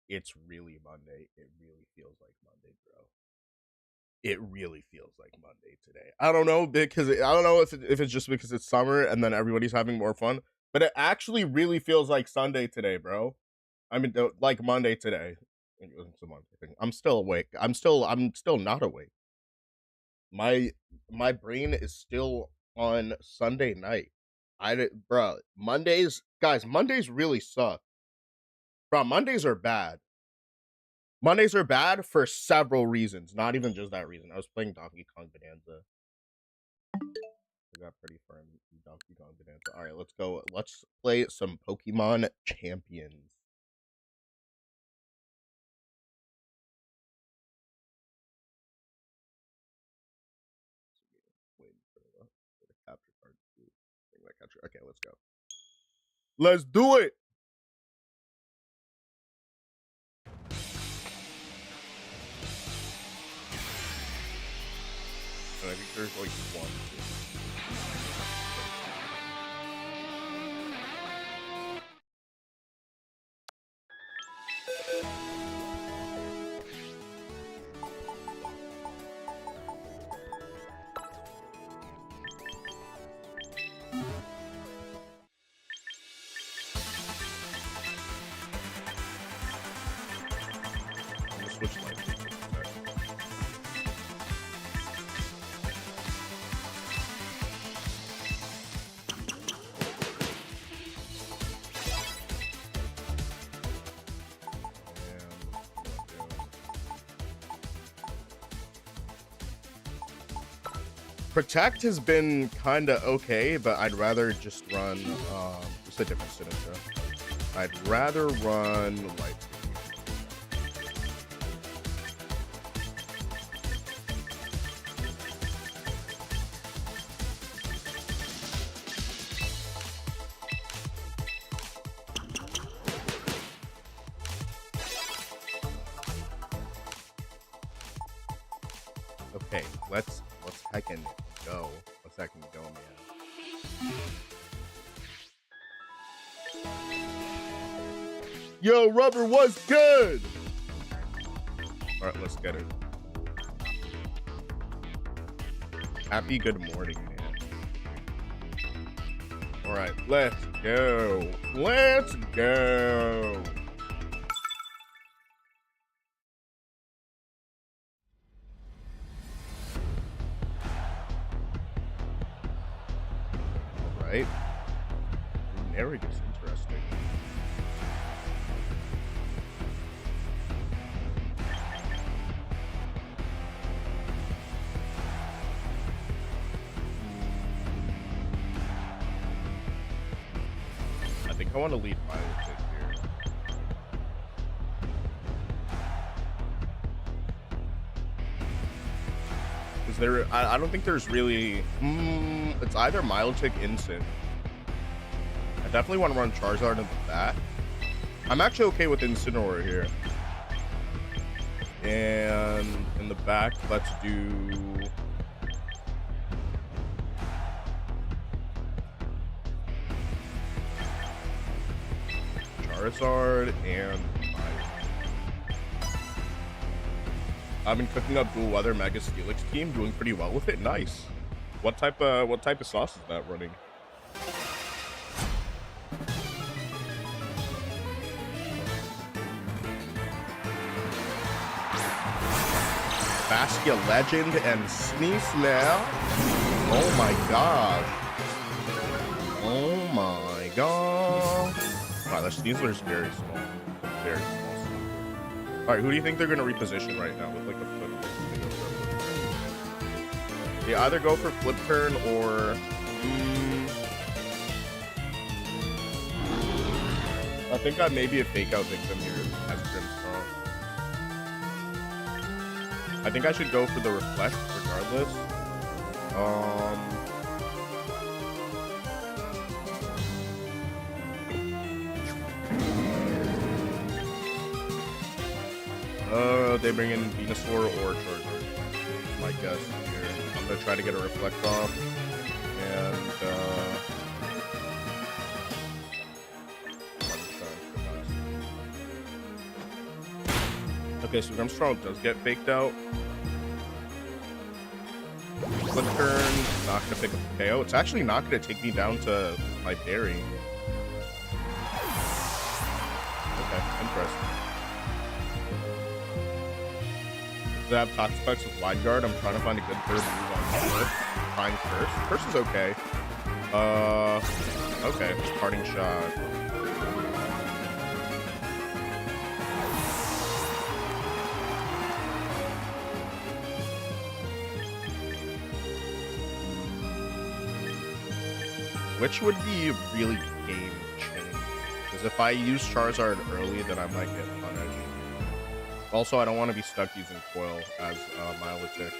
It's really Monday. It really feels like Monday, bro. It really feels like Monday today. I don't know because I don't know if it's just because it's summer and then everybody's having more fun, but it actually really feels like Sunday today, bro. I mean, like Monday today. It's a Monday thing. I'm still awake. I'm still not awake. My my brain is still on Sunday night. Bro, Mondays, guys, Mondays really suck. Bro, Mondays are bad. Mondays are bad for several reasons, not even just that reason. I was playing Donkey Kong Bonanza. I got pretty far in Donkey Kong Bonanza. All right, let's go. Let's play some Pokemon Champions. Wait for the capture card to bring that capture. Okay, let's go. Let's do it. And I think there's like one. I'm gonna switch lights. Protect has been kind of okay, but I'd rather just run, just a different Sinistcha. I'd rather run, like, okay, let's heckin' go. Let's heckin' go, man. Yo, Rubber, what's good? All right, let's get it. Happy good morning, man. All right, let's go. Let's go. All right. Narrative is interesting. I think I want to lead Milotic here. Is there? I don't think there's really. It's either Milotic, Instant. I definitely want to run Charizard in the back. I'm actually okay with Incineroar here. And in the back, let's do. Charizard and I've been cooking up dual weather Mega Steelix team, doing pretty well with it. Nice. What type of sauce is that running? Bastia Legend and Sneeze now. Oh my god. Oh my god. Wow, the Sneasler is very small. Very small. Alright, who do you think they're going to reposition right now with like a flip? They either go for flip turn or... I think I maybe a fake out victim here as Grimmstrong. I think I should go for the Reflect regardless. They bring in Venusaur or Charizard. My guess here. I'm gonna try to get a Reflect off. And Okay, so Grimmsnarl does get faked out. Flip turn, not gonna pick up the KO. It's actually not gonna take me down to my berry. Okay, interesting. Does it have Toxapex with Wide Guard? I'm trying to find a good third move on Flip. Trying Curse. Curse is okay. Okay, parting shot. Which would be really game changing? Because if I use Charizard early, then I might get punished. Also, I don't want to be stuck using Coil as Milotic.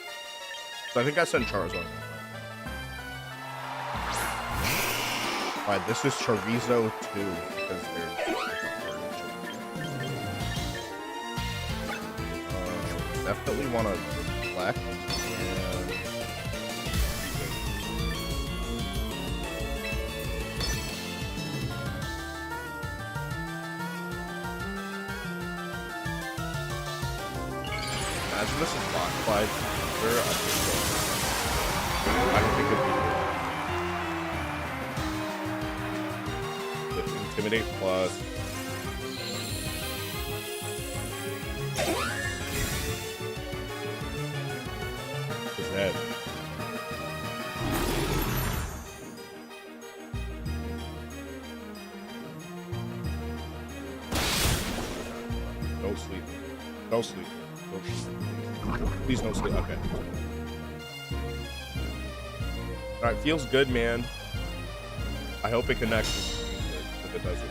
So I think I sent Charizard. Alright, this is Chorizo 2, because there's definitely want to reflect and imagine this is Rock Slide. I don't think it'd be good. With Intimidate Plus. His head. Don't sleep. Don't sleep. Don't sleep. Please don't sleep. Okay. Alright, feels good, man. I hope it connects. If it doesn't.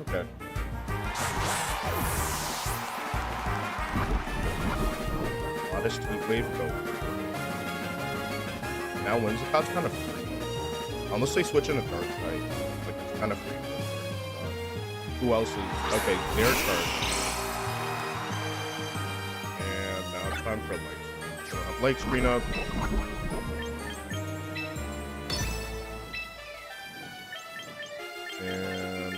Okay. Modest Heat Wave go. Now Whimsicott's kind of free. Unless they switch into Dark Knight. Like, it's kind of free. Who else is... Okay, their turn. And now it's time for Light Screen. So I'll have Light Screen up. And...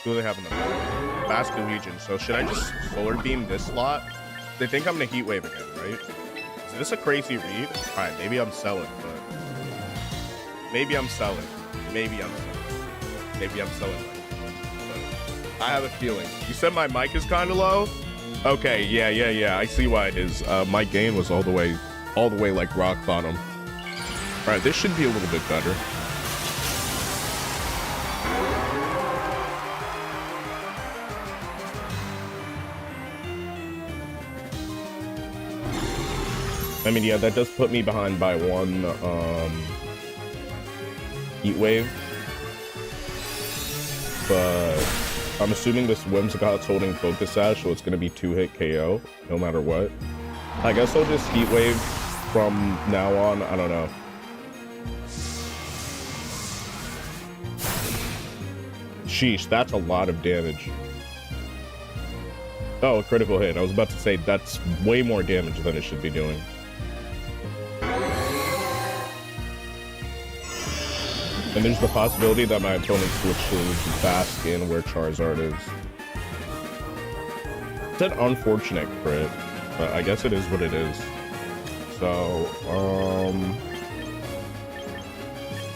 who do they have in the back? Basket Legion. So should I just Solar Beam this slot? They think I'm gonna Heat Wave again, right? Is this a crazy read? Alright, maybe I'm selling, but... maybe I'm selling. Maybe I'm selling. Maybe I'm selling. I have a feeling. You said my mic is kind of low? Okay, yeah. I see why it is. My gain was all the way like rock bottom. All right, this should be a little bit better. I mean, yeah, that does put me behind by one Heat Wave. But I'm assuming this Whimsicott's holding Focus Sash, so it's going to be 2-hit KO, no matter what. I guess I'll just Heat Wave from now on. I don't know. Sheesh, that's a lot of damage. Oh, a critical hit. I was about to say, that's way more damage than it should be doing. And there's the possibility that my opponent switches Baskin where Charizard is. It's an unfortunate crit, but I guess it is what it is. So,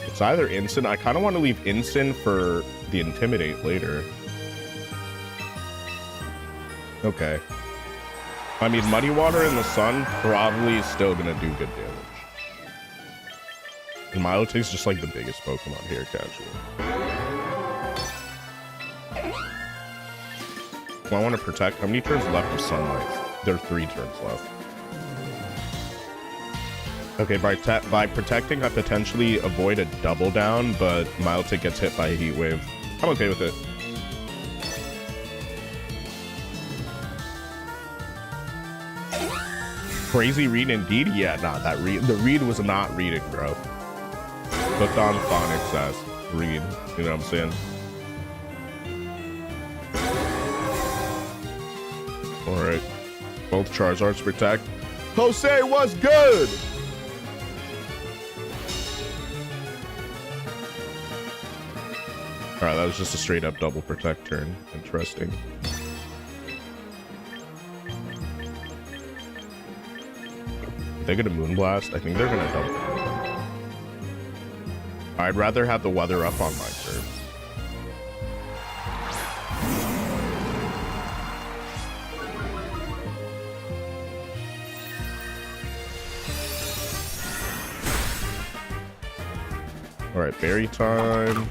it's either Instant. I kind of want to leave Instant for the Intimidate later. Okay. I mean, Muddy Water in the Sun probably still gonna do good damage. And Milotic's just like the biggest Pokemon here, casually. Well, I want to protect. How many turns left of Sunlight? There are 3 turns left. Okay, by protecting, I potentially avoid a double down, but Milotic gets hit by a Heat Wave. I'm okay with it. Crazy read indeed? Yeah, nah, the read was not reading, bro. Hooked on Phonics as read, you know what I'm saying? Alright. Both Charizards protect. Jose, what's good? Alright, that was just a straight up double protect turn. Interesting. They're gonna Moonblast. I think they're gonna double. I'd rather have the weather up on my turn. Alright, berry time.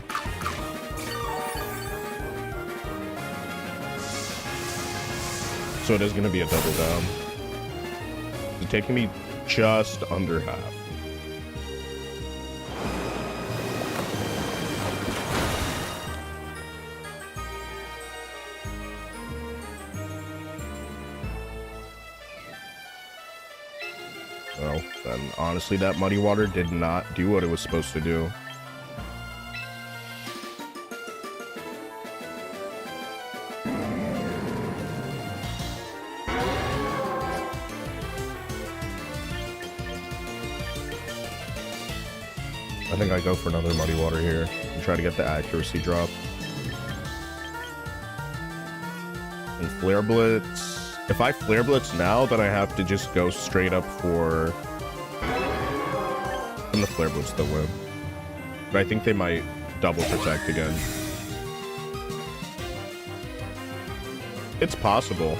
So it is going to be a double down. It's taking me just under half. Well, then honestly, that Muddy Water did not do what it was supposed to do. I think I go for another Muddy Water here and try to get the accuracy drop. And Flare Blitz. If I Flare Blitz now, then I have to just go straight up for... And the Flare Blitz they'll win. But I think they might double protect again. It's possible.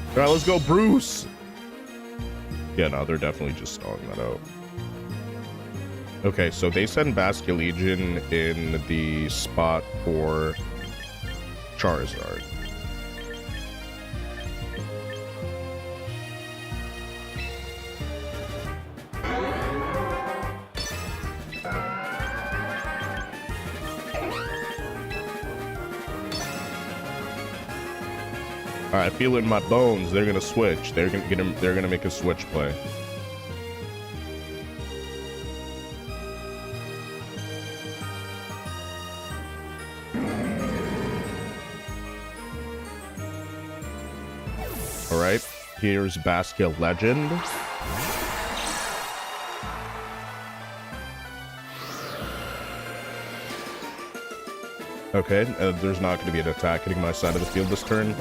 All right, let's go, Bruce. Yeah, no, they're definitely just stalling that out. Okay, so they send Basculegion in the spot for Charizard. I feel it in my bones. They're gonna switch. They're gonna get him. They're gonna make a switch play. All right. Here's Basque Legend. Okay. There's not going to be an attack hitting my side of the field this turn.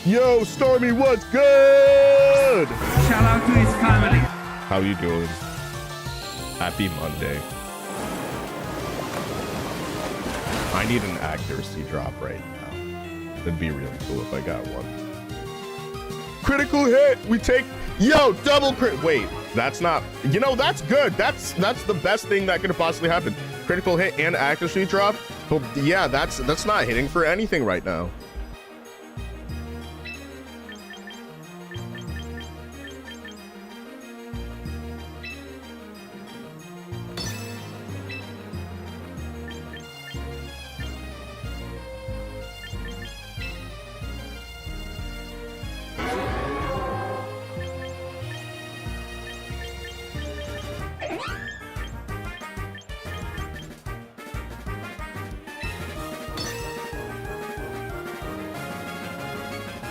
Yo, Stormy, what's good? Shout out to his family. How you doing? Happy Monday. I need an accuracy drop right now. It'd be really cool if I got one. Critical hit. We take... Yo, double crit. Wait, that's not... You know, that's good. That's the best thing that could have possibly happened. Critical hit and accuracy drop. But yeah, that's not hitting for anything right now.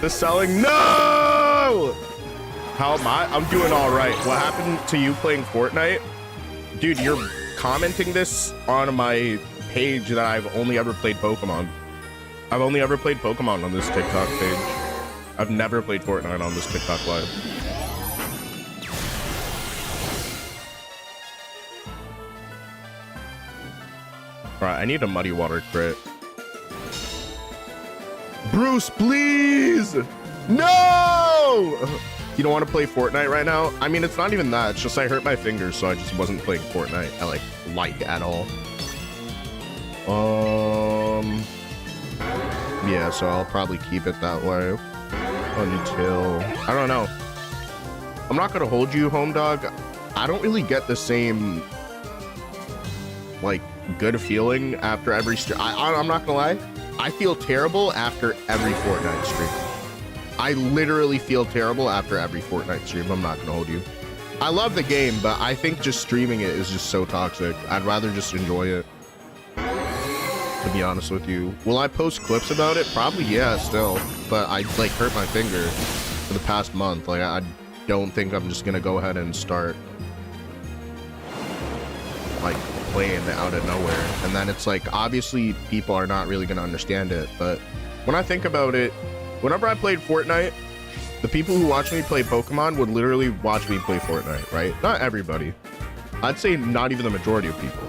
The selling. No! How am I? I'm doing all right. What happened to you playing Fortnite? Dude, you're commenting this on my page that I've only ever played Pokemon. I've only ever played Pokemon on this TikTok page. I've never played Fortnite on this TikTok live. All right, I need a Muddy Water crit. Bruce, please! No! You don't want to play Fortnite right now? I mean, it's not even that. It's just I hurt my fingers, so I just wasn't playing Fortnite at all. Yeah, so I'll probably keep it that way until... I don't know. I'm not gonna hold you, home dog. I don't really get the same, like, good feeling after every stream. I'm not gonna lie. I feel terrible after every Fortnite stream. I literally feel terrible after every Fortnite stream. I'm not gonna hold you. I love the game, but I think just streaming it is just so toxic. I'd rather just enjoy it, to be honest with you. Will I post clips about it? Probably, yeah, still. But I like hurt my finger for the past month. Like, I don't think I'm just gonna go ahead and start like playing out of nowhere. And then it's like, obviously people are not really gonna understand it. But when I think about it, whenever I played Fortnite, the people who watch me play Pokemon would literally watch me play Fortnite, right? Not everybody. I'd say not even the majority of people.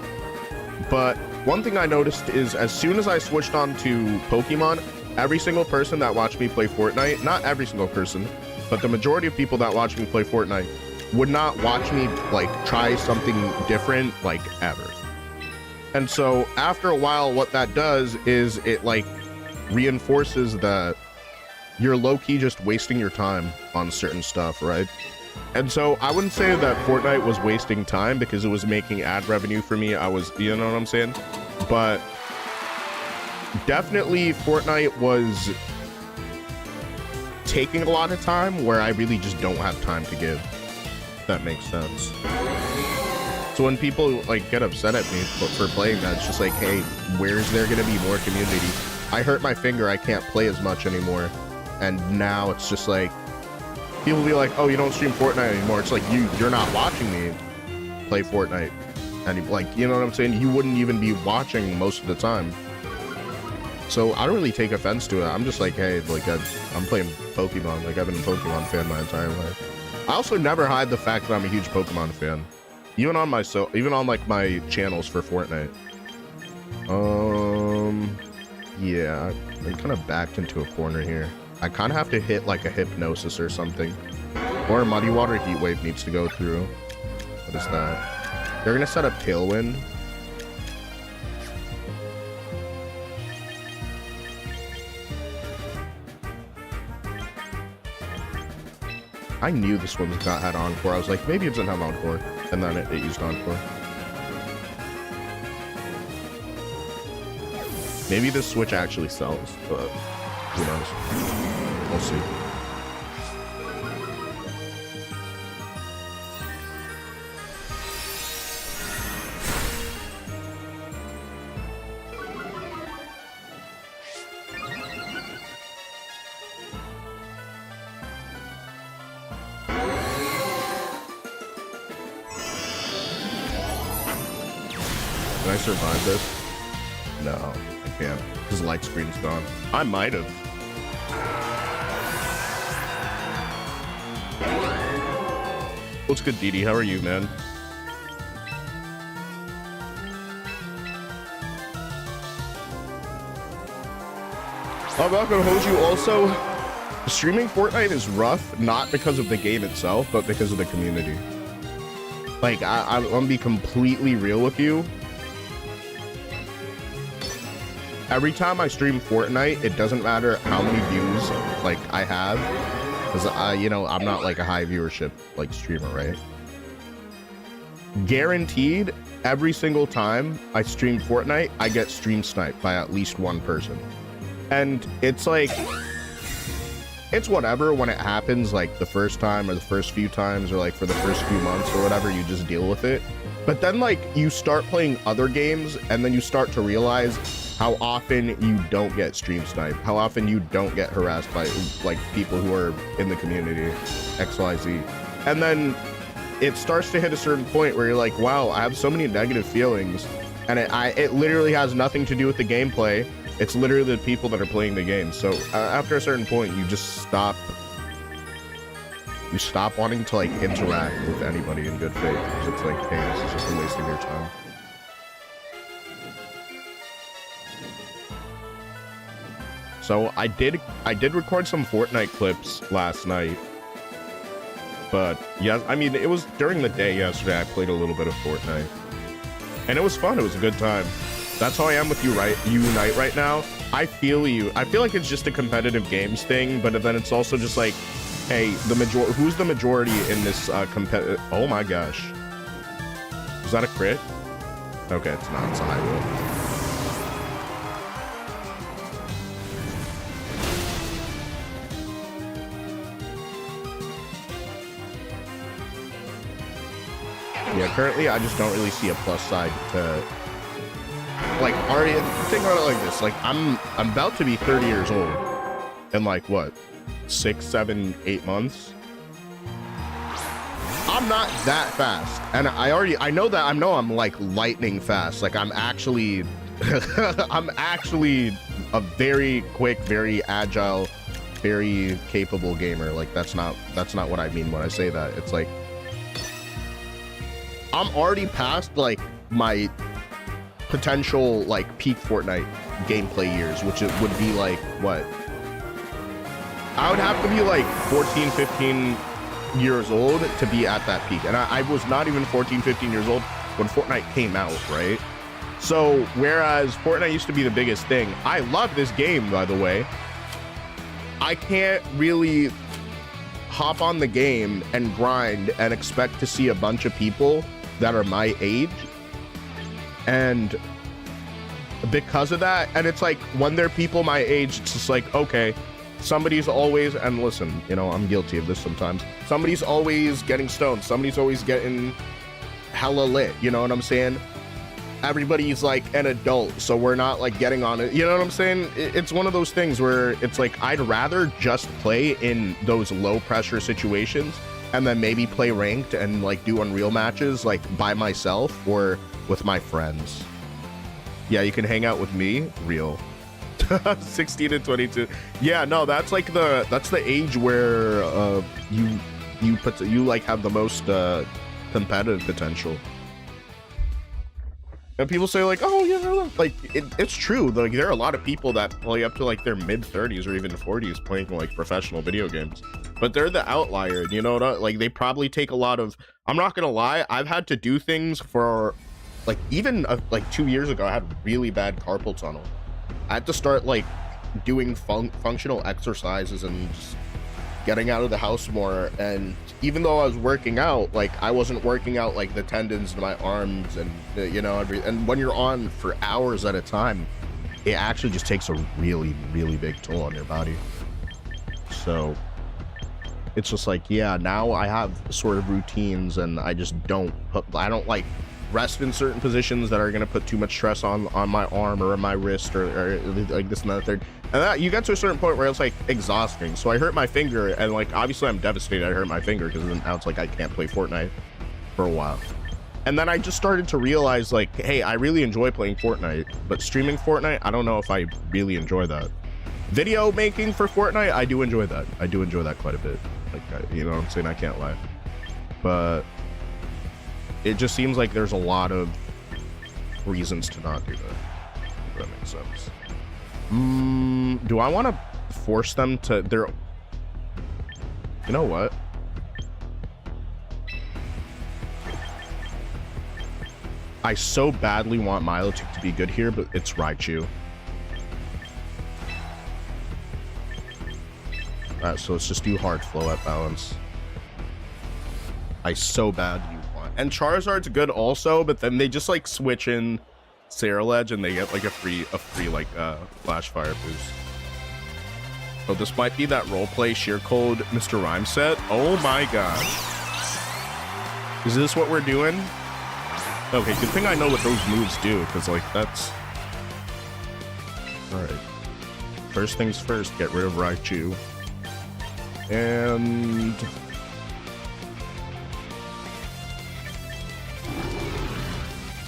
But one thing I noticed is as soon as I switched on to Pokemon, every single person that watched me play Fortnite, not every single person, but the majority of people that watch me play Fortnite would not watch me like try something different like ever. And so after a while, what that does is it like reinforces that you're low-key just wasting your time on certain stuff, right? And so I wouldn't say that Fortnite was wasting time because it was making ad revenue for me. I was, you know what I'm saying? But definitely Fortnite was taking a lot of time where I really just don't have time to give, if that makes sense. So when people like get upset at me for playing that, it's just like, hey, where's there gonna be more community? I hurt my finger, I can't play as much anymore. And now it's just like, people be like, oh, you don't stream Fortnite anymore. It's like, you're not watching me play Fortnite. And like, you know what I'm saying? You wouldn't even be watching most of the time. So I don't really take offense to it. I'm just like, hey, like I'm playing Pokemon. Like I've been a Pokemon fan my entire life. I also never hide the fact that I'm a huge Pokemon fan. Even on like my channels for Fortnite. Yeah, I'm kind of backed into a corner here. I kind of have to hit like a hypnosis or something. Or a muddy water heat wave needs to go through. What is that? They're gonna set up tailwind. I knew this one's got had encore. I was like, maybe it doesn't have encore. And then it used encore. Maybe this switch actually sells, but who knows? We'll see. Can I survive this? No, I can't. His light screen's gone. I might have. What's good, Didi? How are you, man? I'm not gonna hold you. Also, streaming Fortnite is rough, not because of the game itself, but because of the community. Like, I'm gonna be completely real with you. Every time I stream Fortnite, it doesn't matter how many views like I have, because you know, I'm not like a high viewership like streamer, right? Guaranteed, every single time I stream Fortnite, I get stream sniped by at least one person. And it's like, it's whatever when it happens, like the first time or the first few times or like for the first few months or whatever, you just deal with it. But then like you start playing other games and then you start to realize how often you don't get stream sniped, how often you don't get harassed by like people who are in the community, XYZ. And then it starts to hit a certain point where you're like, wow, I have so many negative feelings, and it literally has nothing to do with the gameplay. It's literally the people that are playing the game. So after a certain point, you just stop. You stop wanting to like interact with anybody in good faith, because it's like, hey, this is just a waste of your time. So I did record some Fortnite clips last night, but yeah, I mean, it was during the day yesterday. I played a little bit of Fortnite, and it was fun. It was a good time. That's how I am with Unite right now. I feel you. I feel like it's just a competitive games thing, but then it's also just like, hey, who's the majority in this competitive? Oh my gosh, is that a crit? Okay, it's not. It's a high roll. Yeah, currently I just don't really see a plus side to, like, already think about it like this. Like, I'm about to be 30 years old in like what, 6, 7, 8 months. I'm not that fast, and I know that I'm like lightning fast. Like, I'm actually I'm actually a very quick, very agile, very capable gamer. Like, that's not what I mean when I say that. It's like I'm already past like my potential like peak Fortnite gameplay years, which it would be like, what, I would have to be like 14, 15 years old to be at that peak, and I was not even 14, 15 years old when Fortnite came out, right? So whereas Fortnite used to be the biggest thing, I love this game, by the way. I can't really hop on the game and grind and expect to see a bunch of people that are my age, and because of that, and it's like when they're people my age, it's just like, okay, somebody's always, and listen, you know, I'm guilty of this sometimes, somebody's always getting stoned, somebody's always getting hella lit, you know what I'm saying? Everybody's like an adult, so we're not like getting on it, you know what I'm saying? It's one of those things where it's like, I'd rather just play in those low pressure situations and then maybe play ranked and like do Unreal matches like by myself or with my friends. Yeah, you can hang out with me, real. 16 and 22. Yeah, no, that's like that's the age where you like have the most competitive potential. And people say like, oh yeah, like it's true. Like, there are a lot of people that play up to like their mid 30s or even 40s playing like professional video games, but they're the outlier, you know? Like, they probably take a lot of, I'm not gonna lie, I've had to do things for like, even like 2 years ago I had really bad carpal tunnel. I had to start like doing functional exercises and just getting out of the house more, and even though I was working out, like, I wasn't working out like the tendons in my arms and you know, and when you're on for hours at a time, it actually just takes a really, really big toll on your body. So it's just like, yeah, now I have sort of routines, and I just don't like rest in certain positions that are going to put too much stress on my arm or my wrist or like this and that third. And that, you get to a certain point where it's like exhausting. So I hurt my finger, and like, obviously I'm devastated I hurt my finger, because now it's like I can't play Fortnite for a while. And then I just started to realize like, hey, I really enjoy playing Fortnite, but streaming Fortnite, I don't know if I really enjoy that. Video making for Fortnite, I do enjoy that. I do enjoy that quite a bit. Like, you know what I'm saying? I can't lie. But it just seems like there's a lot of reasons to not do that. If that makes sense. Do I want to force them to their... You know what? I so badly want Milotic to be good here, but it's Raichu. Alright, so let's just do hard Floette balance. I so badly want. And Charizard's good also, but then they just like switch in Ceruledge and they get like a free like flash fire boost. So this might be that roleplay sheer code Mr. Rhyme set. Oh my gosh. Is this what we're doing? Okay, good thing I know what those moves do, because like that's... Alright. First things first, get rid of Raichu. And...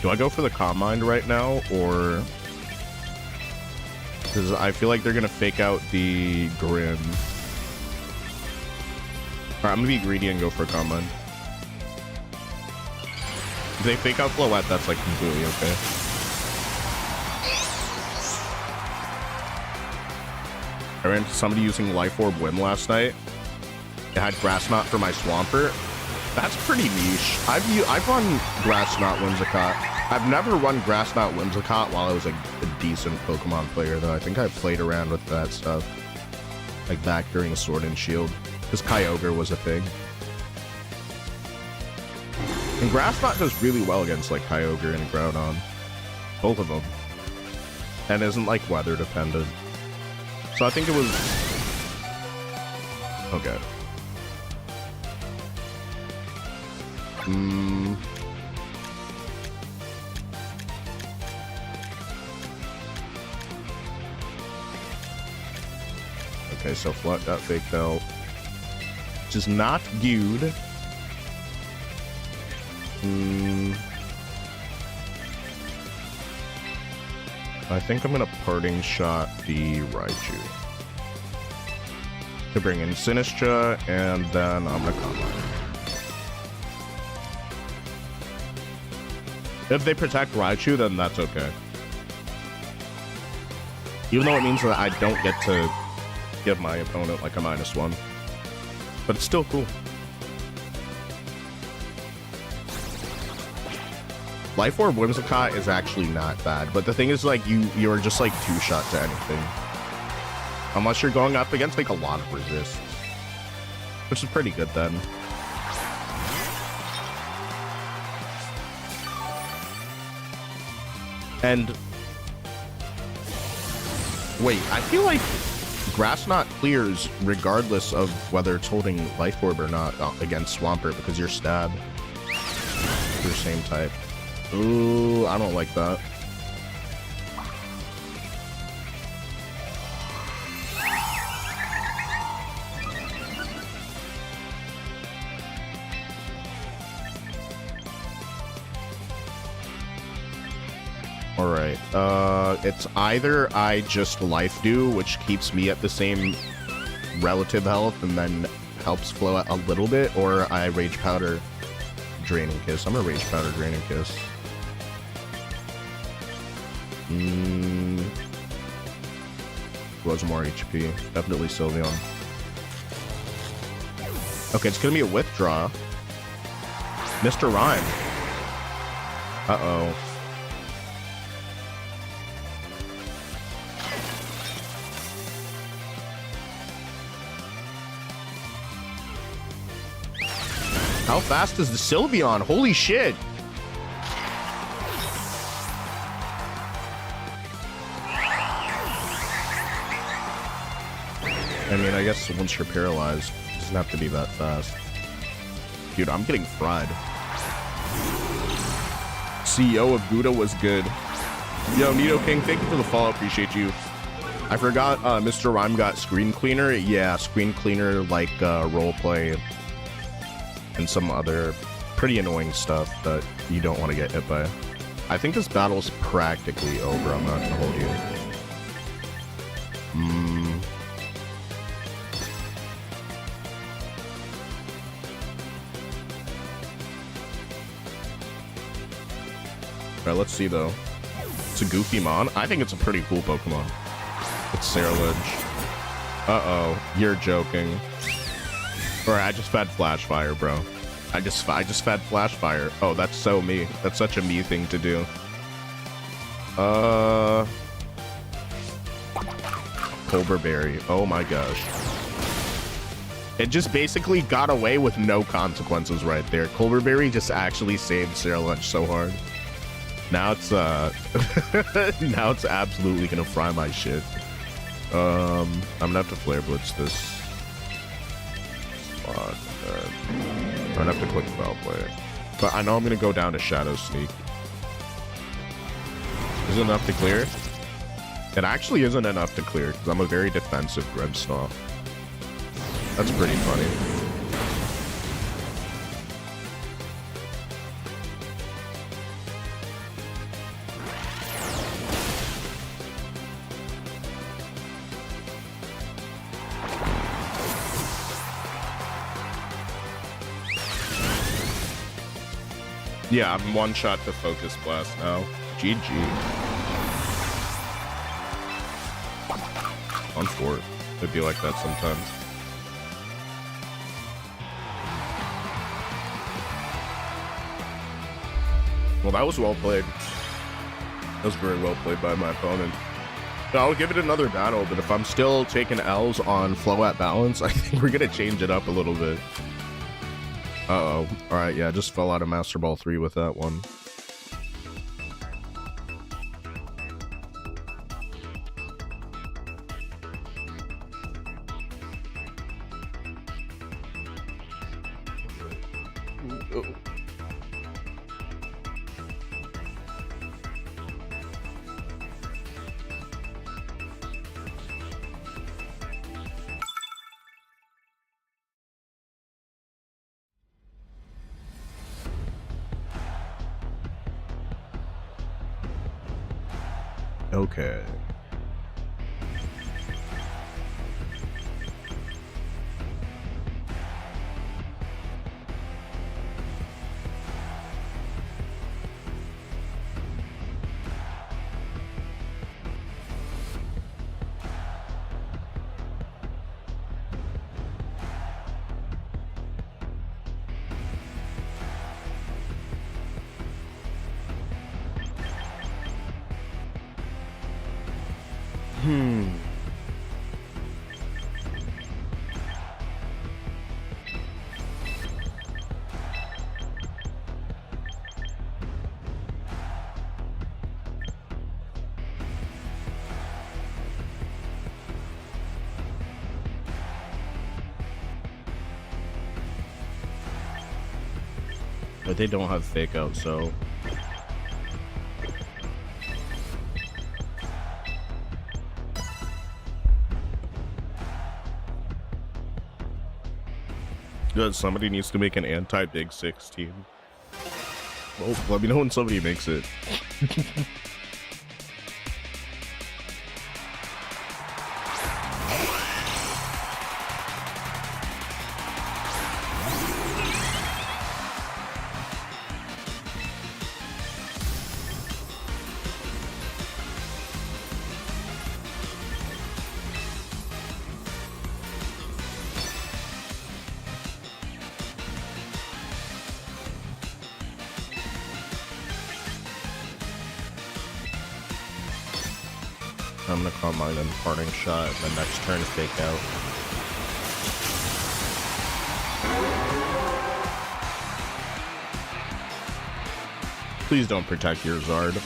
do I go for the Calm Mind right now, or... because I feel like they're gonna fake out the Grin. Alright, I'm gonna be greedy and go for a Calm Mind. If they fake out Floette, that's like completely okay. I ran into somebody using Life Orb Wind last night. It had Grass Knot for my Swampert. That's pretty niche. I've run Grass Knot Whimsicott. I've never run Grass Knot Whimsicott while I was like a decent Pokemon player, though. I think I played around with that stuff like back during Sword and Shield, because Kyogre was a thing. And Grass Knot does really well against like Kyogre and Groudon, both of them, and isn't like weather dependent. So I think it was okay. Okay, so Floette got faked out. Which is not good. I think I'm gonna parting shot the Raichu to bring in Sinistcha, and then I'm gonna come on. If they protect Raichu, then that's okay. Even though it means that I don't get to give my opponent like a -1. But it's still cool. Life Orb Whimsicott is actually not bad, but the thing is, like, you're just like 2-shot to anything. Unless you're going up against like a lot of resists. Which is pretty good then. And wait, I feel like Grass Knot clears regardless of whether it's holding Life Orb or not against Swampert because you're stabbed. You're same type. Ooh, I don't like that. Alright, it's either I just Life Dew, which keeps me at the same relative health and then helps Floette a little bit, or I Rage Powder Draining Kiss. I'm gonna Rage Powder Draining Kiss. Was more HP. Definitely Sylveon. Okay, it's gonna be a withdraw. Mr. Rhyme. Uh-oh. How fast is the Sylveon? Holy shit! I mean, I guess once you're paralyzed, it doesn't have to be that fast. Dude, I'm getting fried. CEO of Gouda was good. Yo, Nido King, thank you for the follow. Appreciate you. I forgot Mr. Rhyme got Screen Cleaner. Yeah, Screen Cleaner, like roleplay and some other pretty annoying stuff that you don't want to get hit by. I think this battle's practically over. I'm not gonna hold you. Alright, let's see though. It's a goofy mon. I think it's a pretty cool Pokemon. It's Cerulege. Uh-oh, you're joking. Alright, I just fed Flash Fire, bro. I just fed Flash Fire. Oh, that's so me. That's such a me thing to do. Colbur Berry. Oh my gosh. It just basically got away with no consequences right there. Colbur Berry just actually saved Cerulege so hard. Now it's now it's absolutely gonna fry my shit. I'm gonna have to Flare Blitz this spot. I'm gonna have to click Foul Play. But I know I'm gonna go down to Shadow Sneak. Is it enough to clear? It actually isn't enough to clear because I'm a very defensive Grimmsnarl. That's pretty funny. Yeah, I'm one shot to Focus Blast now. GG. On fort. It'd be like that sometimes. Well, that was well played. That was very well played by my opponent. So I'll give it another battle, but if I'm still taking L's on Floette balance, I think we're gonna change it up a little bit. Uh-oh. Alright, yeah, just fell out of Master Ball 3 with that one. Okay. But they don't have fake out, so good. Somebody needs to make an anti-Big Six team. Well, let me know when somebody makes it. I'm gonna call mine in parting shot, and the next turn is fake out. Please don't protect your Zard.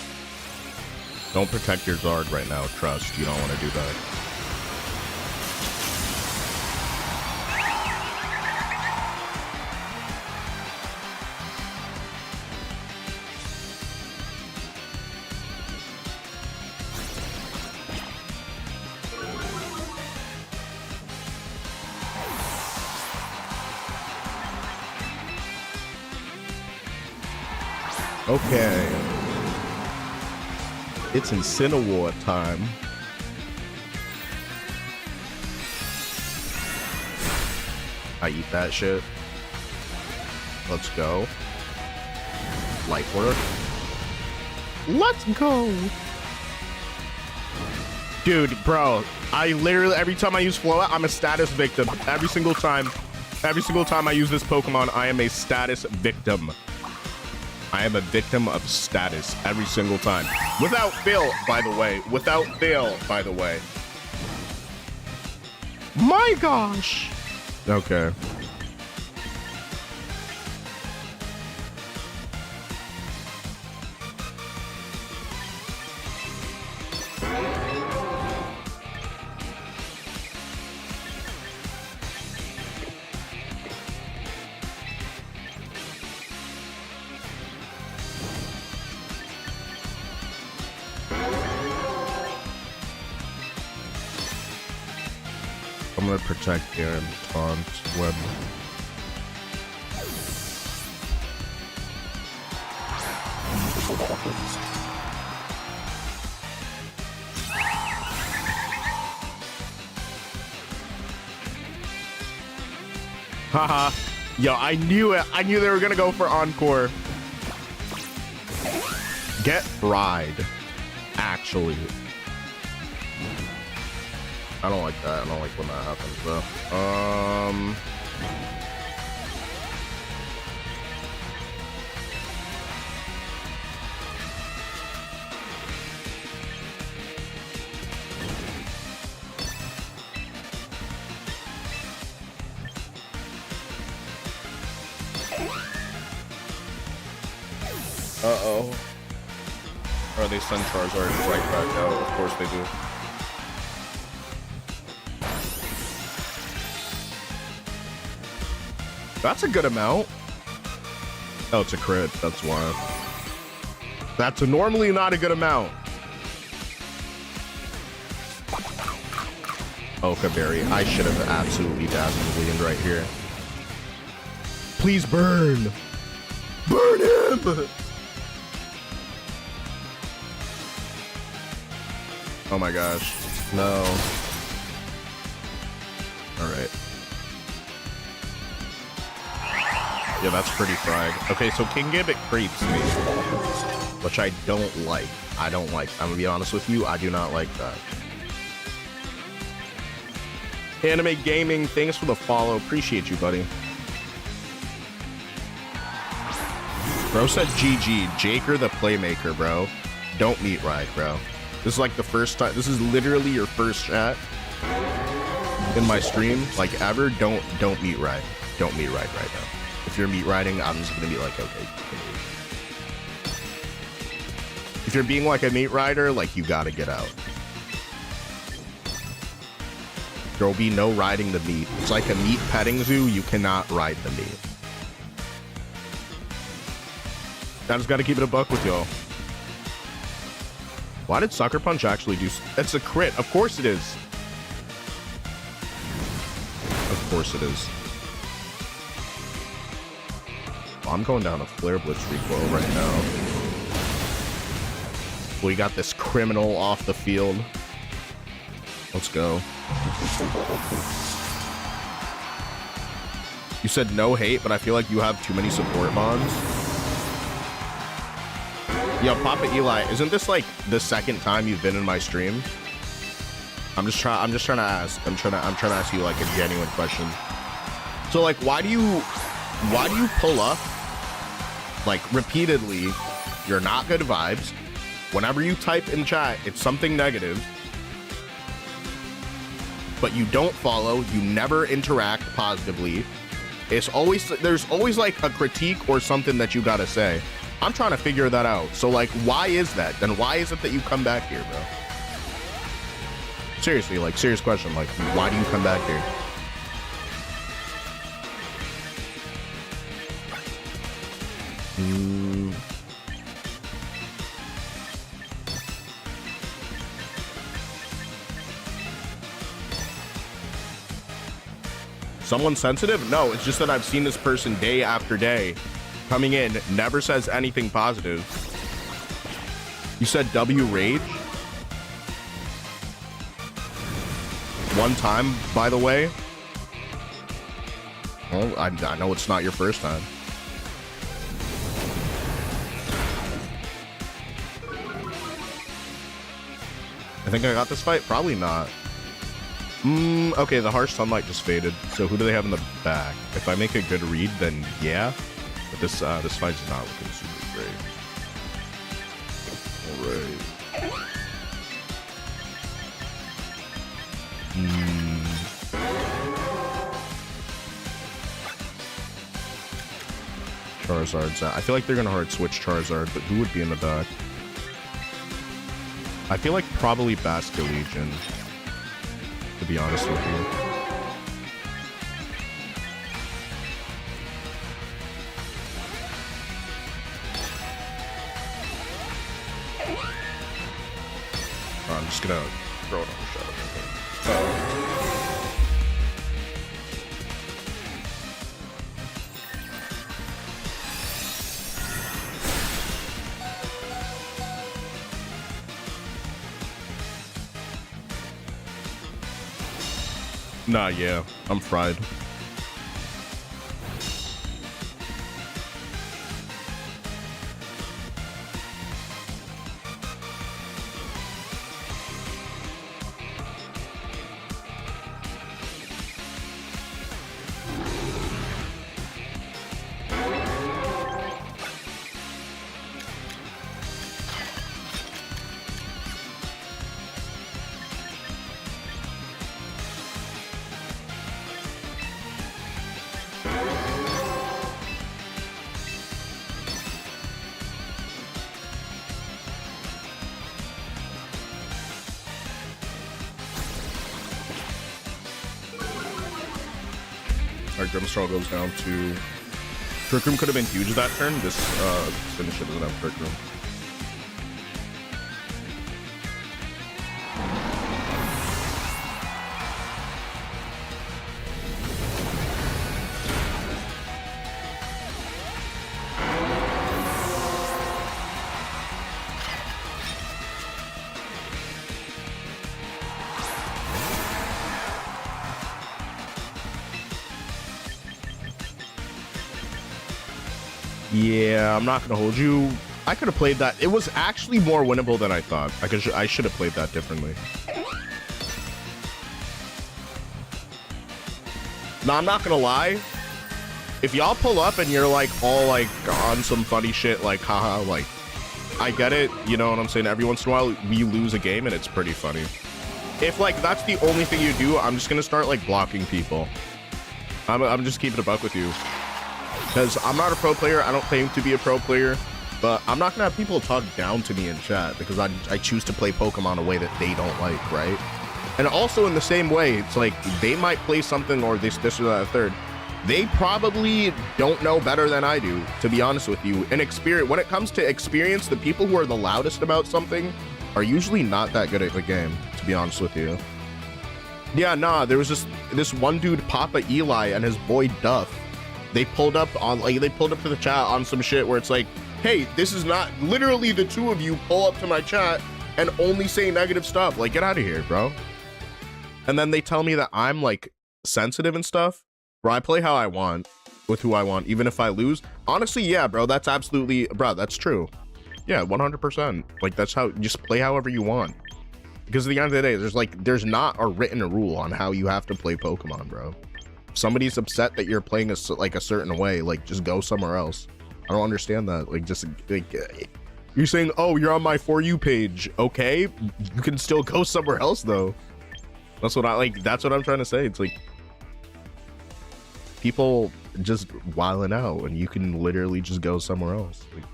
Don't protect your Zard right now, trust. You don't want to do that. Okay. It's Incineroar time. I eat that shit. Let's go. Light work. Let's go. Dude, bro, I literally, every time I use Floette, I'm a status victim. Every single time I use this Pokemon, I am a status victim. I am a victim of status every single time. Without fail, by the way. Without fail, by the way. My gosh. Okay. I'm gonna protect here and taunt web. Haha. Yo, I knew it. I knew they were gonna go for Encore. Get fried. Actually. I don't like that. I don't like when that happens, though. Uh-oh. Or they send Charizard right back out. Of course they do. That's a good amount. Oh, it's a crit. That's why. That's normally not a good amount. Oh, Kaberry. I should have absolutely dazzled right here. Please burn. Burn him. Oh my gosh. No. Alright. Yeah, that's pretty fried. Okay, so King Gambit creeps me, which I don't like. I'm gonna be honest with you, I do not like that. Anime Gaming, thanks for the follow. Appreciate you, buddy. Bro said GG. Jaker the Playmaker, bro. Don't meet ride, bro. This is like the first time. This is literally your first chat in my stream, like ever. Don't meet ride. Don't meet ride right now. If you're meet riding, I'm just gonna be like, okay. If you're being like a meat rider, like you gotta get out. There will be no riding the meat. It's like a meat petting zoo. You cannot ride the meat. I just gotta keep it a buck with y'all. Why did Sucker Punch actually do? It's a crit. Of course it is. Of course it is. Oh, I'm going down a Flare Blitz recoil right now. We got this criminal off the field. Let's go. You said no hate, but I feel like you have too many support bonds. Yo, Papa Eli, isn't this like the second time you've been in my stream? I'm just trying to ask. I'm trying to ask you like a genuine question. So like, why do you pull up like repeatedly? You're not good vibes. Whenever you type in chat, it's something negative. But you don't follow. You never interact positively. There's always like a critique or something that you gotta say. I'm trying to figure that out. So like, why is that? Then why is it that you come back here, bro? Seriously, like, serious question. Like, why do you come back here? Someone sensitive? No, it's just that I've seen this person day after day coming in, never says anything positive. You said W rage? One time, by the way. Well, I know it's not your first time. I think I got this fight? Probably not. Okay, the harsh sunlight just faded. So who do they have in the back? If I make a good read, then yeah. But this fight's not looking super great. Alright. Charizard's out. I feel like they're gonna hard switch Charizard, but who would be in the back? I feel like probably Basculegion, to be honest with you. I'm just gonna throw it on the shadow. Nah, yeah, I'm fried. Our Grimstraw goes down to... Trick Room could have been huge that turn. This finisher doesn't have Trick Room. Yeah, I'm not gonna hold you. I could have played that. It was actually more winnable than I thought. I should have played that differently. No, I'm not gonna lie. If y'all pull up and you're like all like on some funny shit, like haha, like I get it, you know what I'm saying? Every once in a while we lose a game and it's pretty funny. If like that's the only thing you do, I'm just gonna start like blocking people. I'm just keeping a buck with you. Because I'm not a pro player, I don't claim to be a pro player, but I'm not gonna have people talk down to me in chat because I choose to play Pokemon a way that they don't like, right? And also in the same way, it's like they might play something or this or that third. They probably don't know better than I do, to be honest with you. And experience, when it comes to experience, the people who are the loudest about something are usually not that good at the game, to be honest with you. Yeah, nah, there was just this one dude, Papa Eli, and his boy Duff. They pulled up to the chat on some shit where it's like, hey, this is not literally the two of you pull up to my chat and only say negative stuff. Like, get out of here, bro. And then they tell me that I'm like sensitive and stuff. Bro, I play how I want with who I want, even if I lose. Honestly, yeah, bro, that's absolutely, bro, that's true. Yeah, 100%. Like, that's how, just play however you want. Because at the end of the day, there's not a written rule on how you have to play Pokemon, bro. If somebody's upset that you're playing a certain way, like, just go somewhere else. I don't understand that. Like, just, like, you're saying, oh, you're on my For You page. Okay, you can still go somewhere else, though. That's what I'm trying to say. It's like, people just wilding out and you can literally just go somewhere else. Like,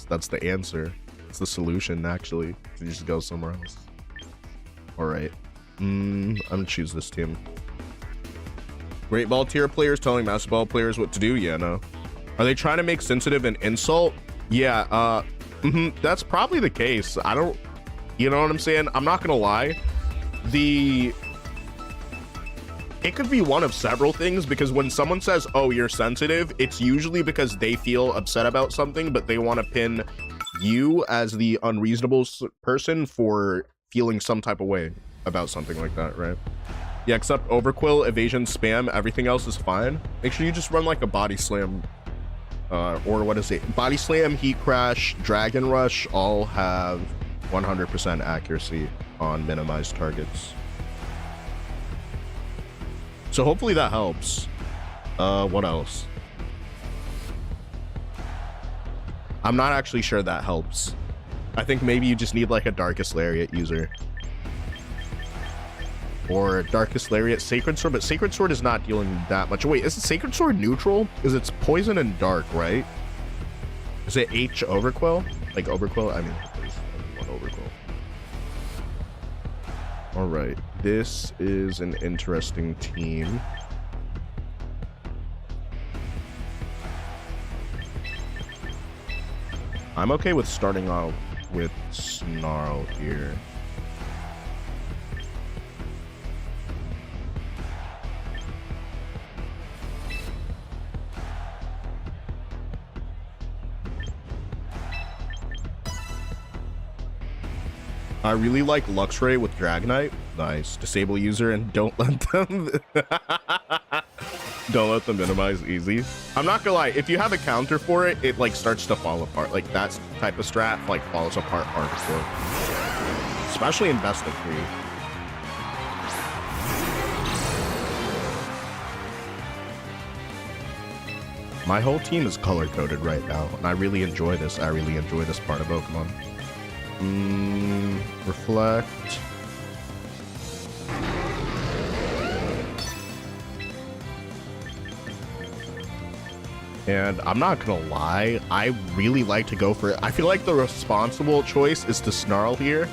that's the answer. It's the solution, actually. You just go somewhere else. All right. I'm gonna choose this team. Great Ball tier players telling Master Ball players what to do? Yeah, no. Are they trying to make sensitive an insult? Yeah, that's probably the case. I don't, you know what I'm saying? I'm not gonna lie. It could be one of several things, because when someone says, oh, you're sensitive, it's usually because they feel upset about something, but they want to pin you as the unreasonable person for feeling some type of way about something like that, right? Yeah, except Overquill, Evasion, Spam, everything else is fine. Make sure you just run like a Body Slam, or what is it? Body Slam, Heat Crash, Dragon Rush, all have 100% accuracy on minimized targets. So hopefully that helps. What else? I'm not actually sure that helps. I think maybe you just need like a Darkest Lariat user. Or Darkest Lariat, Sacred Sword, but Sacred Sword is not dealing that much. Wait, is it Sacred Sword neutral? Because it's poison and dark, right? Is it H Overquill? Like Overquill? I mean, there's one Overquill. All right, this is an interesting team. I'm okay with starting off with Snarl here. I really like Luxray with Dragonite. Nice. Disable user and don't let them don't let them minimize easy. I'm not gonna lie, if you have a counter for it, it like starts to fall apart. Like that type of strat like falls apart hardcore. Especially in best of 3. My whole team is color-coded right now, and I really enjoy this. I really enjoy this part of Pokemon. Reflect. And I'm not gonna lie, I really like to go for it. I feel like the responsible choice is to Snarl here,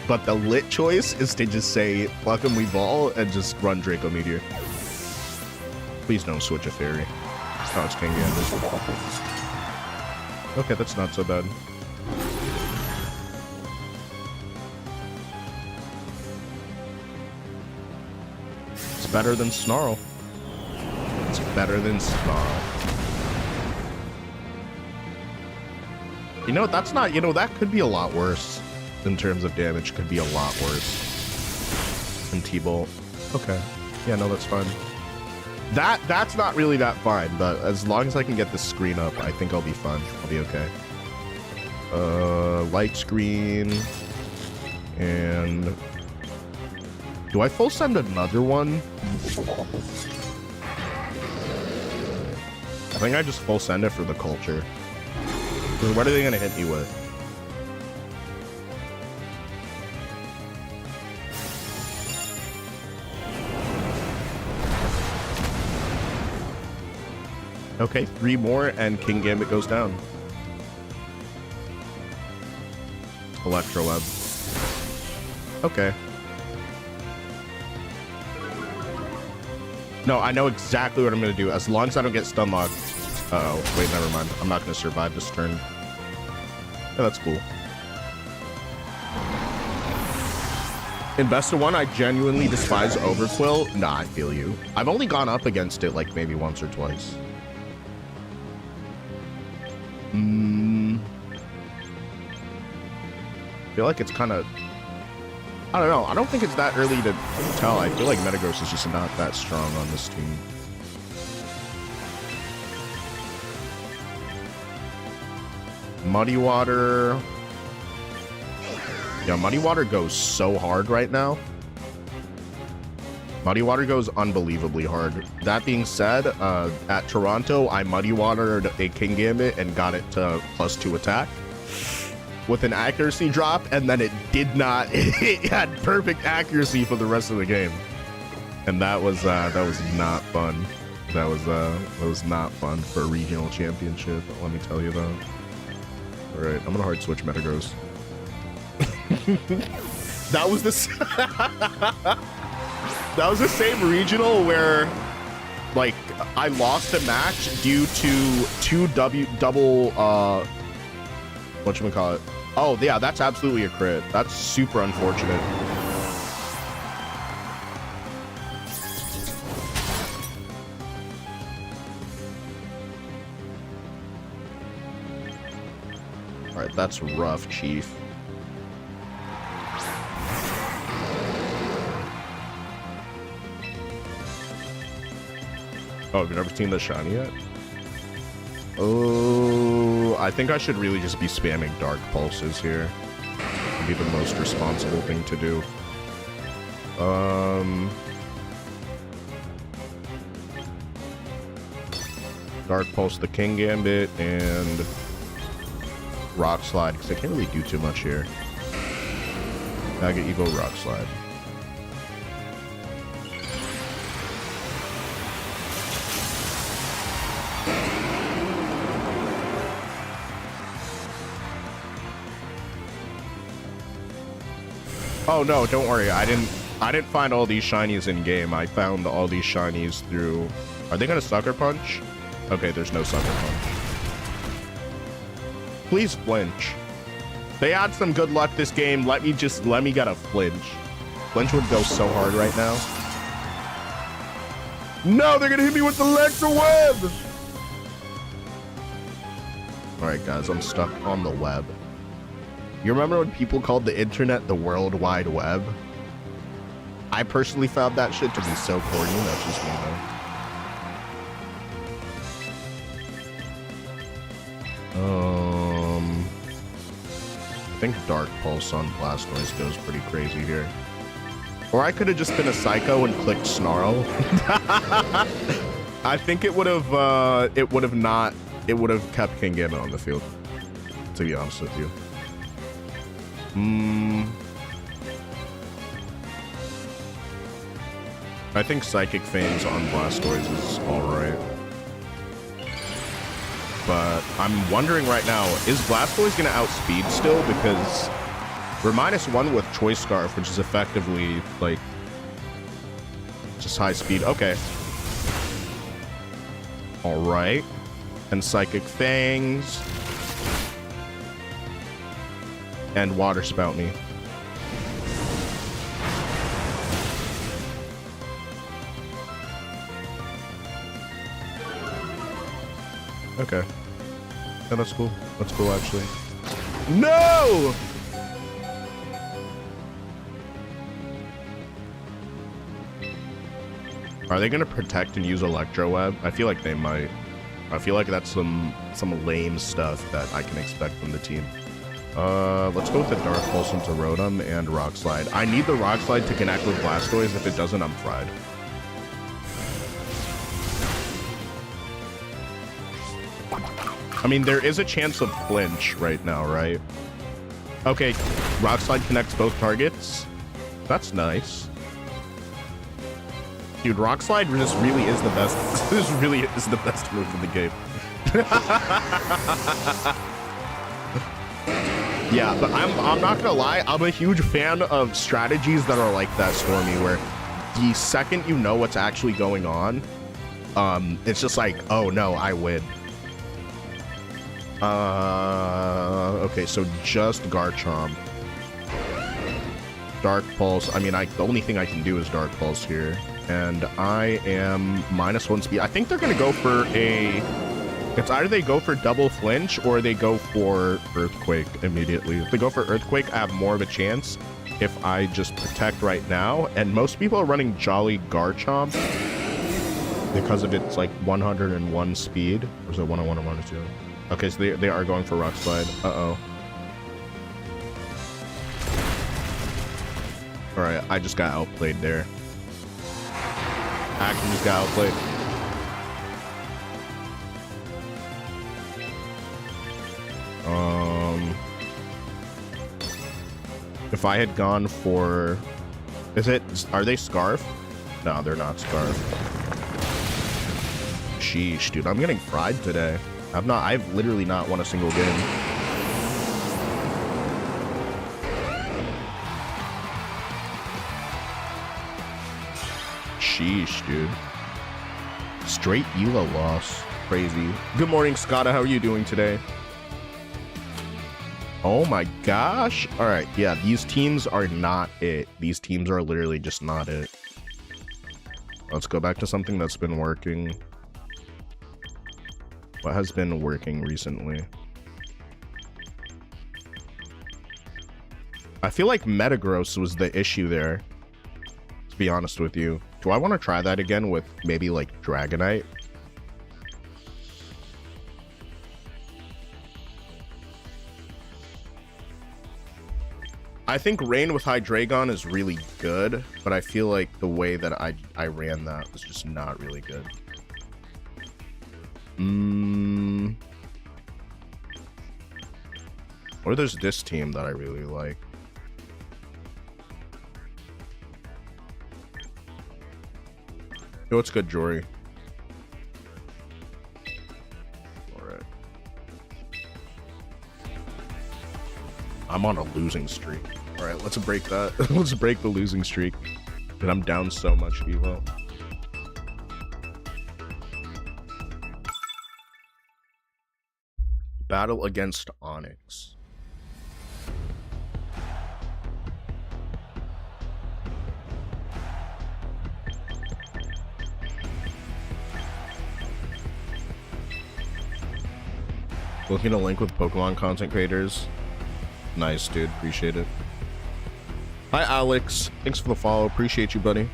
but the lit choice is to just say, fuck him, we ball, and just run Draco Meteor. Please don't switch a fairy. Oh, it's Kingambit. Okay, that's not so bad. It's better than Snarl. It's better than Snarl. You know, that's not, you know, that could be a lot worse in terms of damage. Could be a lot worse than T-Bolt. Okay. Yeah, no, that's fine. That's not really that fine, but as long as I can get the screen up, I think I'll be fine. I'll be okay. Light screen. And do I full send another one? I think I just full send it for the culture. What are they gonna hit me with? Okay, 3 more and King Gambit goes down. Electro Web. Okay. No, I know exactly what I'm going to do. As long as I don't get stun locked. Uh-oh. Wait, never mind. I'm not going to survive this turn. Yeah, that's cool. In Best of 1, I genuinely despise Overquill. Nah, I feel you. I've only gone up against it like maybe once or twice. I feel like it's kind of... I don't know. I don't think it's that early to tell. I feel like Metagross is just not that strong on this team. Muddy Water. Yeah, Muddy Water goes so hard right now. Muddy Water goes unbelievably hard. That being said, at Toronto, I Muddy Watered a King Gambit and got it to +2 attack with an accuracy drop, and then it did not. It had perfect accuracy for the rest of the game, and that was not fun. That was not fun for a regional championship. Let me tell you that. All right, I'm gonna hard switch Metagross. That was the that was the same regional where, like, I lost a match due to double whatchamacallit. Oh yeah, that's absolutely a crit. That's super unfortunate. All right, that's rough, Chief. Oh, have you never seen the shiny yet? Oh, I think I should really just be spamming Dark Pulses here. It'd be the most responsible thing to do. Dark Pulse the King Gambit and Rock Slide, because I can't really do too much here. Mega Evo Rock Slide. Oh no, don't worry. I didn't find all these shinies in game. I found all these shinies through. Are they gonna Sucker Punch? Okay, there's no Sucker Punch. Please flinch. They had some good luck this game. Let me get a flinch. Flinch would go so hard right now. No, they're gonna hit me with the Electro Web. All right, guys, I'm stuck on the web. You remember when people called the internet the World Wide Web? I personally found that shit to be so corny. That's just me, though. I think Dark Pulse on Blastoise goes pretty crazy here. Or I could have just been a psycho and clicked Snarl. I think it would have kept King Gambit on the field, to be honest with you. I think Psychic Fangs on Blastoise is alright. But I'm wondering right now, is Blastoise going to outspeed still? Because we're -1 with Choice Scarf, which is effectively, like, just high speed. Okay. Alright. And Psychic Fangs. And Water Spout me. Okay. Yeah, that's cool. That's cool, actually. No! Are they gonna protect and use Electro Web? I feel like they might. I feel like that's some lame stuff that I can expect from the team. Let's go with the Dark Pulse into Rotom and Rock Slide. I need the Rock Slide to connect with Blastoise. If it doesn't, I'm fried. I mean, there is a chance of flinch right now, right? Okay, Rock Slide connects both targets. That's nice. Dude, Rock Slide just really is the best. This really is the best move in the game. Yeah, but I'm not gonna lie, I'm a huge fan of strategies that are like that, Stormy, where the second you know what's actually going on, it's just like, oh no, I win. Okay, so just Garchomp. Dark Pulse. I mean, the only thing I can do is Dark Pulse here. And I am -1 speed. I think they're going to go for a... It's either they go for double flinch or they go for Earthquake immediately. If they go for Earthquake, I have more of a chance if I just protect right now. And most people are running Jolly Garchomp because of its like 101 speed. Or is it 101 or 102? Okay, so they are going for Rock Slide. Uh-oh. Alright, I just got outplayed there. Action just got outplayed. If I had gone for... Are they Scarf? No, they're not Scarf. Sheesh, dude, I'm getting fried today. I've literally not won a single game. Sheesh, dude. Straight Ela loss. Crazy. Good morning, Scotta. How are you doing today? Oh my gosh. All right. Yeah, these teams are not it. These teams are literally just not it. Let's go back to something that's been working. What has been working recently? I feel like Metagross was the issue there, to be honest with you. Do I want to try that again with maybe like Dragonite? I think Rain with Hydreigon is really good, but I feel like the way that I ran that was just not really good. Or there's this team that I really like. Yo, it's good, Jory. Alright. I'm on a losing streak. Alright, let's break that. Let's break the losing streak. And I'm down so much, Evo. Battle against Onyx. Looking to link with Pokemon content creators. Nice, dude. Appreciate it. Hi, Alex. Thanks for the follow. Appreciate you, buddy.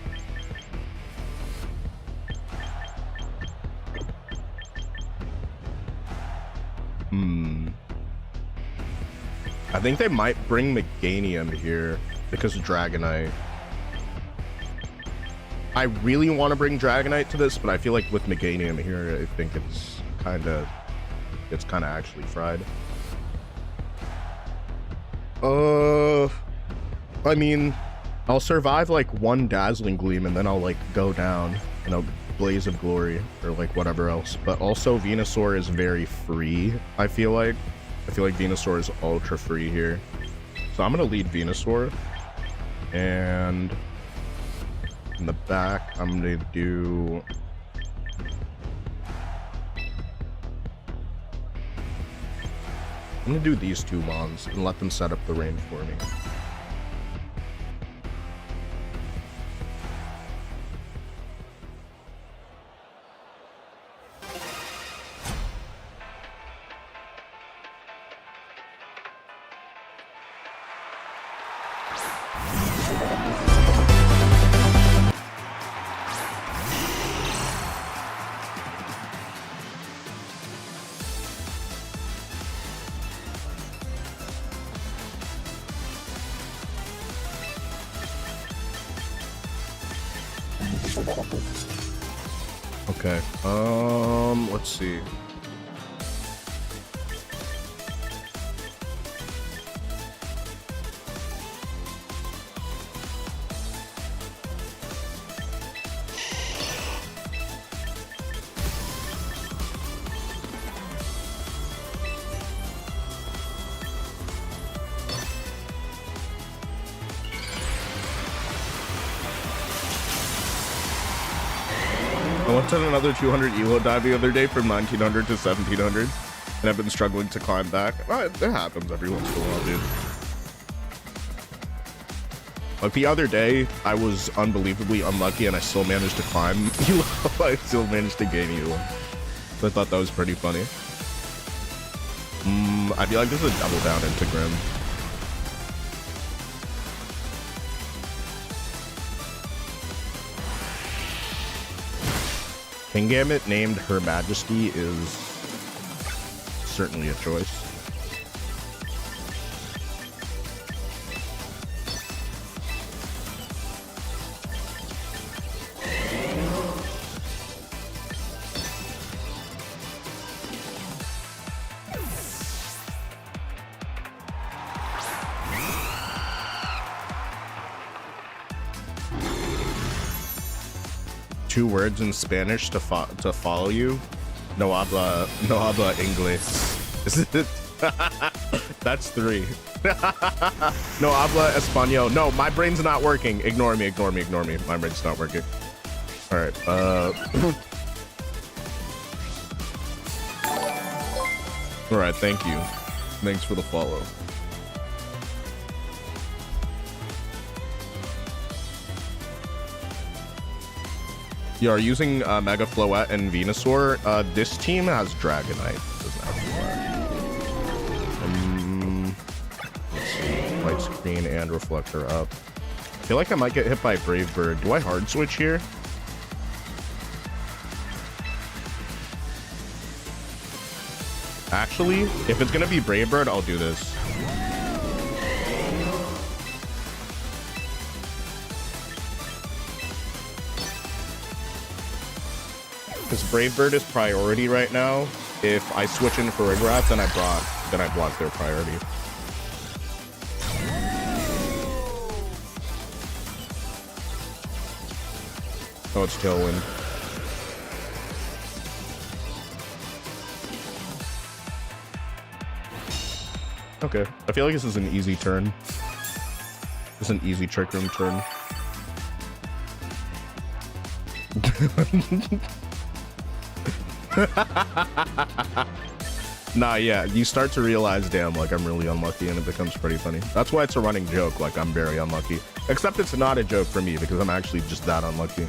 I think they might bring Meganium here because of Dragonite. I really want to bring Dragonite to this, but I feel like with Meganium here, I think it's kind of actually fried. I mean, I'll survive like one Dazzling Gleam and then I'll like go down, you know, Blaze of Glory or like whatever else. But also Venusaur is very free, I feel like. Venusaur is ultra free here. So I'm gonna lead Venusaur. And in the back, I'm gonna do... I'm gonna do these two Mons and let them set up the rain for me. Okay. Let's see. I went on another 200 elo dive the other day from 1900 to 1700, and I've been struggling to climb back. It happens every once in a while, dude. Like the other day, I was unbelievably unlucky, and I still managed to climb elo. I still managed to gain elo. So I thought that was pretty funny. I feel like this is a double down into Grim. King Gambit named Her Majesty is certainly a choice. Two words in Spanish to follow you. No habla inglés. Is it? That's three. No habla español. No, my brain's not working. Ignore me. My brain's not working. All right. All right. Thank you. Thanks for the follow. You are using Mega Floette and Venusaur. This team has Dragonite. Doesn't have let's see. Light screen and reflector up. I feel like I might get hit by Brave Bird. Do I hard switch here? Actually, if it's gonna be Brave Bird, I'll do this. Because Brave Bird is priority right now. If I switch in for Rigrat, then I block their priority. Oh, it's Tailwind. Okay, I feel like this is an easy turn. This is an easy Trick Room turn. Nah, yeah, you start to realize, damn, like I'm really unlucky, and it becomes pretty funny. That's why it's a running joke, like I'm very unlucky. Except it's not a joke for me, because I'm actually just that unlucky.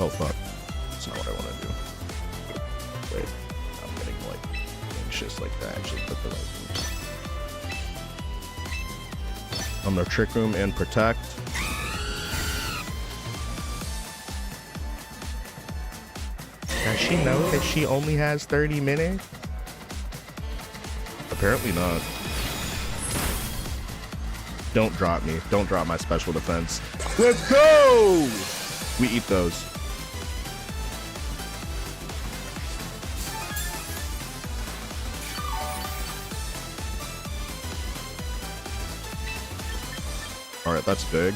Oh, fuck. That's not what I want to do. Wait, I'm getting, like, anxious like that. I actually put the right moves. I'm gonna Trick Room and Protect. Does she know that she only has 30 minutes? Apparently not. Don't drop me. Don't drop my special defense. Let's go! We eat those. Alright, that's big.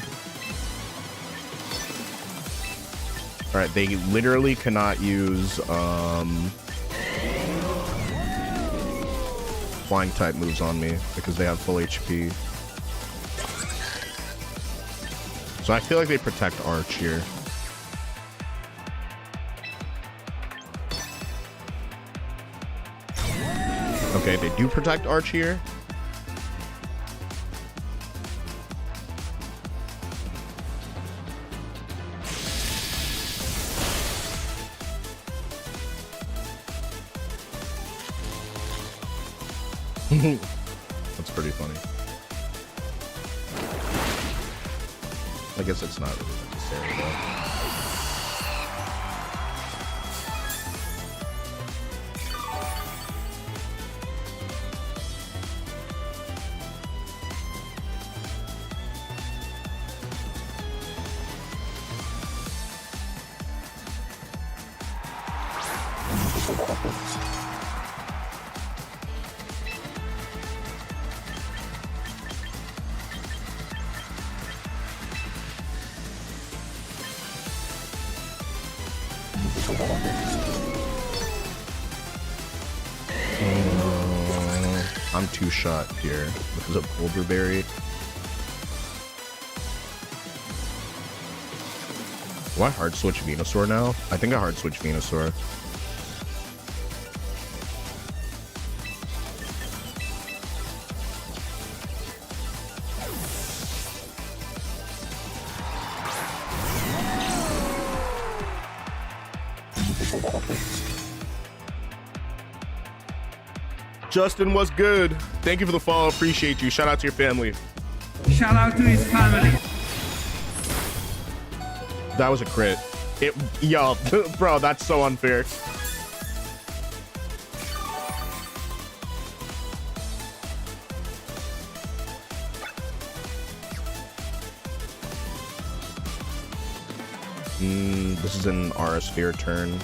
Alright, they literally cannot use flying type moves on me because they have full HP. So I feel like they protect Arch here. Okay, they do protect Arch here. That's pretty funny. I guess it's not really necessary though. I'm two shot here because of Boulderberry. Do I hard switch Venusaur now? I think I hard switch Venusaur. Justin, what's good? Thank you for the follow. Appreciate you. Shout out to your family. Shout out to his family. That was a crit. Yo, bro, that's so unfair. This is an RS Sphere turn.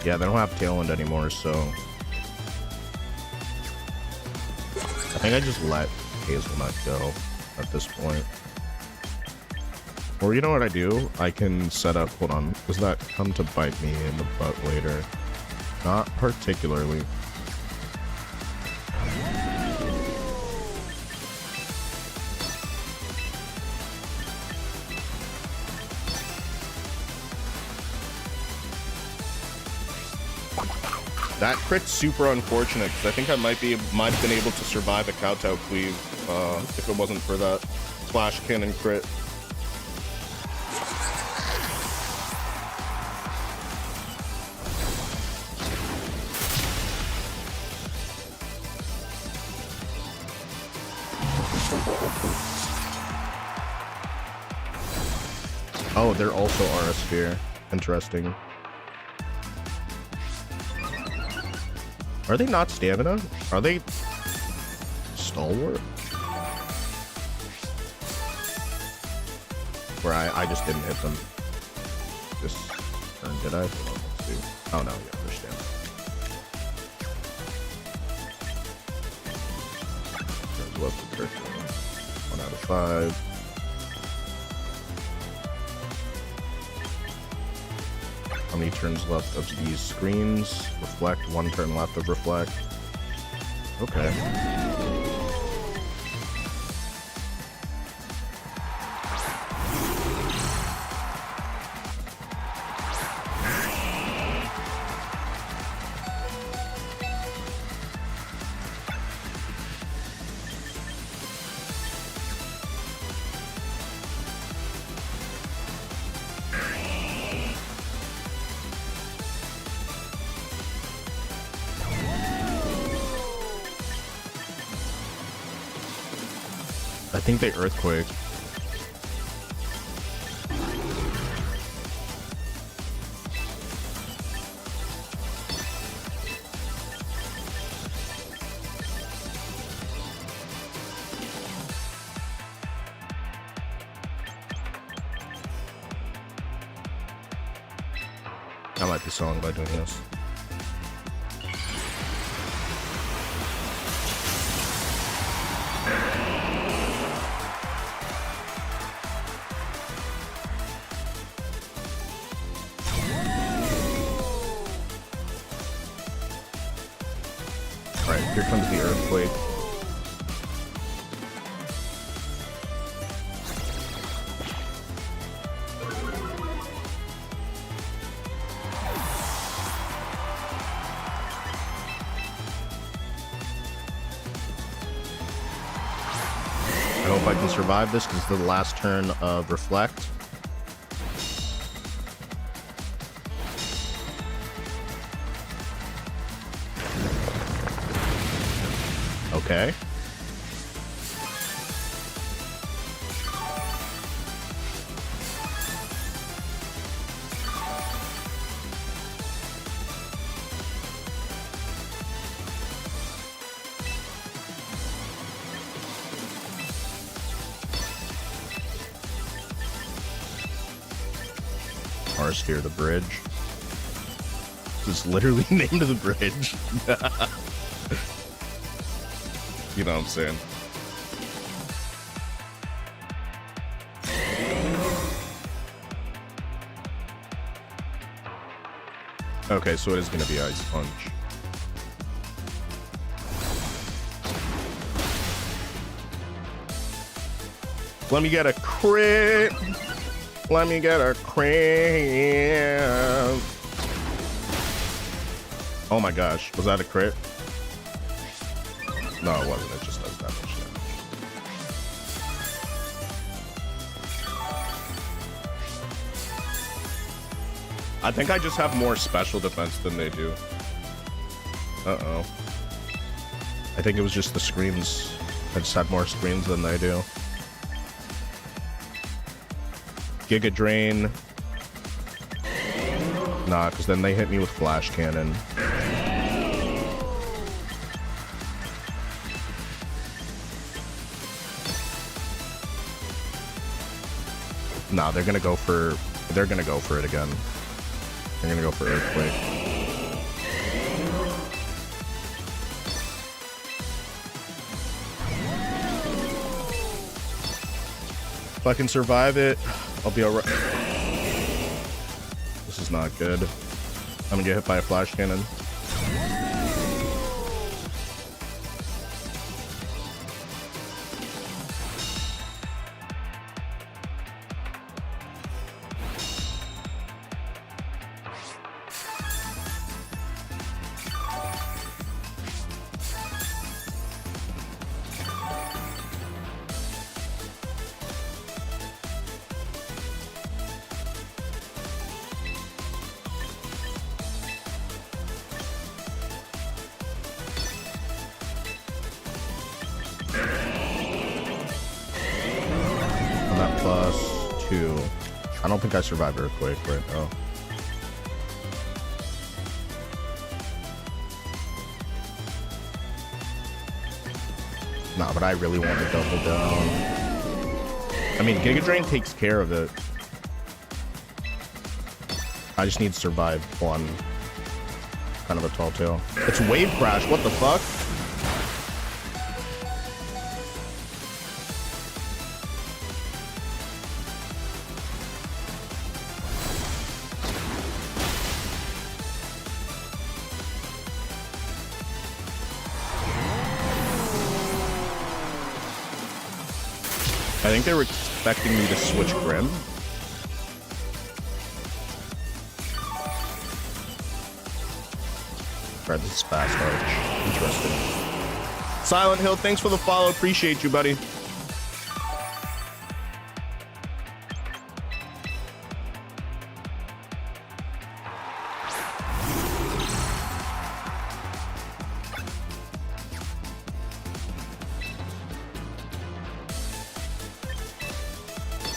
Yeah, they don't have Tailwind anymore, so I think I just let Hazelnut go at this point. Or you know what I do? I can set up, hold on, does that come to bite me in the butt later? Not particularly. That crit's super unfortunate because I think I might have been able to survive a Kowtow Cleave if it wasn't for that Splash Cannon crit. Oh, they're also RS Sphere. Interesting. Are they not stamina? Are they stalwart? Where I just didn't hit them this turn, did I? Hold on, let's see. Oh no, yeah, they're stamina. Turns left to Kirkland. 1 out of 5. How many turns left of these screens? Reflect, 1 turn left of Reflect. Okay. I think they Earthquake. I might be selling by doing this. Here comes the Earthquake. I hope I can survive this because it's the last turn of Reflect. Okay. Mars Sphere, the bridge. It's literally named the bridge. You know what I'm saying? Okay, so it is gonna be Ice Punch. Let me get a crit. Let me get a crit. Oh my gosh, was that a crit? No, it wasn't. It just does that much damage. I think I just have more special defense than they do. Uh-oh. I think it was just the screens. I just had more screens than they do. Giga Drain. Nah, because then they hit me with Flash Cannon. Nah, they're gonna go for it again. They're gonna go for Earthquake. If I can survive it, I'll be alright. This is not good. I'm gonna get hit by a Flash Cannon. +2. I don't think I survived Earthquake right now. Nah, but I really want to double down. I mean, Giga Drain takes care of it. I just need to survive one. Kind of a tall tale. It's Wave Crash. What the fuck? I think they were expecting me to switch Grim. Alright, this is fast arch. Interesting. Silent Hill, thanks for the follow. Appreciate you, buddy.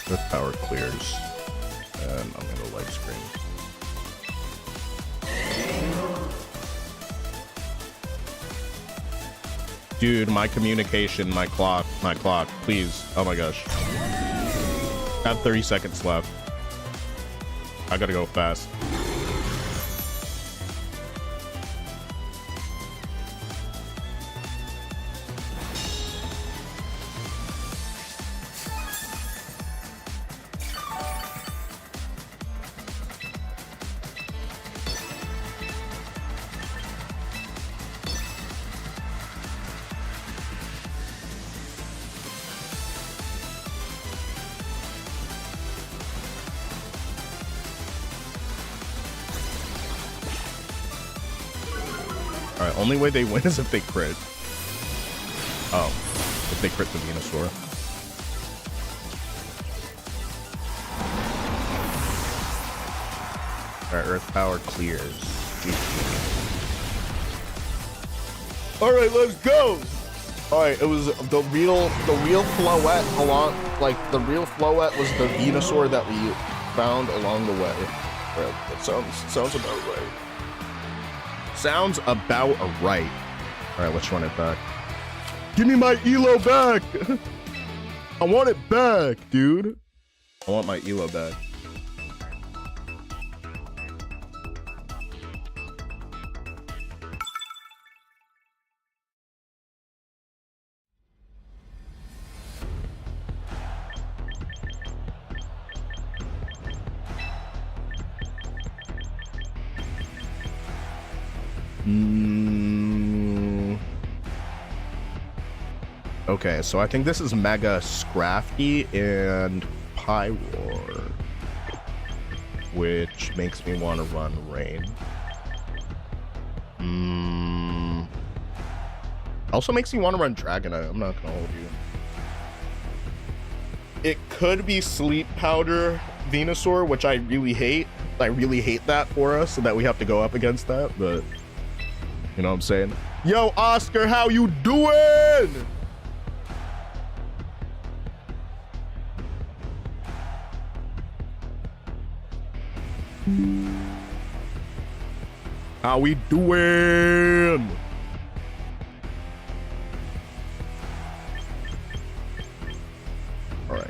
The power clears, and I'm gonna light screen. Dude, my communication, my clock, please. Oh my gosh. I have 30 seconds left. I gotta go fast. Alright, only way they win is if they crit. Oh, if they crit the Venusaur. Alright, Earth Power clears. Alright, let's go! Alright, it was the real Floette along, like, the real Floette was the Venusaur that we found along the way. Right, that sounds about right. Sounds about right. Alright, let's run it back. Give me my Elo back! I want it back, dude. I want my Elo back. Okay, so I think this is Mega Scrafty and Pyroar, which makes me want to run Rain. Also makes me want to run Dragonite. I'm not gonna hold you. It could be Sleep Powder Venusaur, which I really hate. I really hate that for us, so that we have to go up against that, but you know what I'm saying? Yo, Oscar, how you doing? How we doing? All right.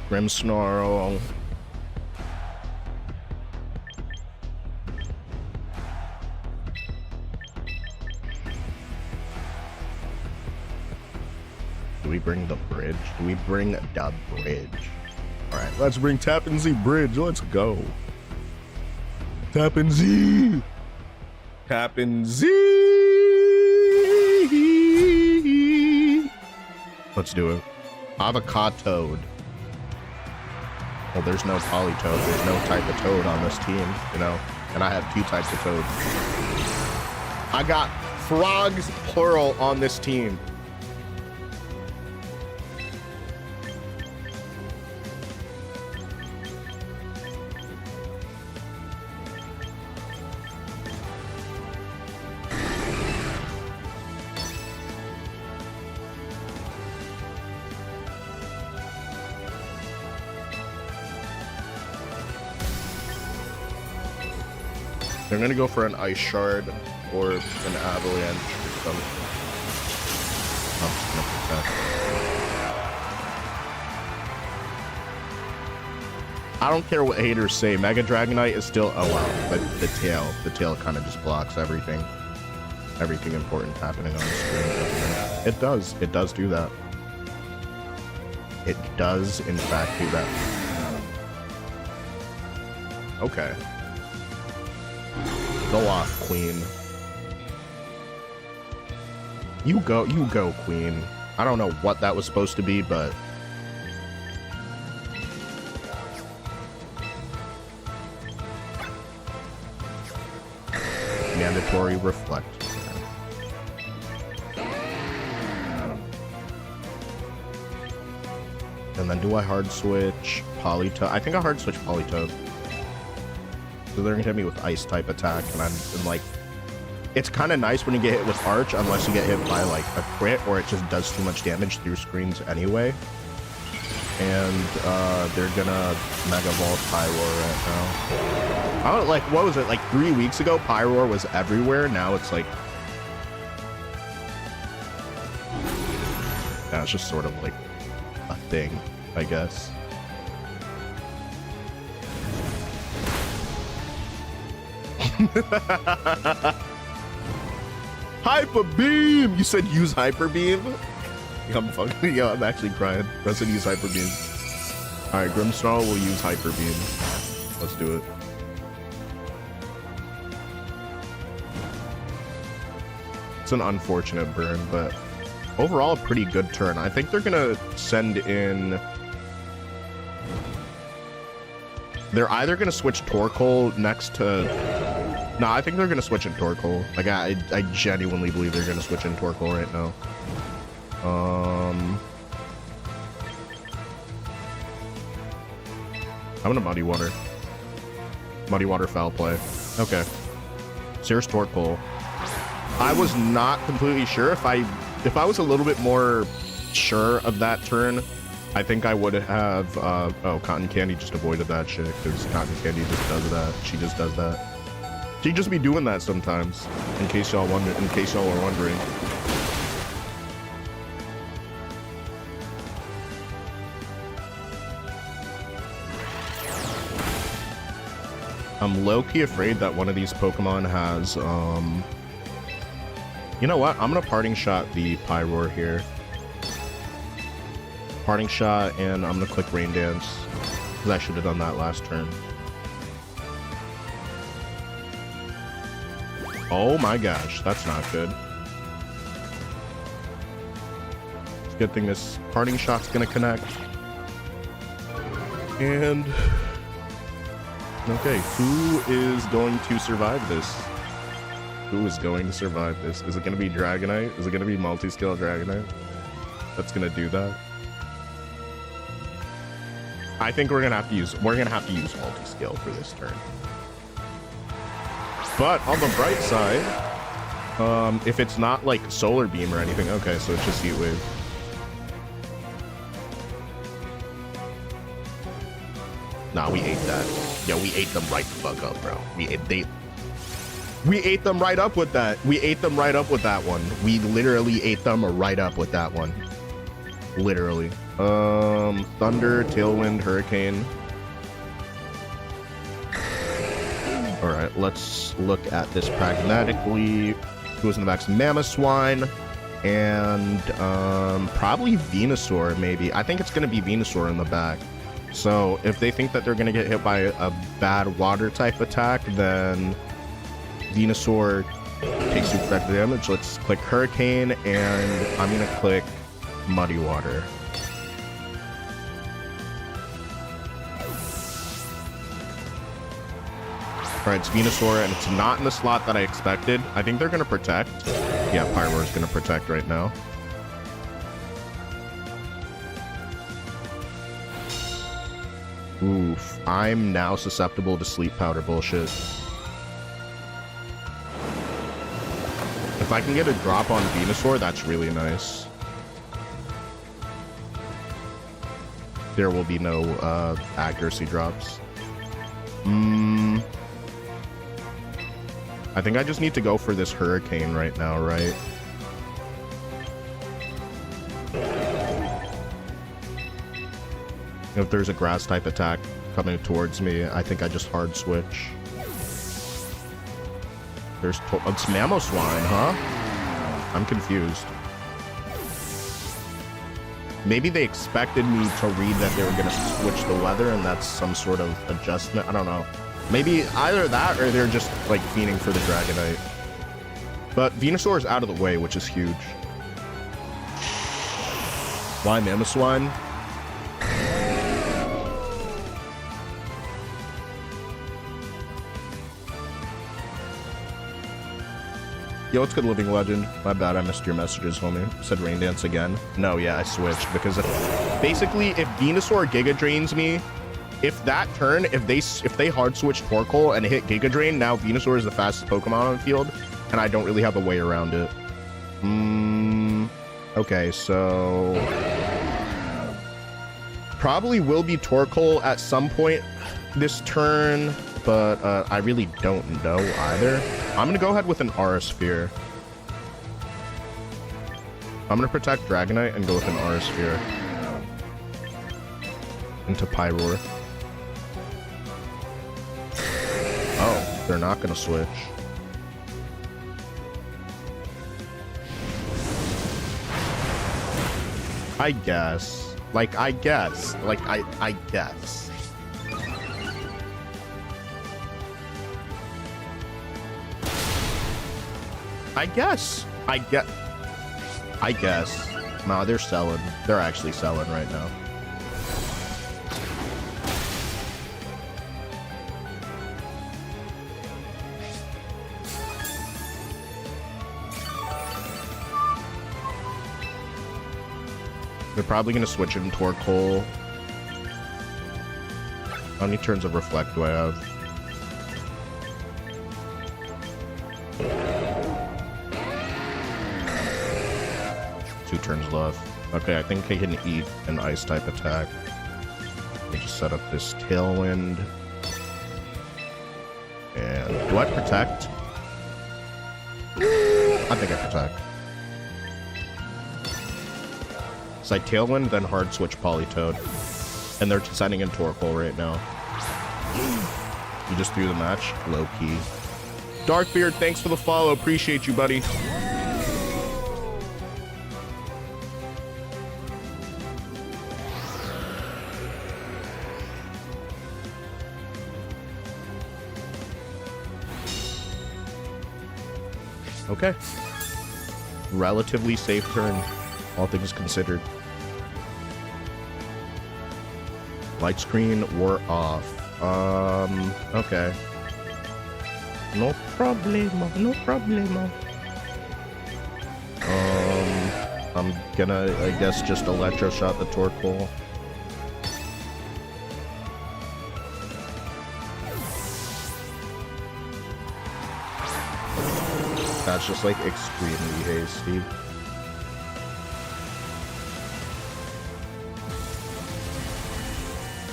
Grimmsnarl. Do we bring the bridge? Do we bring the bridge? All right, let's bring Tappan Zee Bridge. Let's go. Tappan Zee. Tappan Zee. Let's do it. Avocatoad. Well, there's no Polytoad. There's no type of toad on this team, you know? And I have 2 types of toad. I got frogs, plural, on this team. They're gonna go for an Ice Shard or an Avalanche or something. Oh, no protect. I don't care what haters say. Mega Dragonite is still, oh wow, but the tail kind of just blocks everything important happening on the screen. It does do that. It does in fact do that. Okay. Go off, Queen. You go, Queen. I don't know what that was supposed to be, but mandatory reflect. And then do I hard switch Polytoad? I think I hard switch Polytoad. So they're gonna hit me with ice type attack, and I'm like, it's kind of nice when you get hit with Arch, unless you get hit by like a crit or it just does too much damage through screens anyway. And they're gonna Mega Evolve Pyroar right now. I don't like, what was it, like 3 weeks ago Pyroar was everywhere. Now it's like, yeah, it's just sort of like a thing, I guess. Hyper Beam! You said use Hyper Beam? I'm fucking, yo, I'm actually crying. I said use Hyper Beam. Alright, Grimmsnarl will use Hyper Beam. Let's do it. It's an unfortunate burn, but overall a pretty good turn. I think they're gonna send in... They're either gonna switch Torkoal next to... No, I think they're gonna switch in Torkoal. Like, I genuinely believe they're gonna switch in Torkoal right now. I'm gonna Muddy Water. Muddy Water foul play. Okay. Sears Torkoal. I was not completely sure. If I was a little bit more sure of that turn, I think I would have, oh, Cotton Candy just avoided that shit, because Cotton Candy just does that. She just does that. She just be doing that sometimes, in case y'all wonder, in case y'all are wondering. I'm low-key afraid that one of these Pokemon has, you know what? I'm gonna Parting Shot the Pyroar here. Parting Shot, and I'm gonna click Rain Dance, because I should have done that last turn. Oh my gosh, that's not good. It's a good thing this parting shot's gonna connect. And okay, who is going to survive this? Who is going to survive this? Is it gonna be Dragonite? Is it gonna be multi-skill Dragonite that's gonna do that? I think we're gonna have to use multi-skill for this turn. But on the bright side, if it's not like Solar Beam or anything, okay, so it's just Heat Wave. Nah, we ate that. Yeah, we ate them right the fuck up, bro. We ate them right up with that. We ate them right up with that one. We literally ate them right up with that one. Literally. Thunder, Tailwind, Hurricane. All right, let's look at this pragmatically. Who's in the max? Mamoswine and probably Venusaur, maybe. I think it's going to be Venusaur in the back. So if they think that they're going to get hit by a bad water type attack, then Venusaur takes super effective damage. Let's click Hurricane, and I'm going to click Muddy Water. Alright, it's Venusaur, and it's not in the slot that I expected. I think they're going to protect. Yeah, Pyroar is going to protect right now. Oof, I'm now susceptible to Sleep Powder bullshit. If I can get a drop on Venusaur, that's really nice. There will be no accuracy drops. I think I just need to go for this Hurricane right now, right? If there's a grass type attack coming towards me, I think I just hard switch. It's Mamoswine, huh? I'm confused. Maybe they expected me to read that they were going to switch the weather, and that's some sort of adjustment. I don't know. Maybe either that, or they're just, like, fiending for the Dragonite. But Venusaur is out of the way, which is huge. Why Mamoswine? Yo, what's good, Living Legend? My bad, I missed your messages, homie. Said Rain Dance again. No, yeah, I switched because basically, if Venusaur Giga Drains me, if that turn, if they hard switch Torkoal and hit Giga Drain, now Venusaur is the fastest Pokemon on the field, and I don't really have a way around it. Okay, so probably will be Torkoal at some point this turn, but I really don't know either. I'm gonna go ahead with an Aura Sphere. I'm gonna protect Dragonite and go with an Aura Sphere into Pyroar. Oh, they're not gonna switch. I guess. Like, I guess. Like, I guess. I guess. Nah, they're selling. They're actually selling right now. They're probably going to switch it in Torkoal. How many turns of Reflect do I have? Two turns left. Okay, I think I can eat an Ice type attack. Let me just set up this Tailwind. And do I protect? I think I protect. So I Tailwind, then hard switch Politoed. And they're sending in Torkoal right now. You just threw the match? Low key. Darkbeard, thanks for the follow. Appreciate you, buddy. Okay. Relatively safe turn, all things considered. Light screen or off. Okay. No problemo, no problemo. I'm gonna, I guess, just electroshock the torque hole. That's just like extremely hasty.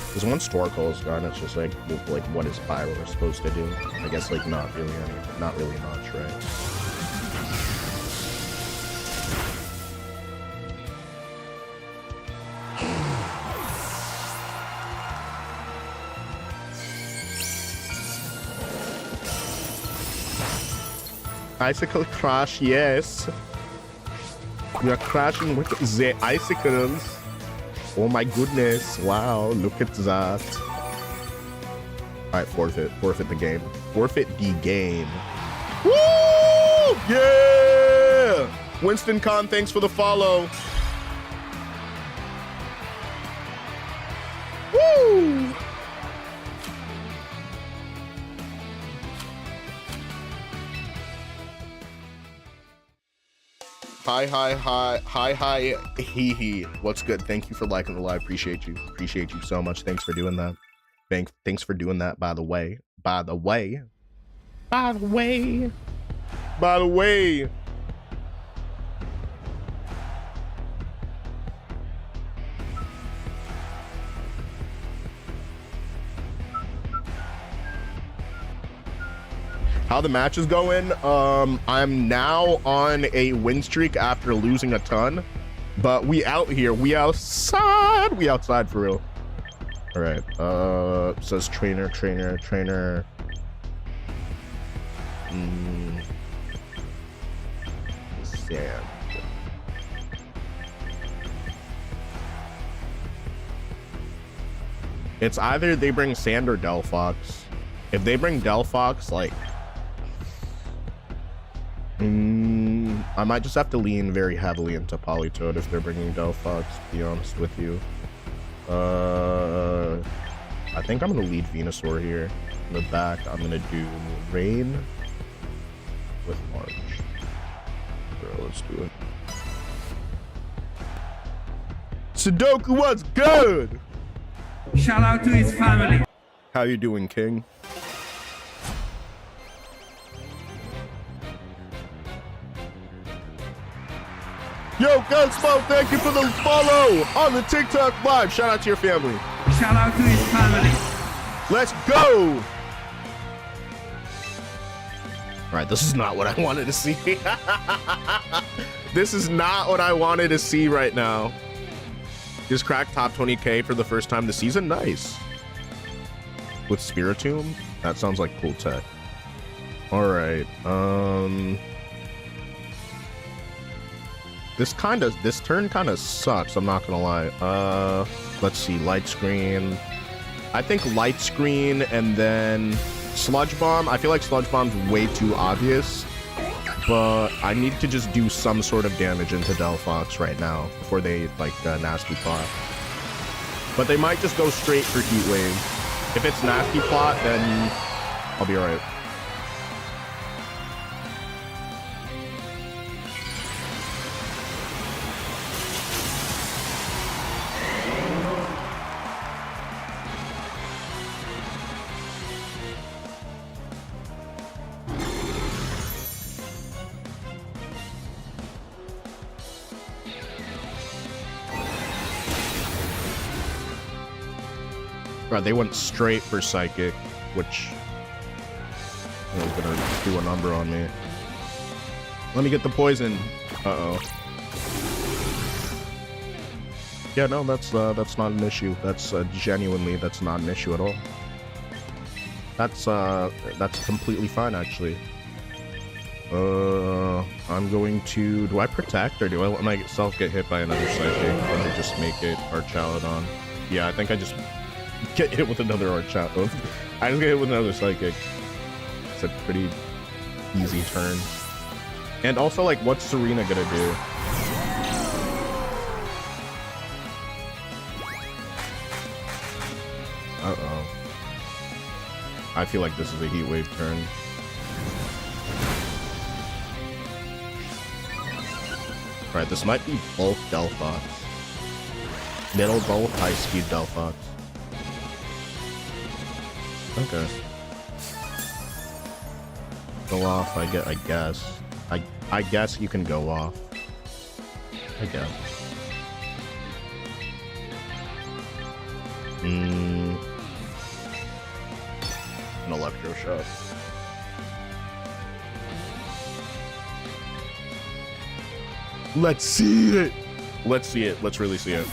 Because once torque hole is gone, it's just like what is Pyro supposed to do? I guess like not really much, right? Icicle crash, yes. We are crashing with the icicles. Oh my goodness. Wow, look at that. Alright, forfeit. Forfeit the game. Forfeit the game. Woo! Yeah! Winston Khan, thanks for the follow. Woo! Hi, hee hee. What's good? Thank you for liking the live. Appreciate you. Appreciate you so much. Thanks for doing that. Thanks for doing that, by the way. By the way. How the match is going? I'm now on a win streak after losing a ton, but we out here. We outside. We outside for real. All right. Says trainer. Sand. It's either they bring Sand or Delphox. If they bring Delphox, like, I might just have to lean very heavily into Politoed if they're bringing Delphox, to be honest with you. I think I'm going to lead Venusaur here. In the back, I'm going to do Rain with March. Sure, let's do it. Sudoku, what's good? Shout out to his family. How you doing, King? Yo, Gunsmoke, thank you for the follow on the TikTok live. Shout out to your family. Shout out to his family. Let's go. All right, this is not what I wanted to see. This is not what I wanted to see right now. Just cracked top 20K for the first time this season. Nice. With Spiritomb? That sounds like cool tech. All right. This turn kind of sucks, I'm not gonna lie. Let's see, Light Screen. I think Light Screen and then Sludge Bomb. I feel like Sludge Bomb's way too obvious, but I need to just do some sort of damage into Delphox right now before they like Nasty Plot. But they might just go straight for Heat Wave. If it's Nasty Plot, then I'll be alright. Right, they went straight for Psychic, which is gonna do a number on me. Let me get the poison. Uh-oh. Yeah, no, that's not an issue. That's genuinely, that's not an issue at all. That's completely fine, actually. I'm going to... Do I protect, or do I let myself get hit by another Psychic, or do I just make it Archaludon? Yeah, I think I just get hit with another Archaludon. I just get hit with another Psychic. It's a pretty easy turn. And also, like, what's Serena gonna do? Uh-oh. I feel like this is a heat wave turn. Alright, this might be both Delphox. Middle both, high speed Delphox. Okay. Go off, I guess. I guess you can go off. I guess. An electroshock. Let's see it. Let's see it. Let's really see it.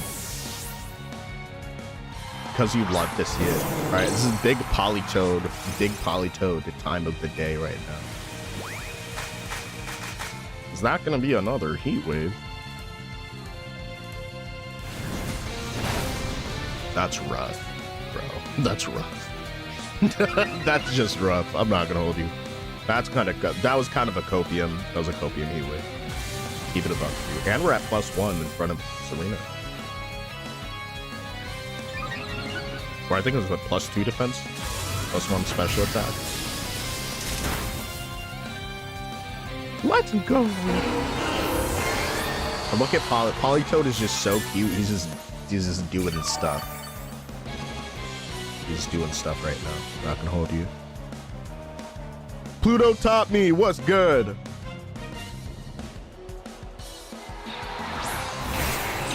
Because you'd love to see it. Alright, this is big Polytoad time of the day right now. Is that gonna be another heat wave? That's rough, bro. That's rough. That's just rough. I'm not gonna hold you. That was kind of a copium. That was a copium heat wave. Keep it above 2. And we're at +1 in front of Serena. Or I think it was what, +2 defense? +1 special attack. Let's go! And look at Polytoad is just so cute. He's just doing stuff. He's doing stuff right now. Not gonna hold you. Pluto taught me. What's good?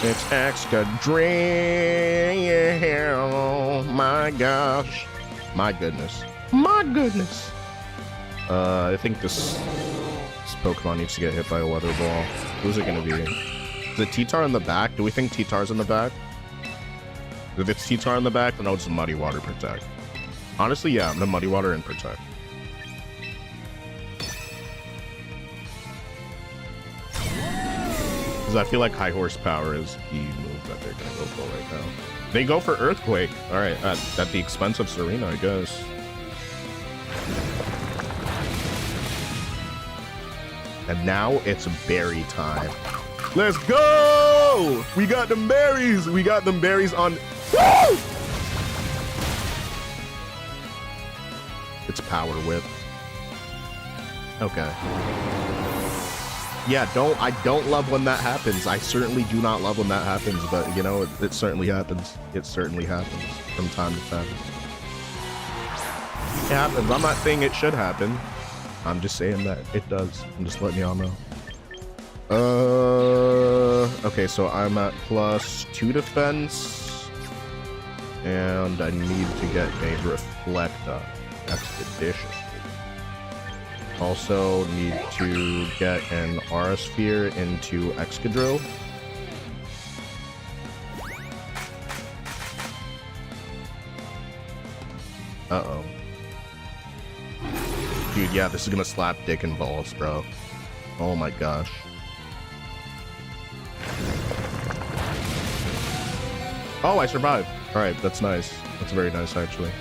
It's Excadrill. My gosh. My goodness. My goodness. I think this Pokemon needs to get hit by a weather ball. Who's it gonna be? Is it T-Tar in the back? Do we think T-Tar's in the back? If it's T-Tar in the back, then it's Muddy Water Protect. Honestly, yeah, I'm the Muddy Water and Protect. Because I feel like High Horsepower is the move that they're gonna go for right now. They go for Earthquake. All right, at the expense of Serena, I guess. And now it's berry time. Let's go! We got them berries. We got them berries on. Woo! It's Power Whip. Okay. Yeah, I don't love when that happens. I certainly do not love when that happens, but you know, it certainly happens. It certainly happens from time to time. It happens. I'm not saying it should happen. I'm just saying that it does. I'm just letting y'all know. Okay, so I'm at +2 defense. And I need to get a Reflect up expeditiously. Also need to get an Aura Sphere into Excadrill. Uh-oh. Dude, yeah, this is gonna slap dick and balls, bro. Oh my gosh. Oh, I survived. Alright, that's nice. That's very nice, actually.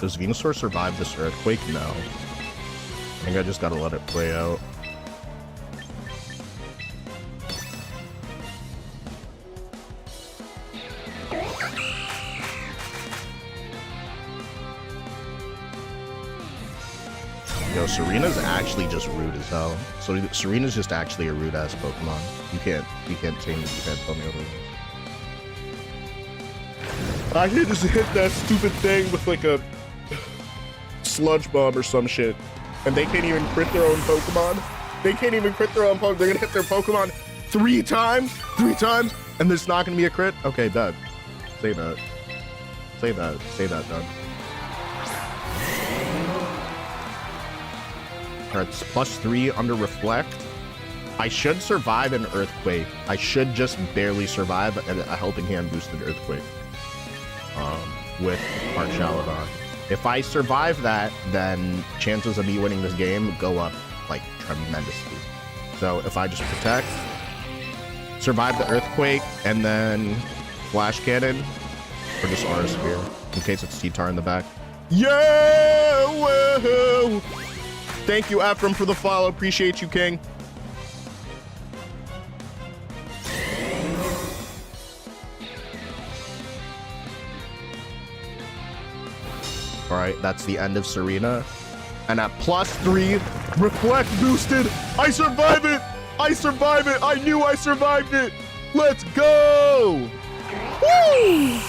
Does Venusaur survive this Earthquake? No. I think I just gotta let it play out. Yo, Serena's actually just rude as hell. So Serena's just actually a rude ass Pokemon. You can't tell me otherwise. I can just hit that stupid thing with like a Sludge Bomb or some shit, and they can't even crit their own Pokemon. They can't even crit their own Pokemon. They're gonna hit their Pokemon 3 times, and there's not gonna be a crit. Okay, Doug, say that, Doug. All right, it's +3 under Reflect. I should survive an Earthquake. I should just barely survive a Helping Hand boosted Earthquake with Arch Shaladon. If I survive that, then chances of me winning this game go up like tremendously. So if I just protect, survive the Earthquake, and then Flash Cannon, or just Aura Sphere, in case it's T-Tar in the back. Yeah! Whoa! Thank you, Ephraim, for the follow. Appreciate you, King. All right, that's the end of Serena. And at +3, Reflect boosted. I survive it. I survive it. I knew I survived it. Let's go. Woo!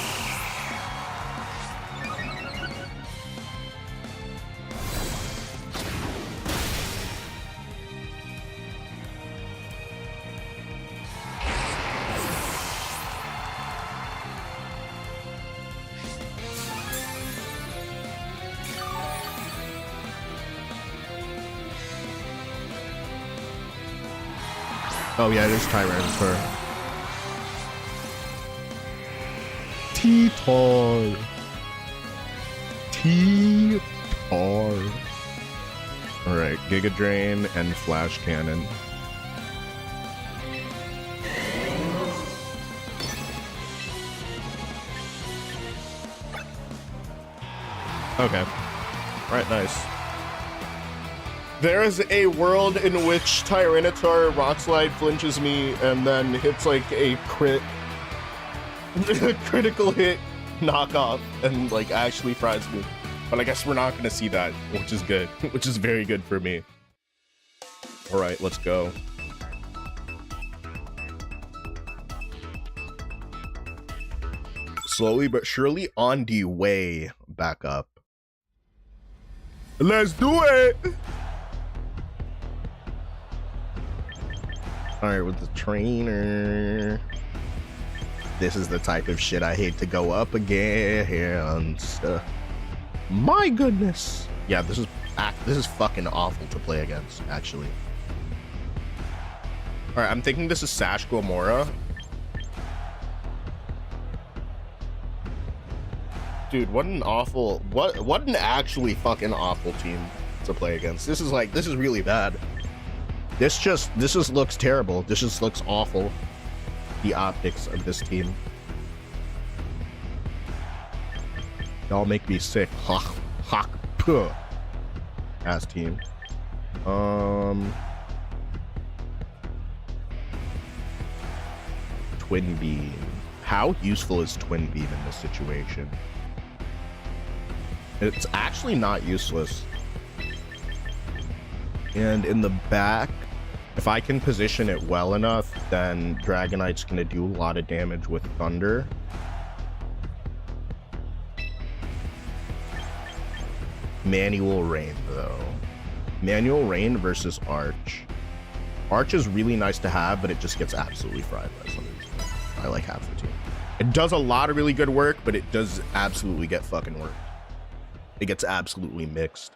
Oh yeah, it is Tyranitar. T-Tar. T-Tar. Alright, Giga Drain and Flash Cannon. Okay. Alright, nice. There is a world in which Tyranitar Rock Slide flinches me and then hits like a critical hit knockoff and like actually fries me. But I guess we're not gonna see that, which is good, which is very good for me. All right, let's go. Slowly but surely on the way back up. Let's do it. All right, with the trainer. This is the type of shit I hate to go up against. My goodness. Yeah, this is fucking awful to play against, actually. All right, I'm thinking this is Sash Gomora. Dude, what an awful, what an actually fucking awful team to play against. This is really bad. This just looks terrible. This just looks awful. The optics of this team. Y'all make me sick. Hawk, puh. Ass team. Twin Beam. How useful is Twin Beam in this situation? It's actually not useless. And in the back, if I can position it well enough, then Dragonite's gonna do a lot of damage with Thunder. Manual Rain, though. Manual Rain versus Arch. Arch is really nice to have, but it just gets absolutely fried by some reason. I like half the team. It does a lot of really good work, but it does absolutely get fucking work. It gets absolutely mixed.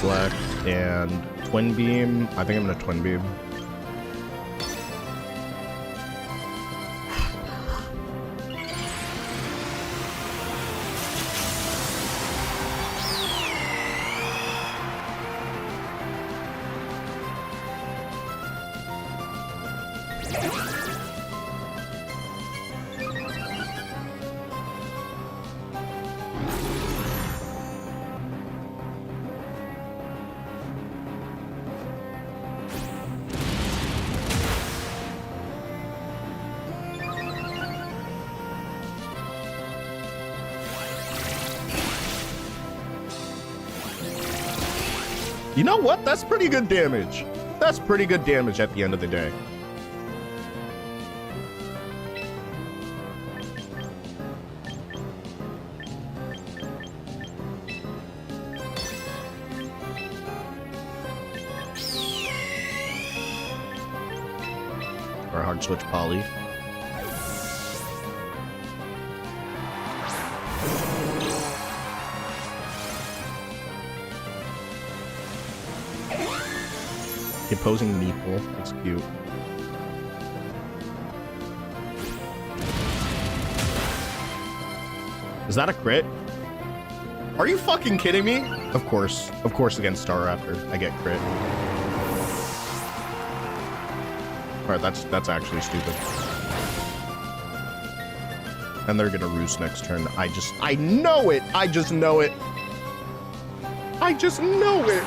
Reflect and Twin Beam. I think I'm gonna Twin Beam. You know what? That's pretty good damage. That's pretty good damage at the end of the day. Or hard switch poly. The opposing meeple. That's cute. Is that a crit? Are you fucking kidding me? Of course against Star Raptor, I get crit. Alright, that's actually stupid. And they're gonna roost next turn. I know it! I just know it! I just know it!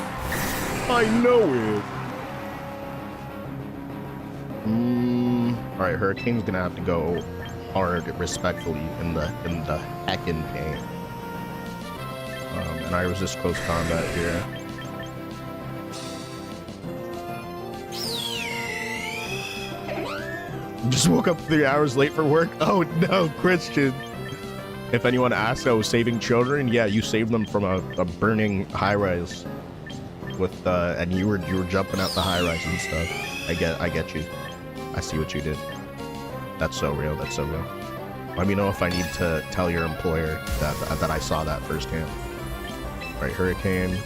I know it! Alright, Hurricane's gonna have to go hard respectfully in the heckin' pain. And I resist close combat here. Just woke up 3 hours late for work. Oh no, Christian. If anyone asks, I was saving children. Yeah, you saved them from a burning high-rise with and you were jumping out the high-rise and stuff. I get you. I see what you did. That's so real. That's so real. Let me know if I need to tell your employer that I saw that firsthand. All right, Hurricane.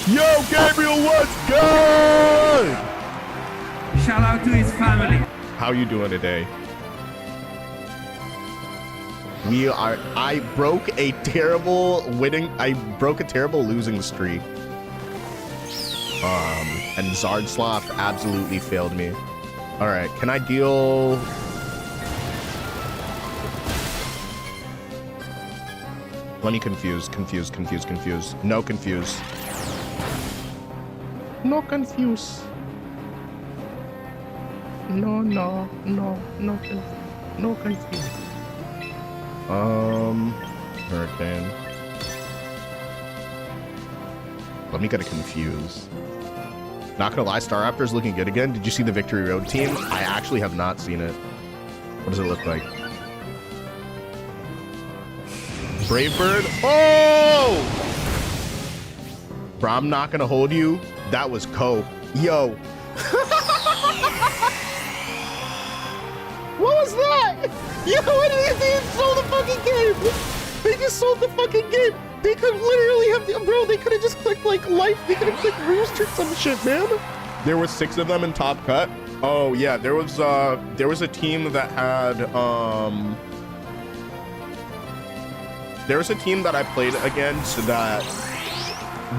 Yo, Gabriel, what's good? Shout out to his family. How you doing today? I broke a terrible losing streak. And Zardsloth absolutely failed me. All right, can I deal? Let me confuse. No confuse. No confuse. No confuse. Hurricane. Let me get a confuse. Not gonna lie, Star Raptor's looking good again. Did you see the Victory Road team? I actually have not seen it. What does it look like? Brave Bird. Oh! Bro, I'm not gonna hold you. That was cope. Yo. What was that? Yo, they sold the fucking game. They just sold the fucking game. They could literally have, bro, they could have just clicked like life. They could have clicked roost or some shit, man. There were 6 of them in top cut. Oh yeah, there was a team that had, there was a team that I played against that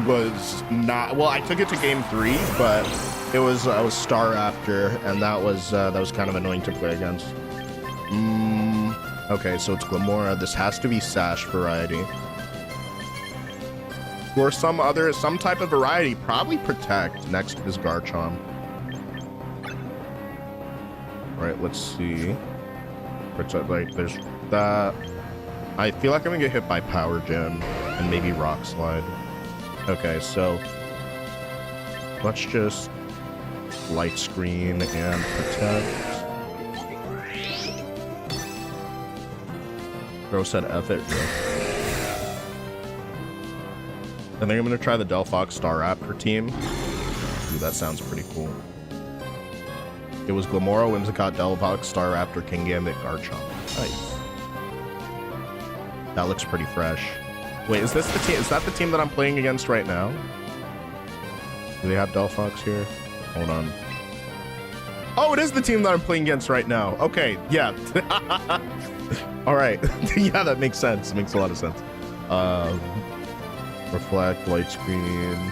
was not, well, I took it to game 3, but it was Star Raptor, and that was kind of annoying to play against. Okay, so it's Glamora. This has to be Sash variety. Or some type of variety, probably Protect. Next is Garchomp. All right, let's see. Protect, like, there's that. I feel like I'm gonna get hit by Power Gem and maybe Rock Slide. Okay, so let's just Light Screen and Protect. Bro said F it, bro. I think I'm gonna try the Delphox Star Raptor team. Ooh, that sounds pretty cool. It was Glamora, Whimsicott, Delphox, Star Raptor, Kingambit, Garchomp. Nice. That looks pretty fresh. Wait, is this the team? Is that the team that I'm playing against right now? Do they have Delphox here? Hold on. Oh, it is the team that I'm playing against right now. Okay, yeah. All right. Yeah, that makes sense. It makes a lot of sense. Reflect, Light Screen.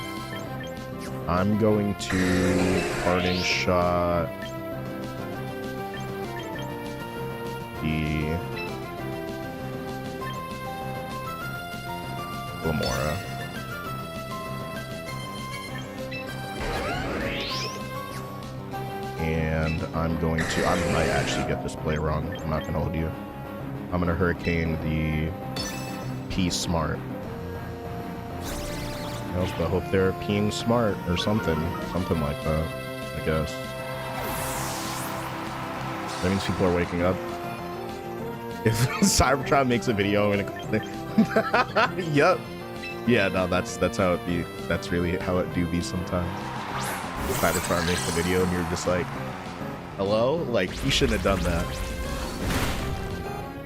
I'm going to Parting Shot. The Glamora. And I'm going to, I might actually get this play wrong. I'm not going to hold you. I'm going to Hurricane the P-Smart. I also hope they're peeing smart or something like that, I guess. That means people are waking up. If Cybertron makes a video and Yep. Yeah, no, that's how it be. That's really how it do be sometimes. decided to try and make the video and you're just like, hello? Like, you shouldn't have done that.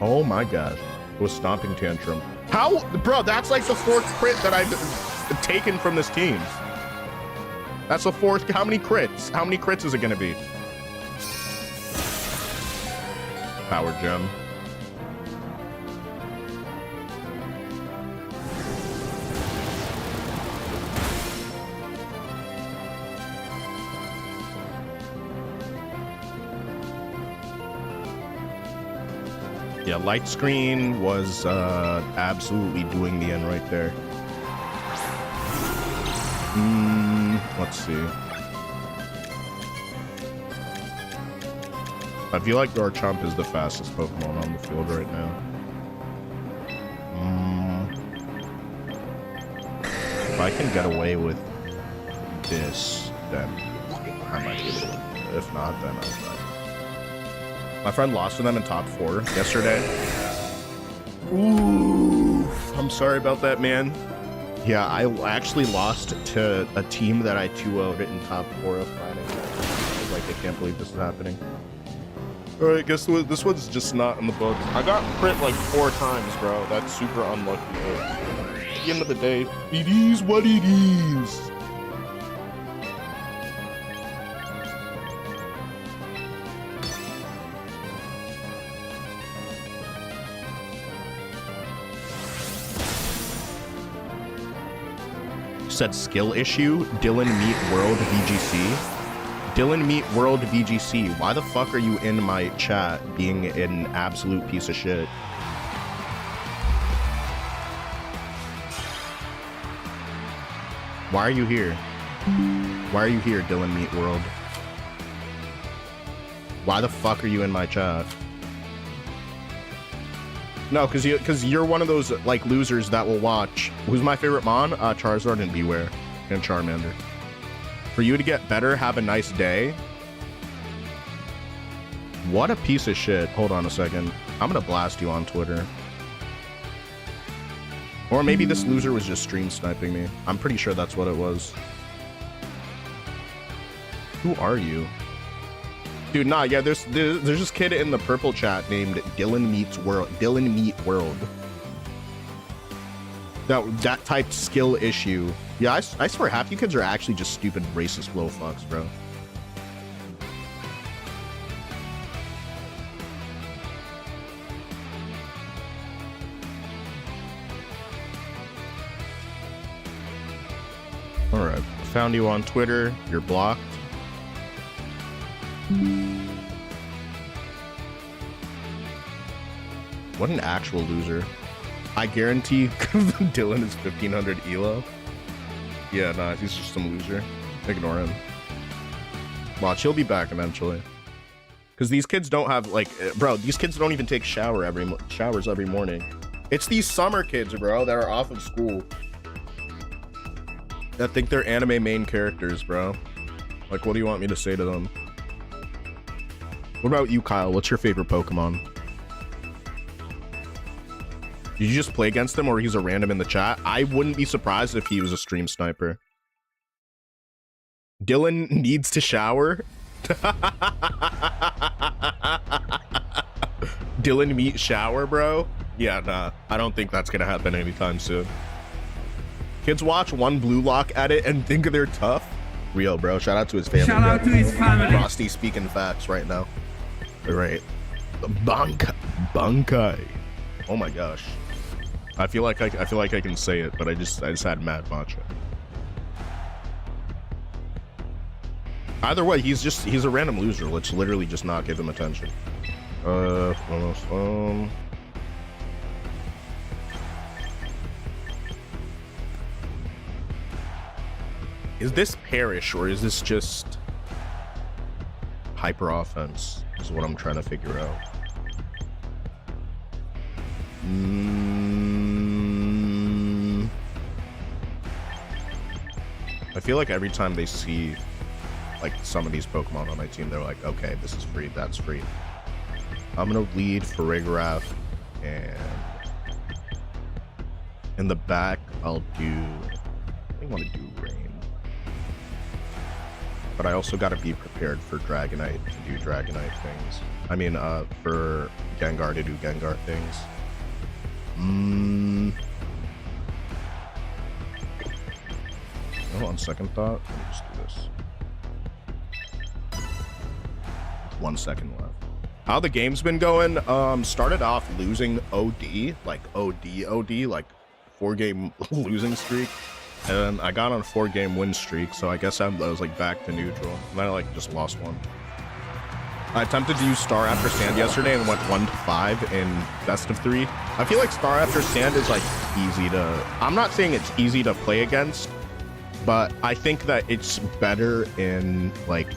Oh my gosh. It was stomping tantrum. How? Bro, that's like the 4th crit that I've taken from this team. That's the 4th. How many crits? How many crits is it going to be? Power gem. Yeah, light screen was absolutely doing the end right there. Let's see. I feel like Garchomp is the fastest Pokemon on the field right now. If I can get away with this, then I might be able to. If not, then I'm not. My friend lost to them in top 4 yesterday. Ooh, I'm sorry about that, man. Yeah, I actually lost to a team that I 2-0'd in top 4 of Friday. I was like, I can't believe this is happening. All right, guess what? This one's just not in the books. I got crit like 4 times, bro. That's super unlucky. At the end of the day, it is what it is. Said skill issue. Dylan Meet World VGC. Dylan Meet World VGC. Why the fuck are you in my chat being an absolute piece of shit? Why are you here? Why are you here, Dylan Meet World? Why the fuck are you in my chat? No, because you're one of those like losers that will watch. Who's my favorite Mon? Charizard and Beware and Charmander. For you to get better, have a nice day. What a piece of shit. Hold on a second. I'm gonna blast you on Twitter. Or maybe this loser was just stream sniping me. I'm pretty sure that's what it was. Who are you? Dude, nah, yeah, there's this kid in the purple chat named Dylan Meets World. Dylan Meet World. That typed skill issue. Yeah, I swear half you kids are actually just stupid racist little fucks, bro. Alright, found you on Twitter. You're blocked. What an actual loser. I guarantee Dylan is 1500 ELO. Yeah, nah, he's just some loser. Ignore him. Watch, he'll be back eventually. Because these kids don't have, like, bro, these kids don't even take showers every morning. It's these summer kids, bro, that are off of school. That think they're anime main characters, bro. Like, what do you want me to say to them? What about you, Kyle? What's your favorite Pokemon? Did you just play against him or he's a random in the chat? I wouldn't be surprised if he was a stream sniper. Dylan needs to shower. Dylan meet shower, bro? Yeah, nah. I don't think that's gonna happen anytime soon. Kids watch one blue lock at it and think they're tough. Real, bro. Shout out to his family. Shout out to his family. Frosty speaking facts right now. All right. Bunkai. Oh my gosh. I feel like I can say it, but I just had mad matcha. Either way, he's a random loser. Let's literally just not give him attention. Is this Perish or is this just hyper offense? Is what I'm trying to figure out. I feel like every time they see like some of these Pokemon on my team, they're like, okay, this is free, that's free. I'm gonna lead Farigiraf, and in the back I'll do, I want to do Rain. but I also got to be prepared for Dragonite to do Dragonite things. I mean, for Gengar to do Gengar things. Oh, on second thought, let me just do this. 1 second left. How the game's been going? Started off losing OD, like OD, like 4-game losing streak. And I got on a 4-game win streak, so I guess I was like back to neutral. And then I like just lost one. I attempted to use Star After Sand yesterday and went 1-5 in best of 3. I feel like Star After Sand is like easy to... I'm not saying it's easy to play against, but I think that it's better in like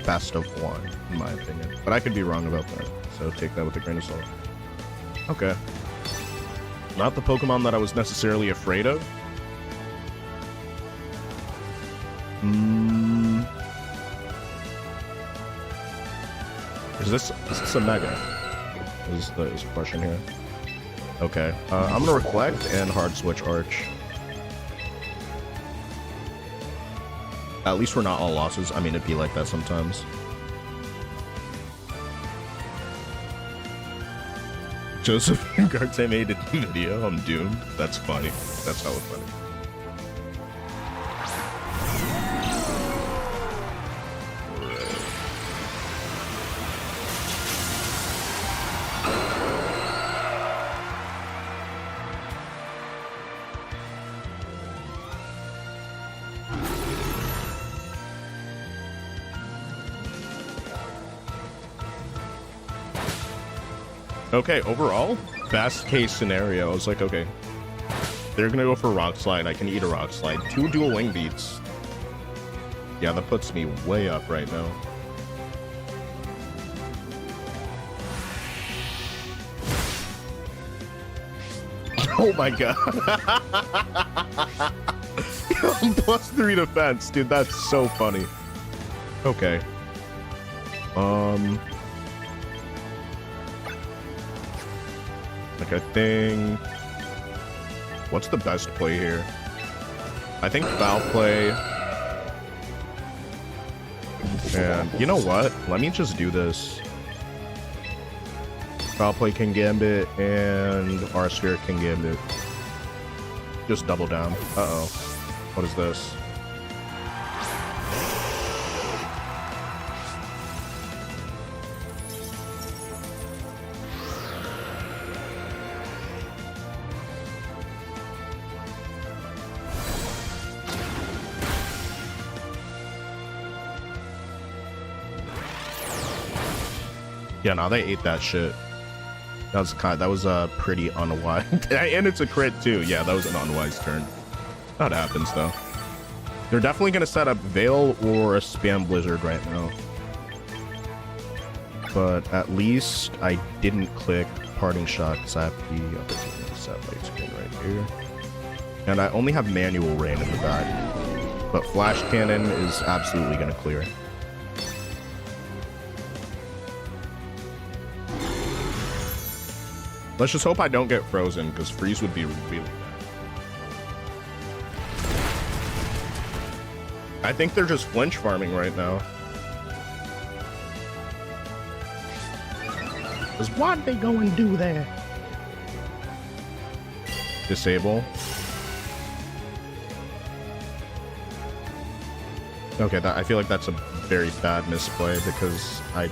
best of 1, in my opinion. But I could be wrong about that, so take that with a grain of salt. Okay. Not the Pokemon that I was necessarily afraid of. Is this a Mega? Is the question here? Okay. I'm gonna Reflect and Hard Switch Arch. At least we're not all losses. I mean, it'd be like that sometimes. Joseph Garte made a video. I'm doomed. That's funny. That's hella funny. Okay, overall, best case scenario, I was like, okay, they're gonna go for Rock Slide. I can eat a Rock Slide. 2 dual wing beats. Yeah, that puts me way up right now. Oh my god. +3 defense, dude, that's so funny. Okay. Like, I think... What's the best play here? I think Foul Play. And you know what? Let me just do this. Foul Play King Gambit and R-Sphere King Gambit. Just double down. Uh-oh. What is this? Yeah, no, they ate that shit. That was pretty unwise. And it's a crit too. Yeah, that was an unwise turn. That happens though. They're definitely gonna set up Veil or a Spam Blizzard right now. But at least I didn't click Parting Shot because I have the other satellite screen right here. And I only have Manual Rain in the back. But Flash Cannon is absolutely gonna clear. Let's just hope I don't get frozen, because freeze would be really bad. I think they're just flinch farming right now. Because why'd they go and do that? Disable. Okay, I feel like that's a very bad misplay, because I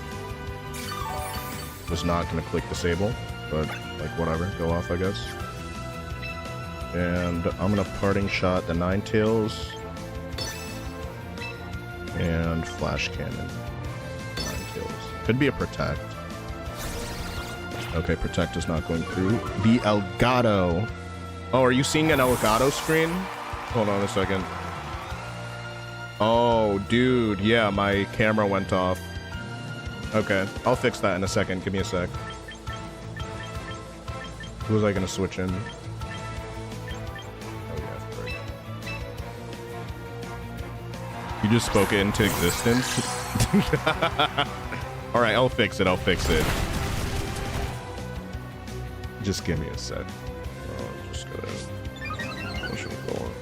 was not going to click disable. But, like, whatever. Go off, I guess. And I'm gonna Parting Shot the Ninetales. And Flash Cannon. Ninetales. Could be a Protect. Okay, Protect is not going through. The Elgato. Oh, are you seeing an Elgato screen? Hold on a second. Oh, dude. Yeah, my camera went off. Okay, I'll fix that in a second. Give me a sec. Who was I gonna switch in? Oh yeah, you just spoke it into existence. All right, I'll fix it. Just give me a sec. I'm just gonna push it forward.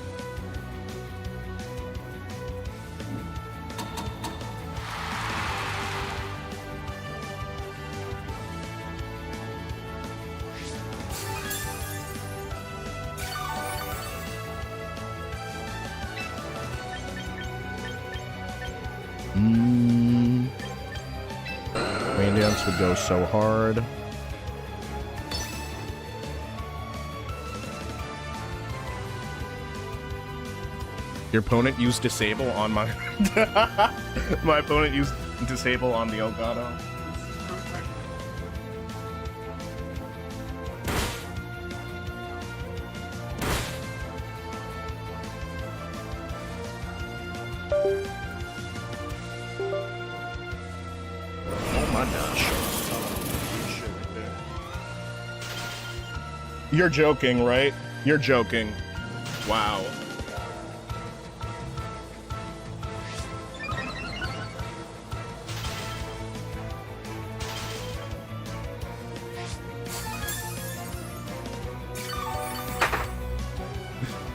Rain Dance would go so hard. Your opponent used disable on my... My opponent used disable on the Elgato. You're joking, right? You're joking. Wow.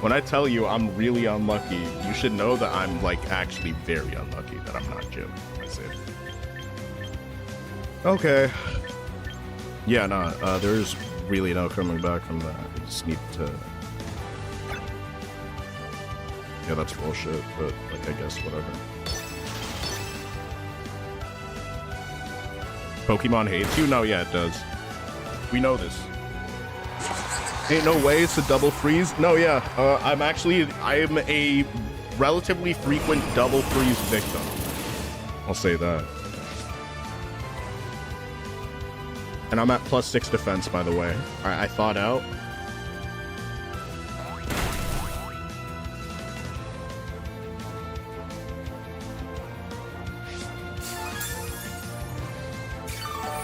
When I tell you I'm really unlucky, you should know that I'm like actually very unlucky that I'm not Jim. That's it. Okay. Yeah, no, there's really no coming back from that. I just need to... Yeah, that's bullshit, but like, I guess whatever. Pokemon hates you? No, yeah, it does. We know this. Ain't no way it's a double freeze. No, yeah, I'm a relatively frequent double freeze victim. I'll say that. And I'm at +6 defense, by the way. All right, I thought out.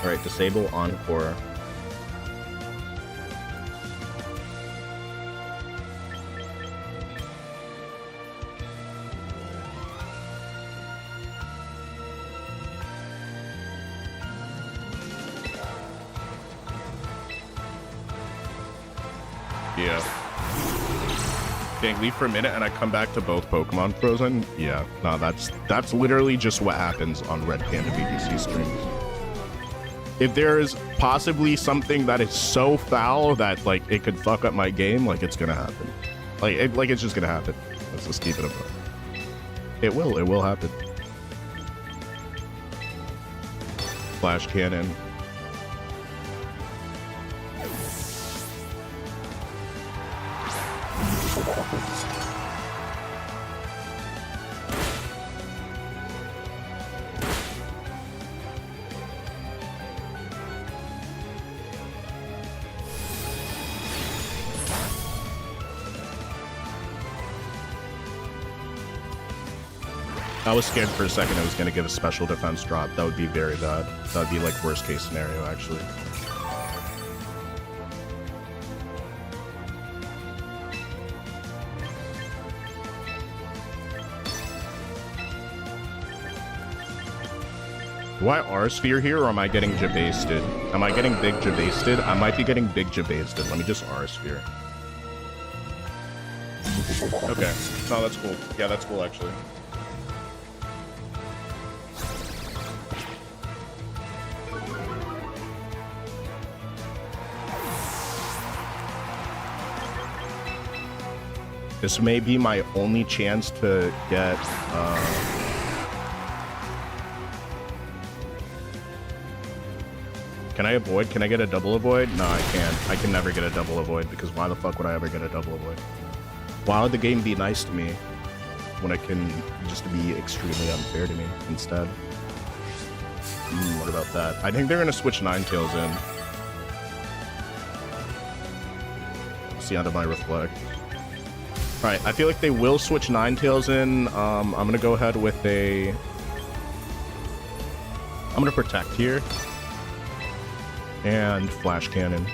All right, disable Encore. Yeah. Dang, leave for a minute and I come back to both Pokemon frozen? Yeah, no, that's literally just what happens on Red Panda VGC streams. If there is possibly something that is so foul that, like, it could fuck up my game, like, it's gonna happen. Like, it's just gonna happen. Let's just keep it above. It will happen. Flash Cannon. I was scared for a second it was going to give a special defense drop. That would be very bad. That would be like worst case scenario, actually. Do I R-sphere here, or am I getting Jabasted? Am I getting big Jabasted? I might be getting big Jabasted. Let me just R-sphere. Okay. No, that's cool. Yeah, that's cool, actually. This may be my only chance to get, Can I avoid? Can I get a double avoid? No, I can't. I can never get a double avoid, because why the fuck would I ever get a double avoid? Why would the game be nice to me when it can just be extremely unfair to me instead? What about that? I think they're gonna switch Ninetales in. See out of my reflect. Alright, I feel like they will switch Ninetales in. I'm gonna go ahead with a... I'm gonna protect here. And Flash Cannon.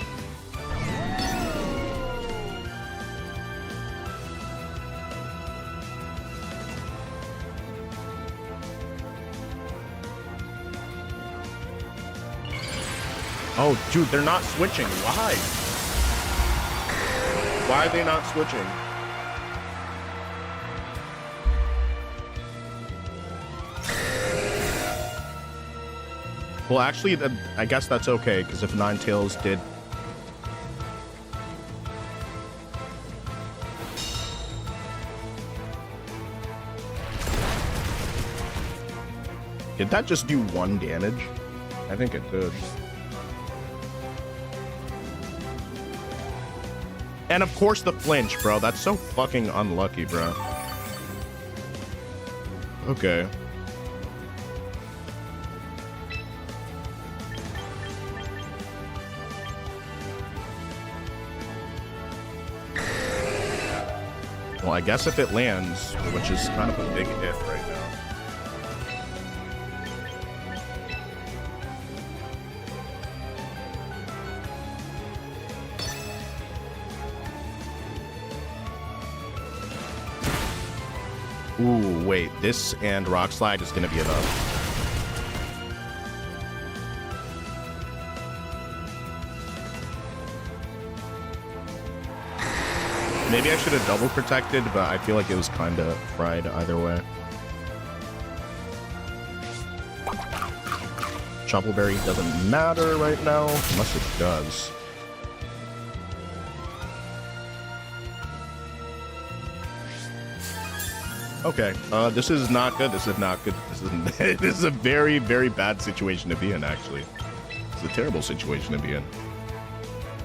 Oh, dude, they're not switching. Why? Why are they not switching? Well, actually, I guess that's okay, because if Ninetales did... Did that just do 1 damage? I think it did. And of course the flinch, bro. That's so fucking unlucky, bro. Okay. Well, I guess if it lands, which is kind of a big if right now. Ooh, wait, this and Rock Slide is gonna be enough. Maybe I should have double protected, but I feel like it was kind of fried either way. Choppleberry doesn't matter right now, unless it does. Okay, this is not good. This is not good. This is a very, very bad situation to be in, actually. It's a terrible situation to be in.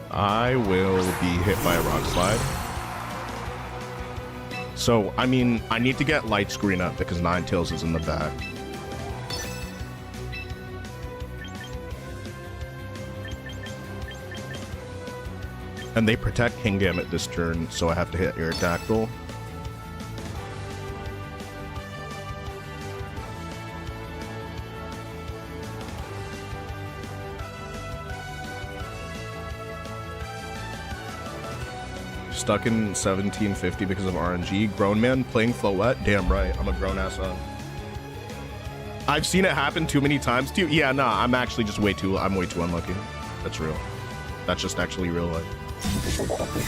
I will be hit by a Rock Slide. So, I mean, I need to get Light Screen up because Ninetales is in the back. And they protect Kingambit this turn, so I have to hit Aerodactyl. Stuck in 1750 because of RNG. Grown man playing Floette? Damn right, I'm a grown ass up. I've seen it happen too many times too. Yeah, nah, I'm actually just I'm way too unlucky. That's real. That's just actually real life.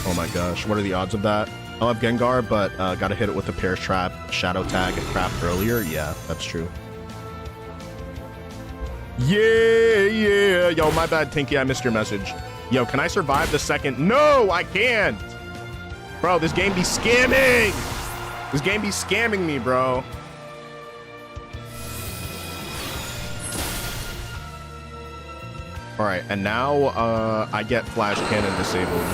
Oh my gosh, what are the odds of that? I'll have Gengar, but gotta hit it with the Pear Trap, Shadow Tag, and Craft earlier. Yeah, that's true. Yeah. Yo, my bad, Tinky, I missed your message. Yo, can I survive the second? No, I can't. Bro, this game be scamming. This game be scamming me, bro. All right, and now I get Flash Cannon disabled.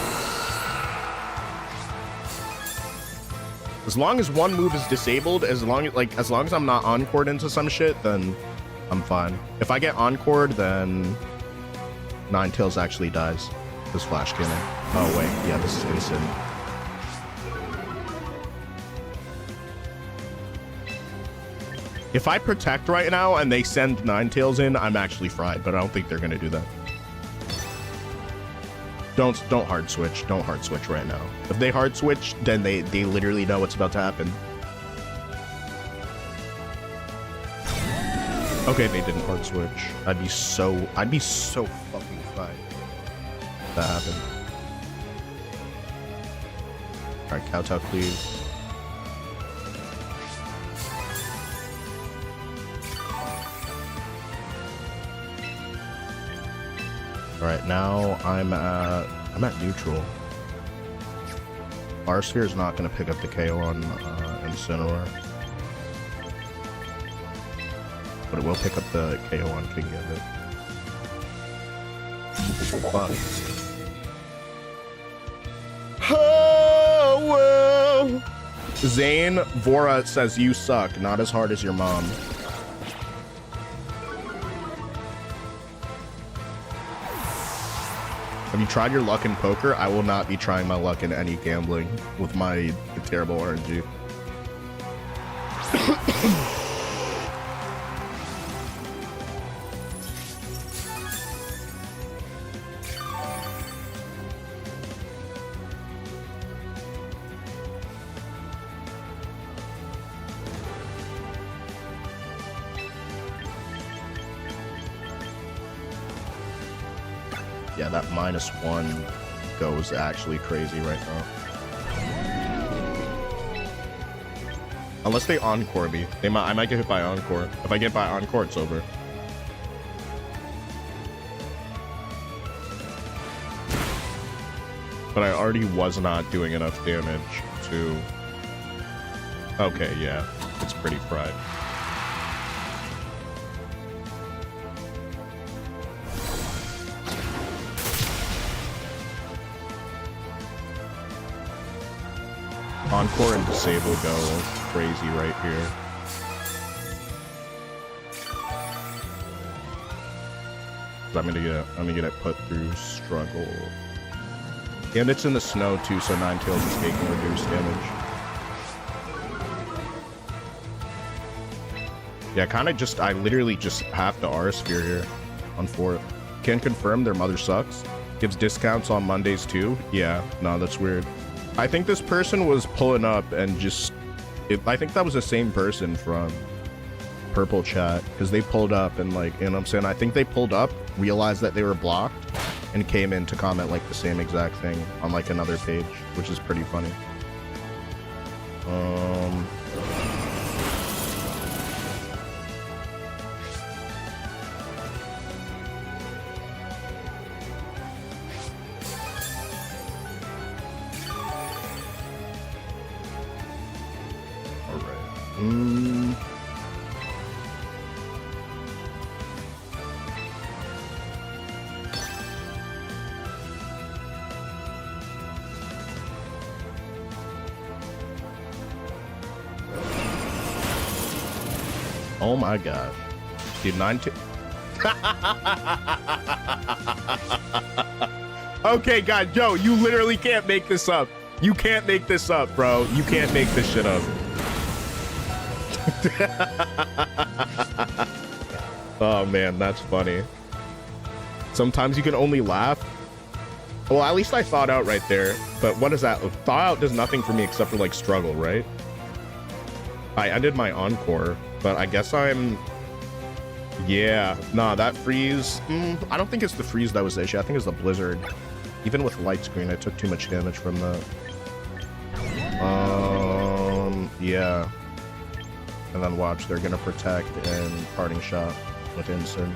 As long as one move is disabled, as long as I'm not encored into some shit, then I'm fine. If I get encored, then Ninetales actually dies. This Flash Cannon. Oh wait, yeah, this is instant. If I protect right now and they send Ninetales in, I'm actually fried, but I don't think they're gonna do that. Don't hard switch. Don't hard switch right now. If they hard switch, then they literally know what's about to happen. Okay, they didn't hard switch. I'd be so fucking fried if that happened. All right, Kowtow Cleave. All right, now I'm at neutral. Our Sphere is not going to pick up the KO on Incineroar, but it will pick up the KO on Kingambit. Fuck. Oh, well. Zane Vora says you suck, not as hard as your mom. Have you tried your luck in poker? I will not be trying my luck in any gambling with my terrible RNG. Yeah, that -1 goes actually crazy right now. Unless they encore me. I might get hit by encore. If I get by encore, it's over. But I already was not doing enough damage to... Okay, yeah. It's pretty fried. Encore and Disable go crazy right here. I'm gonna get it put through struggle. And it's in the snow too, so Ninetales is taking reduced damage. Yeah, I literally just have to R-Sphere here on 4th. Can confirm their mother sucks. Gives discounts on Mondays too. Yeah, no, that's weird. I think this person was pulling up and just... I think that was the same person from Purple Chat, because they pulled up and like, you know what I'm saying? I think they pulled up, realized that they were blocked, and came in to comment like the same exact thing on like another page, which is pretty funny. Oh my gosh. Dude, 19. Okay, God, yo, you literally can't make this up. You can't make this up, bro. You can't make this shit up. Oh man, that's funny. Sometimes you can only laugh. Well, at least I thought out right there. But what is that? Thought out does nothing for me except for like struggle, right? I ended my encore, but I guess I'm... Yeah, nah, that freeze... I don't think it's the freeze that was the issue. I think it's the blizzard. Even with light screen, I took too much damage from that. Yeah. And then watch, they're gonna protect and parting shot with instant.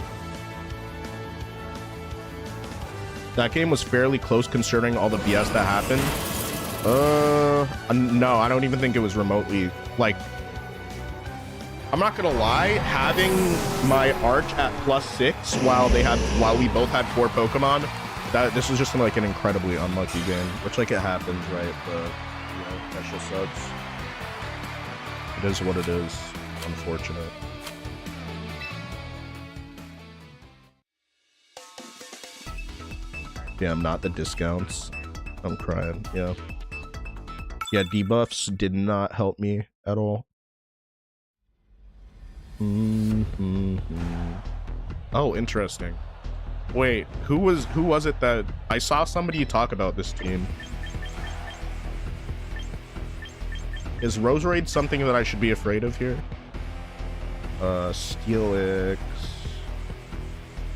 That game was fairly close concerning all the BS that happened. No, I don't even think it was remotely, like... I'm not gonna lie, having my Arch at +6 while we both had 4 Pokemon, this was just like an incredibly unlucky game, which like it happens, right? But you know, that just sucks. It is what it is. Unfortunate. Damn, not the discounts. I'm crying. Yeah. Yeah, debuffs did not help me at all. Oh, interesting. Wait, who was it that I saw somebody talk about this team? Is Roserade something that I should be afraid of here? Steelix.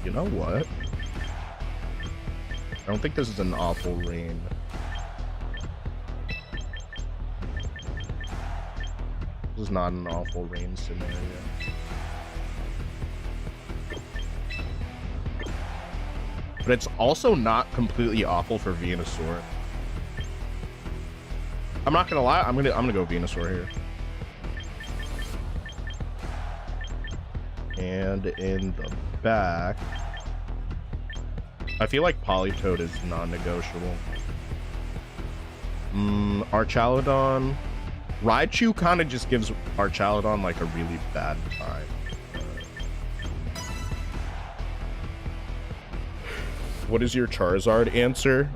You know what? I don't think this is an awful rain. This is not an awful rain scenario. But it's also not completely awful for Venusaur. I'm not gonna lie, I'm gonna go Venusaur here. And in the back, I feel like Politoed is non-negotiable. Archaludon. Raichu kind of just gives Archaludon like a really bad time. What is your Charizard answer?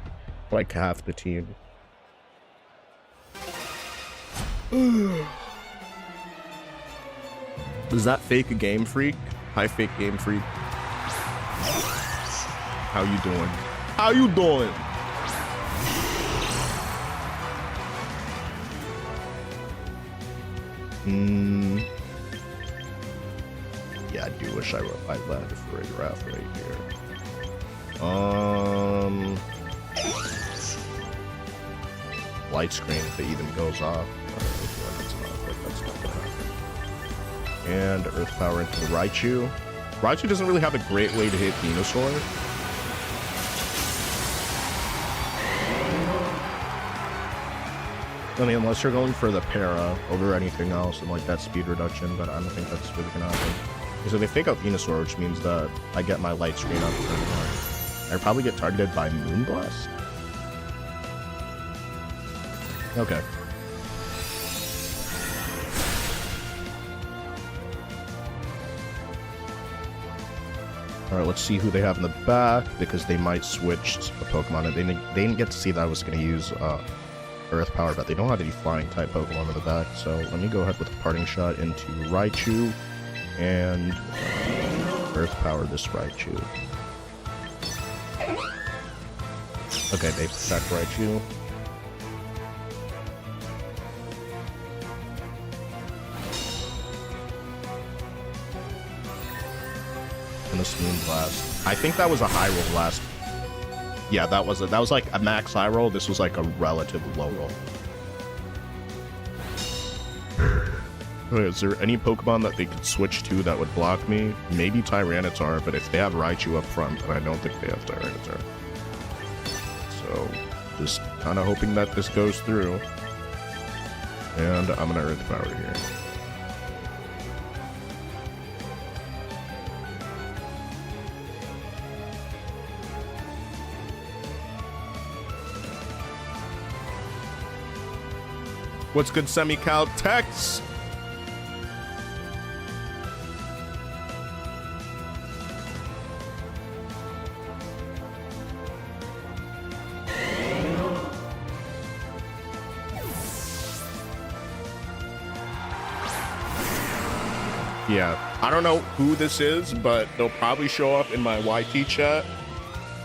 Like half the team. Is that fake Game Freak? Hi, fake Game Freak. How you doing? How you doing? Yeah, I do wish I landed for a draft right here. Light screen if it even goes off. That's not gonna happen. And Earth Power into the Raichu. Raichu doesn't really have a great way to hit Venusaur. I mean, unless you're going for the para over anything else and like that speed reduction, but I don't think that's really gonna happen. Because if they fake out Venusaur, which means that I get my light screen up pretty much, I probably get targeted by Moonblast. Okay. Alright, let's see who they have in the back, because they might switch a Pokemon. And they didn't get to see that I was going to use Earth Power, but they don't have any Flying-type Pokemon in the back. So let me go ahead with a Parting Shot into Raichu, and Earth Power this Raichu. Okay, they protect Raichu. And a Swoon Blast. I think that was a high roll last. Yeah, that was like a max high roll. This was like a relative low roll. Okay, is there any Pokemon that they could switch to that would block me? Maybe Tyranitar, but if they have Raichu up front, then I don't think they have Tyranitar. So, just kind of hoping that this goes through. And I'm gonna Earth Power here. What's good, Semi-Cal Tex? Yeah, I don't know who this is, but they'll probably show up in my YT chat.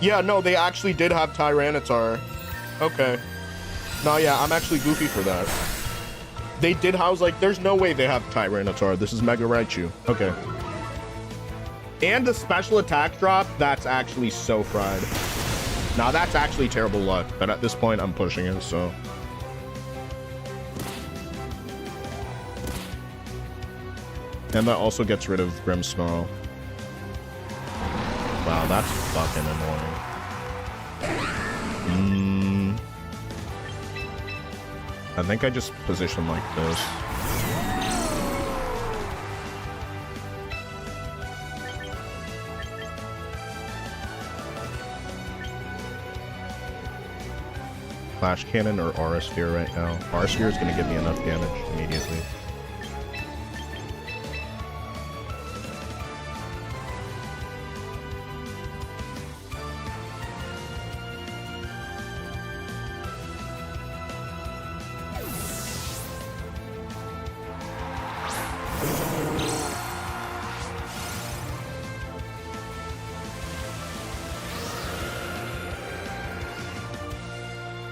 Yeah, no, they actually did have Tyranitar. Okay. No, yeah, I'm actually goofy for that. They did house, like, there's no way they have Tyranitar. This is Mega Raichu. Okay. And the special attack drop, that's actually so fried. Now, that's actually terrible luck, but at this point, I'm pushing it, so. And that also gets rid of Grimmsnarl. Wow, that's fucking annoying. I think I just position like this. Flash Cannon or Aura Sphere right now. Aura Sphere is going to give me enough damage immediately.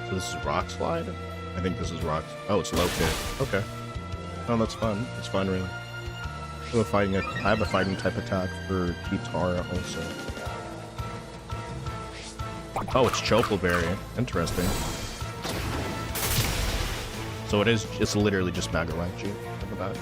This is Rock Slide? I think this is Rock. Oh, it's Low Kick. Okay. Oh, that's fun. It's fun, really. I have a fighting type attack for Kitara also. Oh, it's Chocolberry. Interesting. So it's literally just Mega Raichu. Look at that.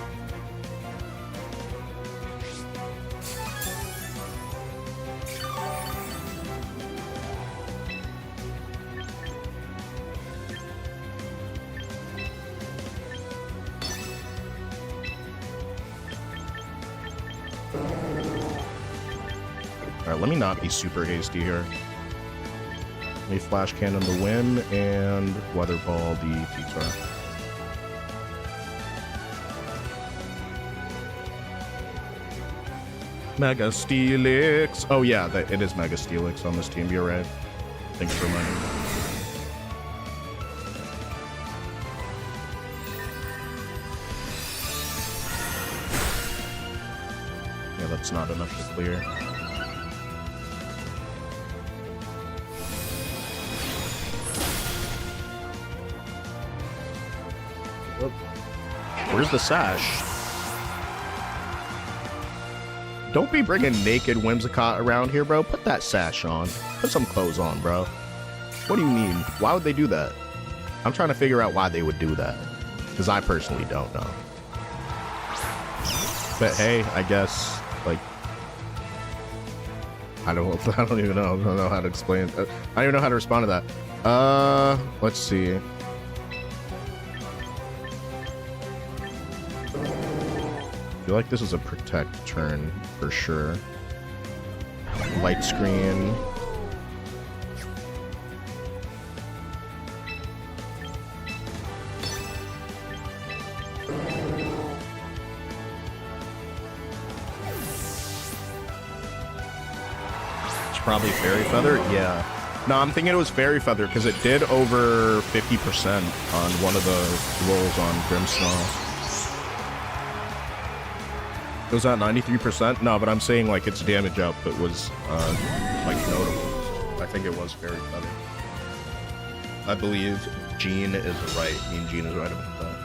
Alright, let me not be super hasty here. Let me Flash Cannon the Whim and Weather Ball the T-Tar. Mega Steelix. Oh yeah, it is Mega Steelix on this team. You're right. Thanks for reminding me. Yeah, that's not enough to clear. Where's the sash? Don't be bringing naked Whimsicott around here, bro. Put that sash on. Put some clothes on, bro. What do you mean? Why would they do that? I'm trying to figure out why they would do that. Because I personally don't know. But hey, I guess, like... I don't even know. I don't know how to explain it. I don't even know how to respond to that. Let's see. I feel like this is a protect turn for sure. Light screen. Probably Fairy Feather? Yeah. No, I'm thinking it was Fairy Feather because it did over 50% on one of the rolls on Grimmsnarl. It was at 93%? No, but I'm saying like its damage output was like notable. I think it was Fairy Feather. I believe Gene is right. Me and Gene is right about that.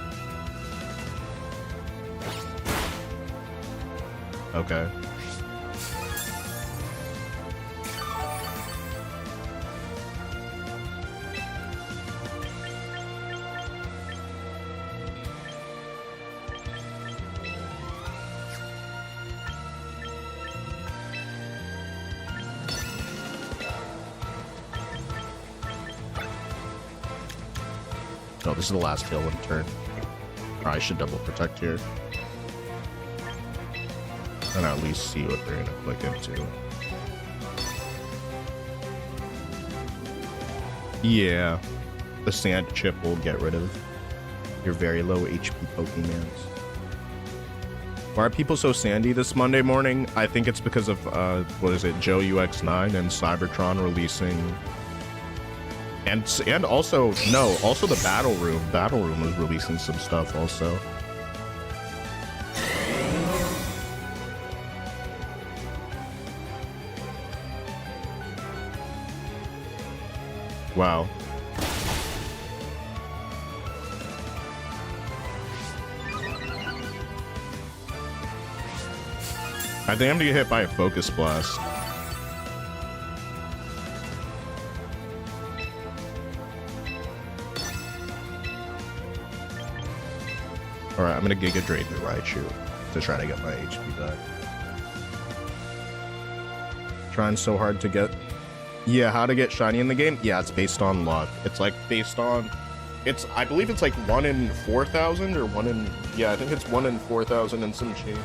Okay. Oh, this is the last tailwind turn. Or I should double protect here. And at least see what they're gonna click into. Yeah. The sand chip will get rid of your very low HP Pokemons. Why are people so sandy this Monday morning? I think it's because of, what is it, Joe UX9 and Cybertron releasing... And also, no, also the Battle Room. Battle Room was releasing some stuff also. Wow. I think I'm gonna get hit by a Focus Blast. Alright, I'm gonna Giga Drain the Raichu to try to get my HP back. Trying so hard to get... Yeah, how to get shiny in the game? Yeah, it's based on luck. It's like based on... I believe it's like 1 in 4,000 or 1 in... Yeah, I think it's 1 in 4,000 and some change.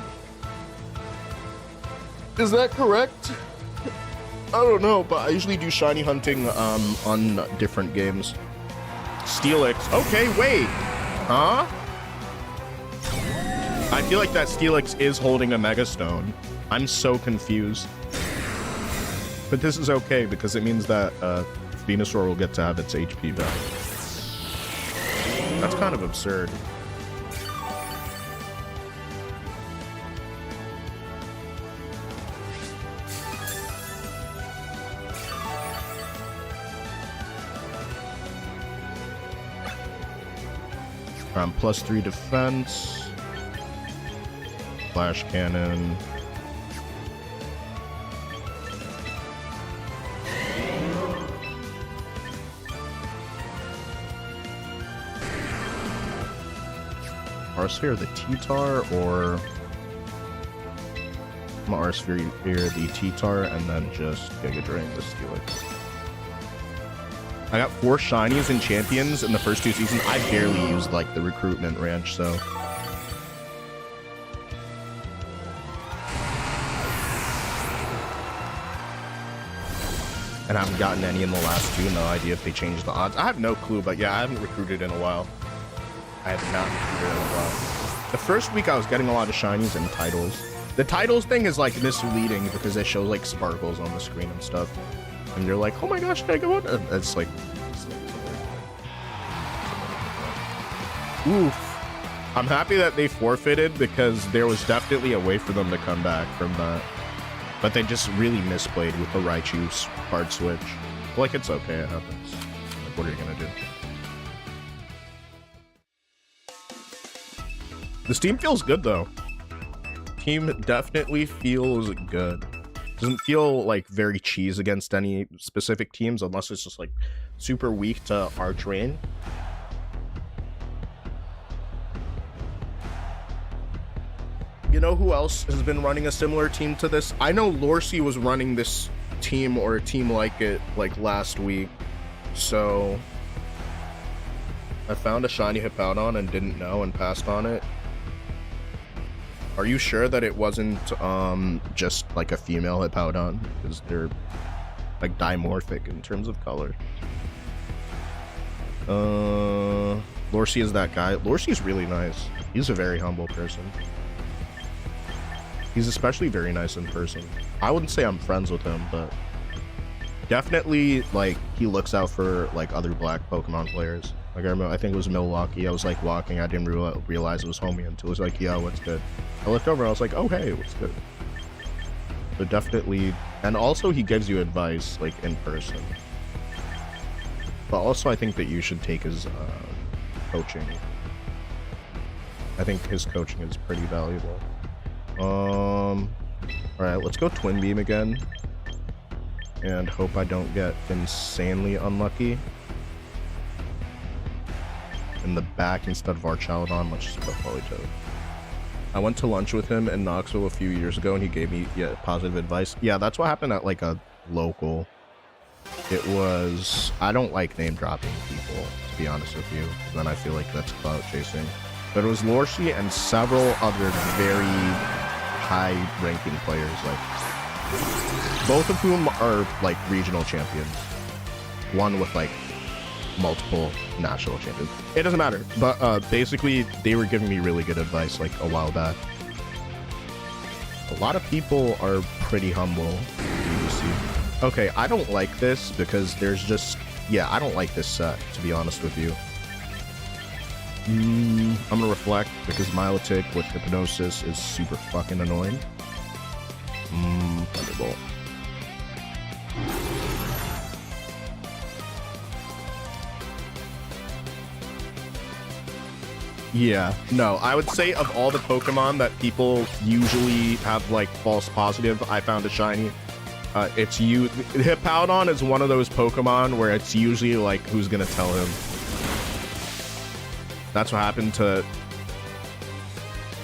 Is that correct? I don't know, but I usually do shiny hunting on different games. Steelix. Okay, wait. Huh? I feel like that Steelix is holding a Mega Stone. I'm so confused. But this is okay because it means that Venusaur will get to have its HP back. That's kind of absurd. +3 defense. Flash Cannon. Arsphere the T-Tar, or I'm gonna Arsphere here the T-Tar and then just Giga Drain the Steelix. I got 4 shinies in champions in the first 2 seasons. I barely used like the recruitment ranch, so and I haven't gotten any in the last 2. No idea if they changed the odds. I have no clue, but yeah, I haven't recruited in a while. I have not recruited in a while. The first week I was getting a lot of shinies and titles. The titles thing is like misleading because it shows like sparkles on the screen and stuff. And you're like, oh my gosh, can I go on? And it's like... Oof. I'm happy that they forfeited because there was definitely a way for them to come back from that. But they just really misplayed with the Raichu hard switch. Like, it's okay, it happens. Like, what are you gonna do? This team feels good, though. Team definitely feels good. Doesn't feel like very cheese against any specific teams unless it's just like super weak to Archrain. You know who else has been running a similar team to this? I know Lorcy was running this team or a team like it like last week. So I found a shiny Hippowdon and didn't know and passed on it. Are you sure that it wasn't just like a female Hippowdon? Because they're like dimorphic in terms of color. Lorcy is that guy. Lorcy's really nice. He's a very humble person. He's especially very nice in person. I wouldn't say I'm friends with him, but definitely, like, he looks out for, like, other black Pokemon players. Like, I remember, I think it was Milwaukee. I was, like, walking. I didn't realize it was homie until it was like, yo, what's good? I looked over. I was like, oh, hey, what's good? So definitely, and also he gives you advice, like, in person. But also, I think that you should take his coaching. I think his coaching is pretty valuable. All right, let's go Twin Beam again. And hope I don't get insanely unlucky. In the back instead of Archaludon, let's just go Politoed. I went to lunch with him in Knoxville a few years ago, and he gave me positive advice. Yeah, that's what happened at, like, a local. It was... I don't like name-dropping people, to be honest with you. Then I feel like that's clout chasing. But it was Lorshi and several other very high-ranking players, like... both of whom are, like, regional champions. One with, like, multiple national champions. It doesn't matter. But, basically, they were giving me really good advice, like, a while back. A lot of people are pretty humble in VGC. Okay, I don't like this because there's just... yeah, I don't like this set, to be honest with you. I'm gonna reflect because Milotic with Hypnosis is super fucking annoying. Thunderbolt. Yeah, no, I would say of all the Pokemon that people usually have, like, false positive, I found a shiny. It's you. Hippowdon is one of those Pokemon where it's usually, like, who's gonna tell him. That's what happened to...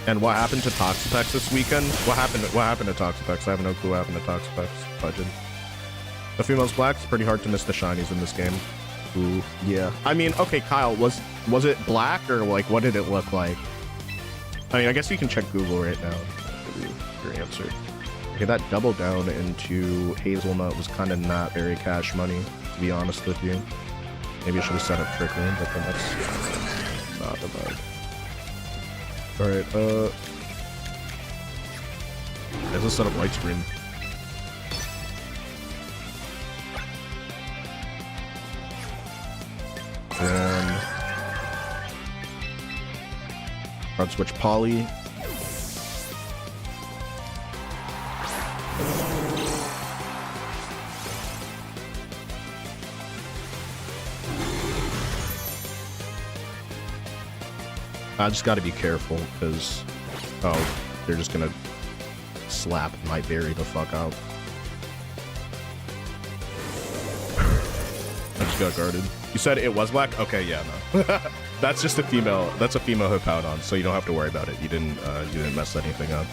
and what happened to Toxapex this weekend? What happened to Toxapex? I have no clue what happened to Toxapex. Legend. The female's black. It's pretty hard to miss the shinies in this game. Ooh, yeah. I mean, okay, Kyle, was it black or, like, what did it look like? I mean, I guess you can check Google right now. Give you your answer. Okay, that double down into Hazelnut was kind of not very cash money, to be honest with you. Maybe I should have set up Trick Room, but then that's not the vibe. Alright, there's a set of Light Screen. And front switch Poly. I just gotta be careful because, oh, they're just gonna slap my berry the fuck out. I just got guarded. You said it was black? Okay, yeah, no. That's just a female. That's a female Hippowdon, so you don't have to worry about it. You didn't mess anything up.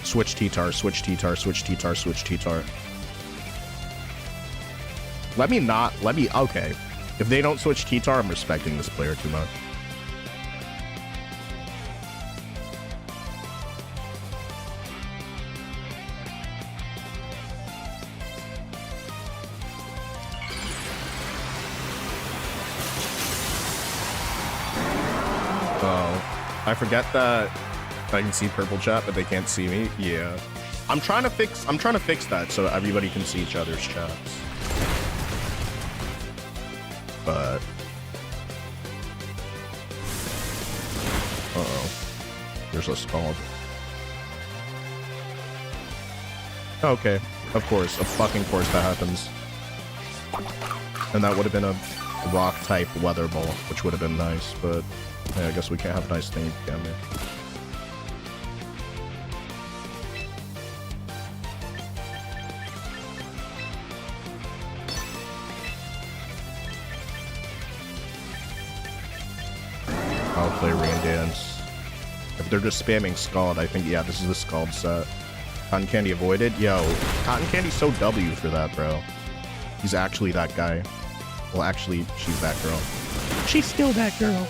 Switch T-Tar, switch T-Tar, switch T-Tar, switch T-Tar. Okay. If they don't switch T-Tar, I'm respecting this player too much. Oh, I forget that I can see purple chat, but they can't see me. Yeah. I'm trying to fix that so everybody can see each other's chats. But uh-oh. There's a Scald. Okay. Of fucking course that happens. And that would have been a rock type weather ball, which would have been nice, but yeah, I guess we can't have nice things, can we? I'll play Rain Dance. If they're just spamming Scald, I think, yeah, this is the Scald set. Cotton Candy avoided? Yo, Cotton Candy's so W for that, bro. He's actually that guy. Well, actually, she's that girl. She's still that girl.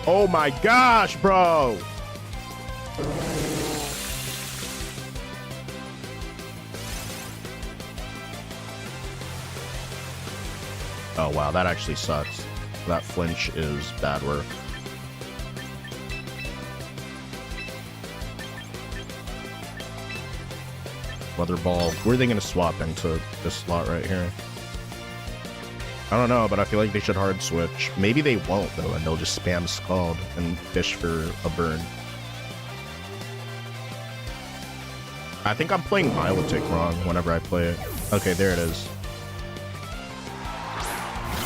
Oh my gosh, bro! Oh wow, that actually sucks. That flinch is bad work. Weather ball. Where are they going to swap into this slot right here? I don't know, but I feel like they should hard switch. Maybe they won't, though, and they'll just spam Scald and fish for a burn. I think I'm playing Milotic wrong whenever I play it. Okay, there it is.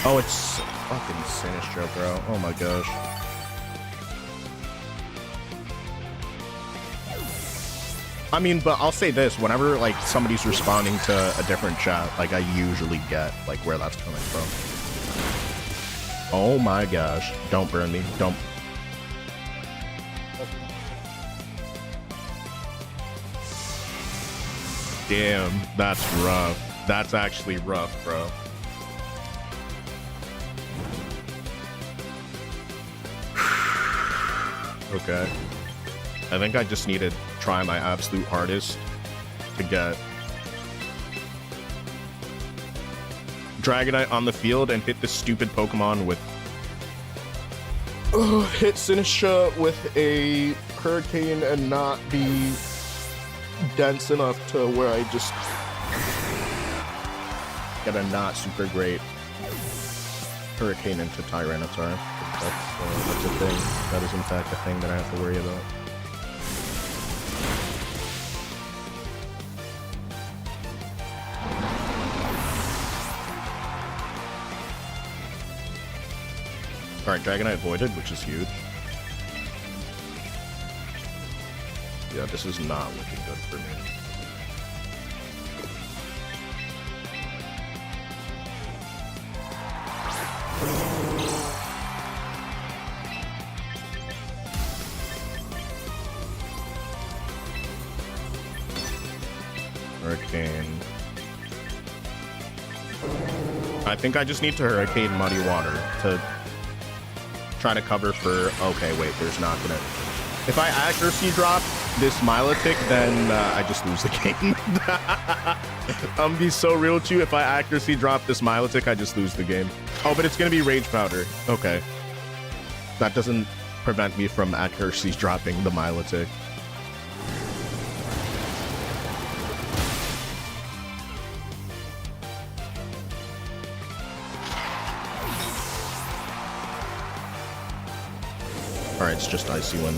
Oh, it's fucking Sinistro, bro. Oh my gosh. I mean, but I'll say this, whenever, like, somebody's responding to a different chat, like, I usually get, like, where that's coming from. Oh my gosh. Don't burn me. Don't. Damn, that's rough. That's actually rough, bro. Okay. I think I just need to try my absolute hardest to get Dragonite on the field and hit this stupid Pokemon with... hit Sinistcha with a Hurricane and not be dense enough to where I just get a not super great Hurricane into Tyranitar. That's a thing. That is in fact a thing that I have to worry about. Alright, Dragonite avoided, which is huge. Yeah, this is not looking good for me. Hurricane. I think I just need to Hurricane Muddy Water to try to cover for... Okay, wait, there's not gonna... If I accuracy drop this Milotic, then I just lose the game. I'm be so real with you. If I accuracy drop this Milotic, I just lose the game. Oh, but it's gonna be Rage Powder. Okay. That doesn't prevent me from accuracy dropping the Milotic. Alright, it's just Icy Wind.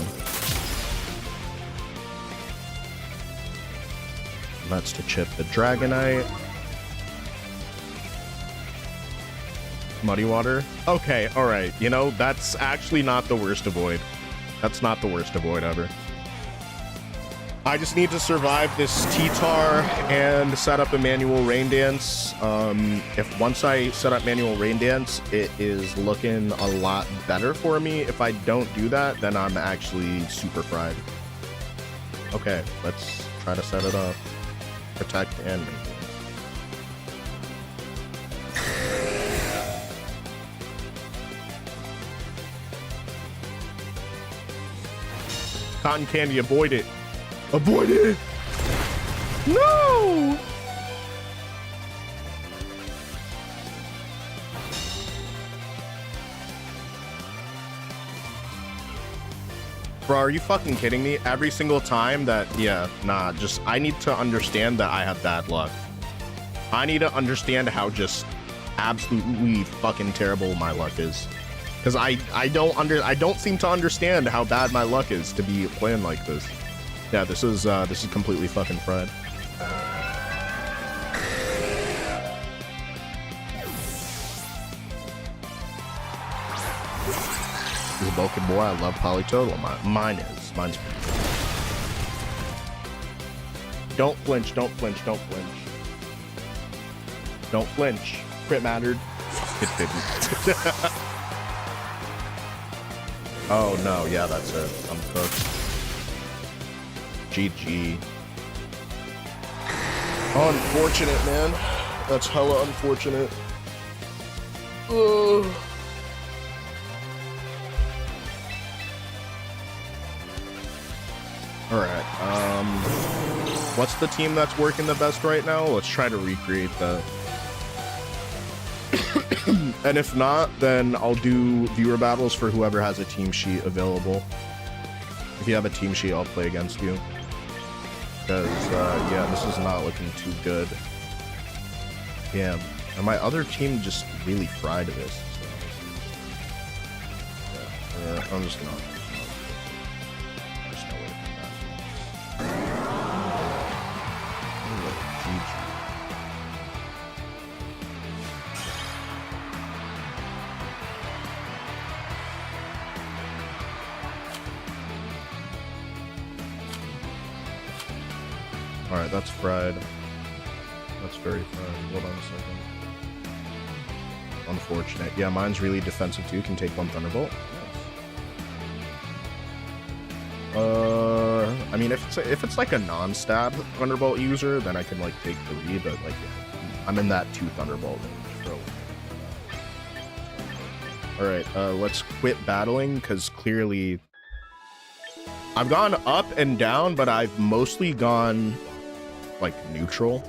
That's to chip the Dragonite. Muddy Water. Okay, alright. You know, that's actually not the worst avoid. That's not the worst avoid ever. I just need to survive this T-Tar and set up a manual Rain Dance. If once I set up manual Rain Dance, it is looking a lot better for me. If I don't do that, then I'm actually super fried. Okay, let's try to set it up. Protect and Rain Dance. Cotton Candy, avoid it. Avoid it! No! Bro, are you fucking kidding me? Every single time that... Yeah, nah, just... I need to understand that I have bad luck. I need to understand how just absolutely fucking terrible my luck is. Because I don't seem to understand how bad my luck is to be playing like this. Yeah, this is completely fucking fried. This is a Vulcan boy. I love Politoed. Well, mine is. Mine's. Don't flinch. Don't flinch. Don't flinch. Don't flinch. Crit mattered. It didn't. Oh no. Yeah, that's it. I'm cooked. GG. Unfortunate, man. That's hella unfortunate. Ugh. Alright, what's the team that's working the best right now? Let's try to recreate that. And if not, then I'll do viewer battles for whoever has a team sheet available. If you have a team sheet, I'll play against you. Because, yeah, this is not looking too good. Damn. And my other team just really fried this. So. Yeah, I'm just gonna... There's no way to come back. Alright, that's fried. That's very fried. Hold on a second. Unfortunate. Yeah, mine's really defensive too. Can take one Thunderbolt. Nice. I mean, if it's like a non-stab Thunderbolt user, then I can like take 3, but like, yeah, I'm in that 2 Thunderbolt range. So. Alright, let's quit battling, because clearly I've gone up and down, but I've mostly gone like neutral.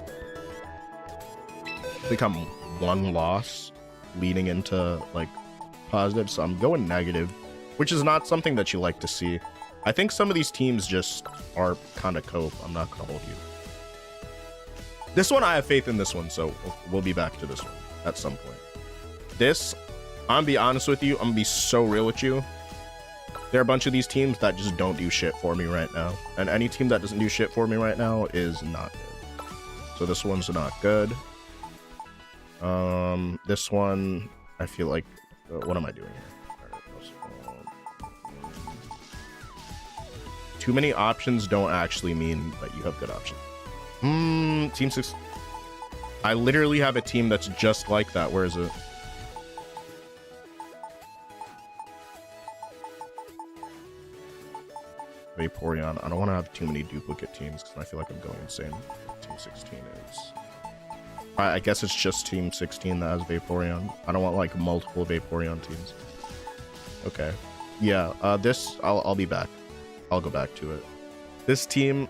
I think I'm 1 loss leading into like positive, so I'm going negative, which is not something that you like to see. I think some of these teams just are kind of cope. I'm not gonna hold you. This one, I have faith in this one, so we'll be back to this one at some point. This, I'm gonna be honest with you, I'm gonna be so real with you. There are a bunch of these teams that just don't do shit for me right now. And any team that doesn't do shit for me right now is not good. So this one's not good. This one, I feel like... what am I doing here? Too many options don't actually mean that you have good options. Team 6... I literally have a team that's just like that. Where is it? Vaporeon. I don't want to have too many duplicate teams because I feel like I'm going insane. Team 16 is... I guess it's just Team 16 that has Vaporeon. I don't want like multiple Vaporeon teams. Okay. Yeah, this... I'll be back. I'll go back to it. This team...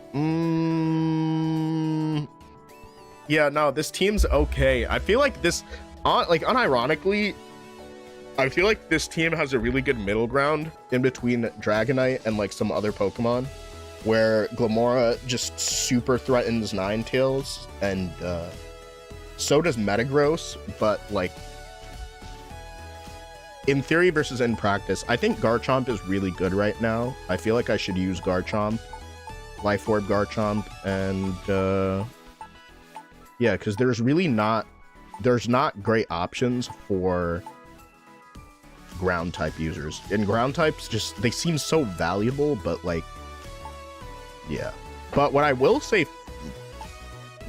yeah, no, this team's okay. I feel like this... like, unironically... I feel like this team has a really good middle ground in between Dragonite and like some other Pokemon, where Glamora just super threatens Ninetales, and so does Metagross, but like in theory versus in practice, I think Garchomp is really good right now. I feel like I should use Garchomp, Life Orb Garchomp, and yeah, because there's not great options for ground type users, and ground types just, they seem so valuable, but like, yeah. But what I will say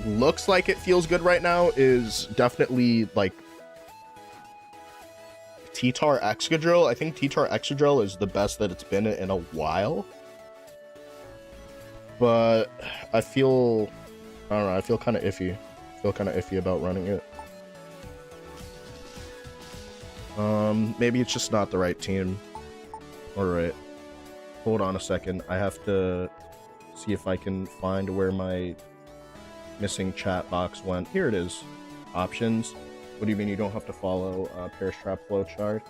looks like it feels good right now is definitely like T-Tar Excadrill. I think T-Tar Excadrill is the best that it's been in a while, but I don't know, I feel kind of iffy. About running it. Maybe it's just not the right team. Alright. Hold on a second. I have to see if I can find where my missing chat box went. Here it is. Options. What do you mean you don't have to follow Parastrap flowcharts?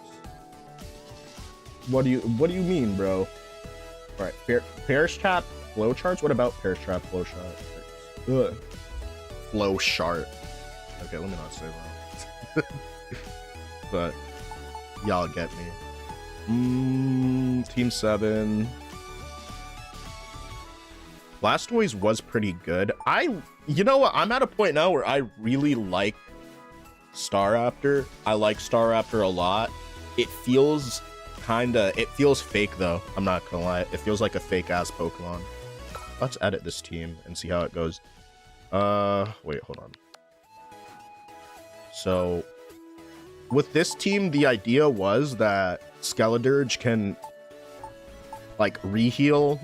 What do you mean, bro? Alright, Parastrap flowcharts? What about Parastrap flowcharts? Ugh. Flowchart. Okay, let me not say that. But y'all get me. Team 7. Blastoise was pretty good. You know what? I'm at a point now where I really like Staraptor. I like Staraptor a lot. It feels fake though. I'm not gonna lie. It feels like a fake ass Pokemon. Let's edit this team and see how it goes. Wait, hold on. So with this team, the idea was that Skeledirge can like reheal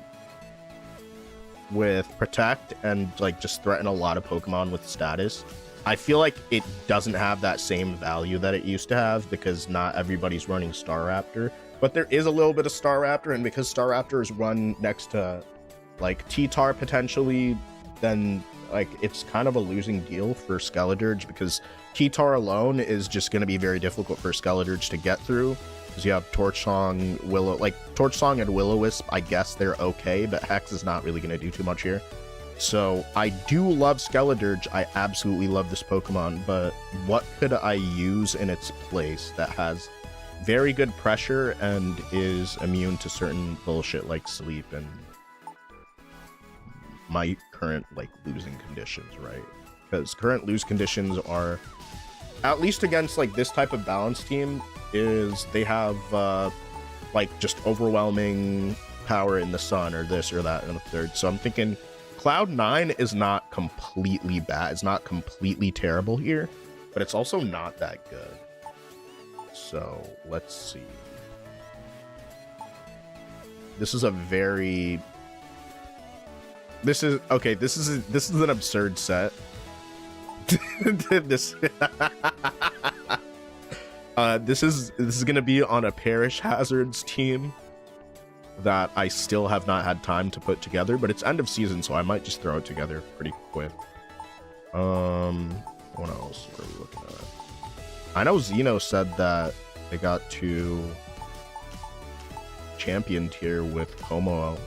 with Protect and like just threaten a lot of Pokemon with status. I feel like it doesn't have that same value that it used to have because not everybody's running Staraptor, but there is a little bit of Staraptor, and because Staraptor is run next to like T-Tar potentially, then like it's kind of a losing deal for Skeledirge, because Keytar alone is just going to be very difficult for Skeledirge to get through, because you have Torch Song, Torch Song and Will-O-Wisp. I guess they're okay, but Hex is not really going to do too much here. So I do love Skeledirge. I absolutely love this Pokemon, but what could I use in its place that has very good pressure and is immune to certain bullshit like sleep and my current like losing conditions, right? Because current lose conditions are, at least against like this type of balanced team, is they have like just overwhelming power in the sun or this or that and the third. So I'm thinking Cloud9 is not completely bad. It's not completely terrible here, but it's also not that good. So let's see. This is a very... This is an absurd set. this is gonna be on a Parish Hazards team that I still have not had time to put together, but it's end of season, so I might just throw it together pretty quick. What else are we looking at? I know Zeno said that they got to champion tier with Como.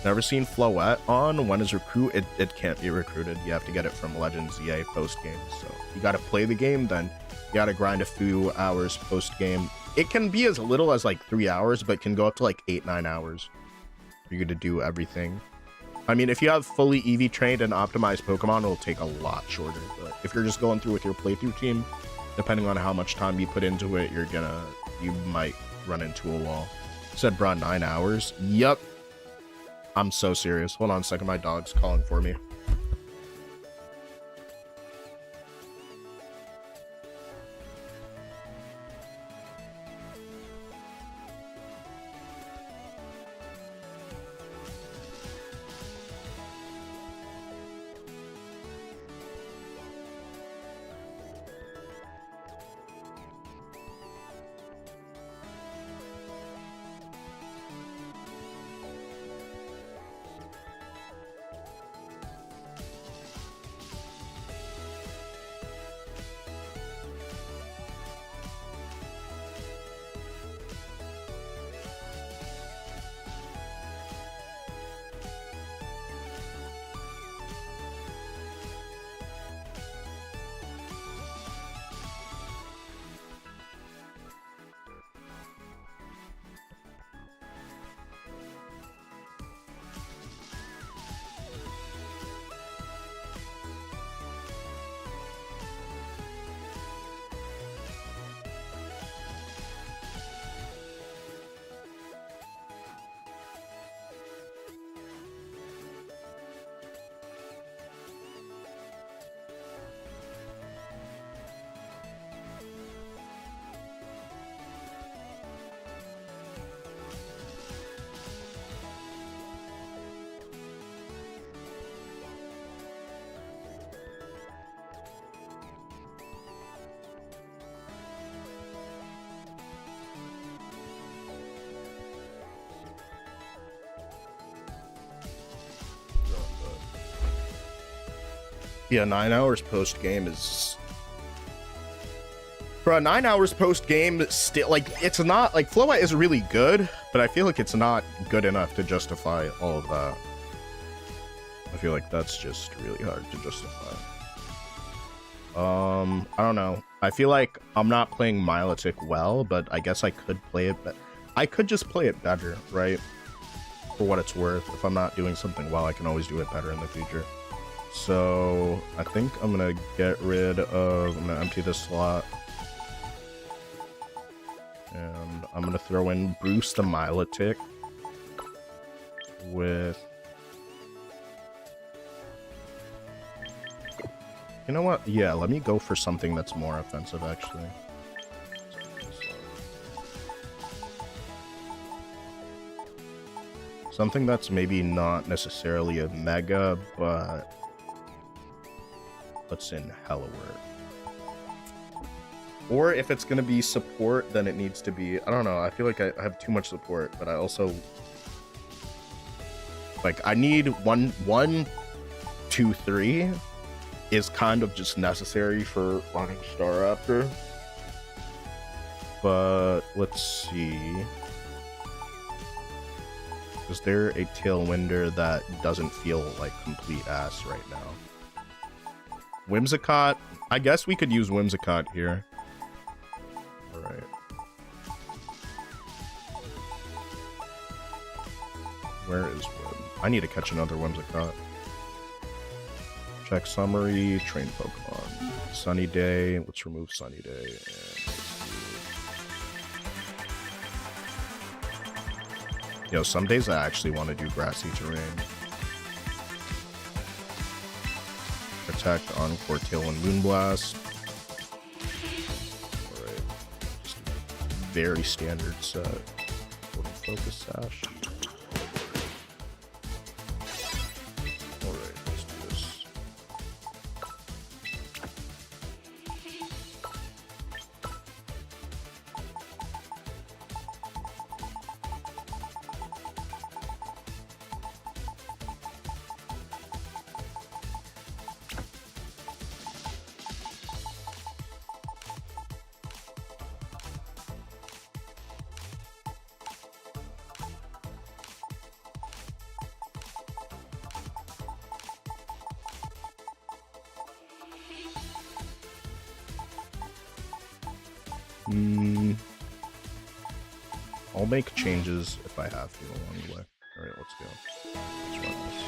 Never seen Floette on. When is recruit? It can't be recruited. You have to get it from Legends EA post game. So you got to play the game, then you got to grind a few hours post game. It can be as little as like 3 hours, but can go up to like 8-9 hours for you to do everything. I mean, if you have fully EV trained and optimized Pokemon, it'll take a lot shorter. But if you're just going through with your playthrough team, depending on how much time you put into it, you might run into a wall. Said, bruh, 9 hours? Yup. I'm so serious. Hold on a second, my dog's calling for me. Yeah, 9 hours post game is... Bro, 9 hours post game, still, like, it's not, like, Floette is really good, but I feel like it's not good enough to justify all of that. I feel like that's just really hard to justify. I don't know. I feel like I'm not playing Milotic well, but I guess I could play it, but I could just play it better, right? For what it's worth. If I'm not doing something well, I can always do it better in the future. So I think I'm gonna I'm gonna empty this slot. And I'm gonna throw in Bruce the Milotic with... You know what? Yeah, let me go for something that's more offensive, actually. Something that's maybe not necessarily a mega, but puts in hella work. Or if it's gonna be support, then it needs to be... I don't know, I feel like I have too much support, but I also... Like, I need one 2-3 is kind of just necessary for running Star Raptor. But let's see. Is there a Tailwinder that doesn't feel like complete ass right now? Whimsicott? I guess we could use Whimsicott here. Alright. Where is Whim? I need to catch another Whimsicott. Check summary, train Pokemon. Sunny Day. Let's remove Sunny Day. And yo, some days I actually want to do grassy terrain. Protect, Encore, Tailwind, Moonblast. Alright. Just very standard set. Golden Focus Sash. Alright, let's do this. I'll make changes if I have to along the way. Alright, let's go. Let's run this.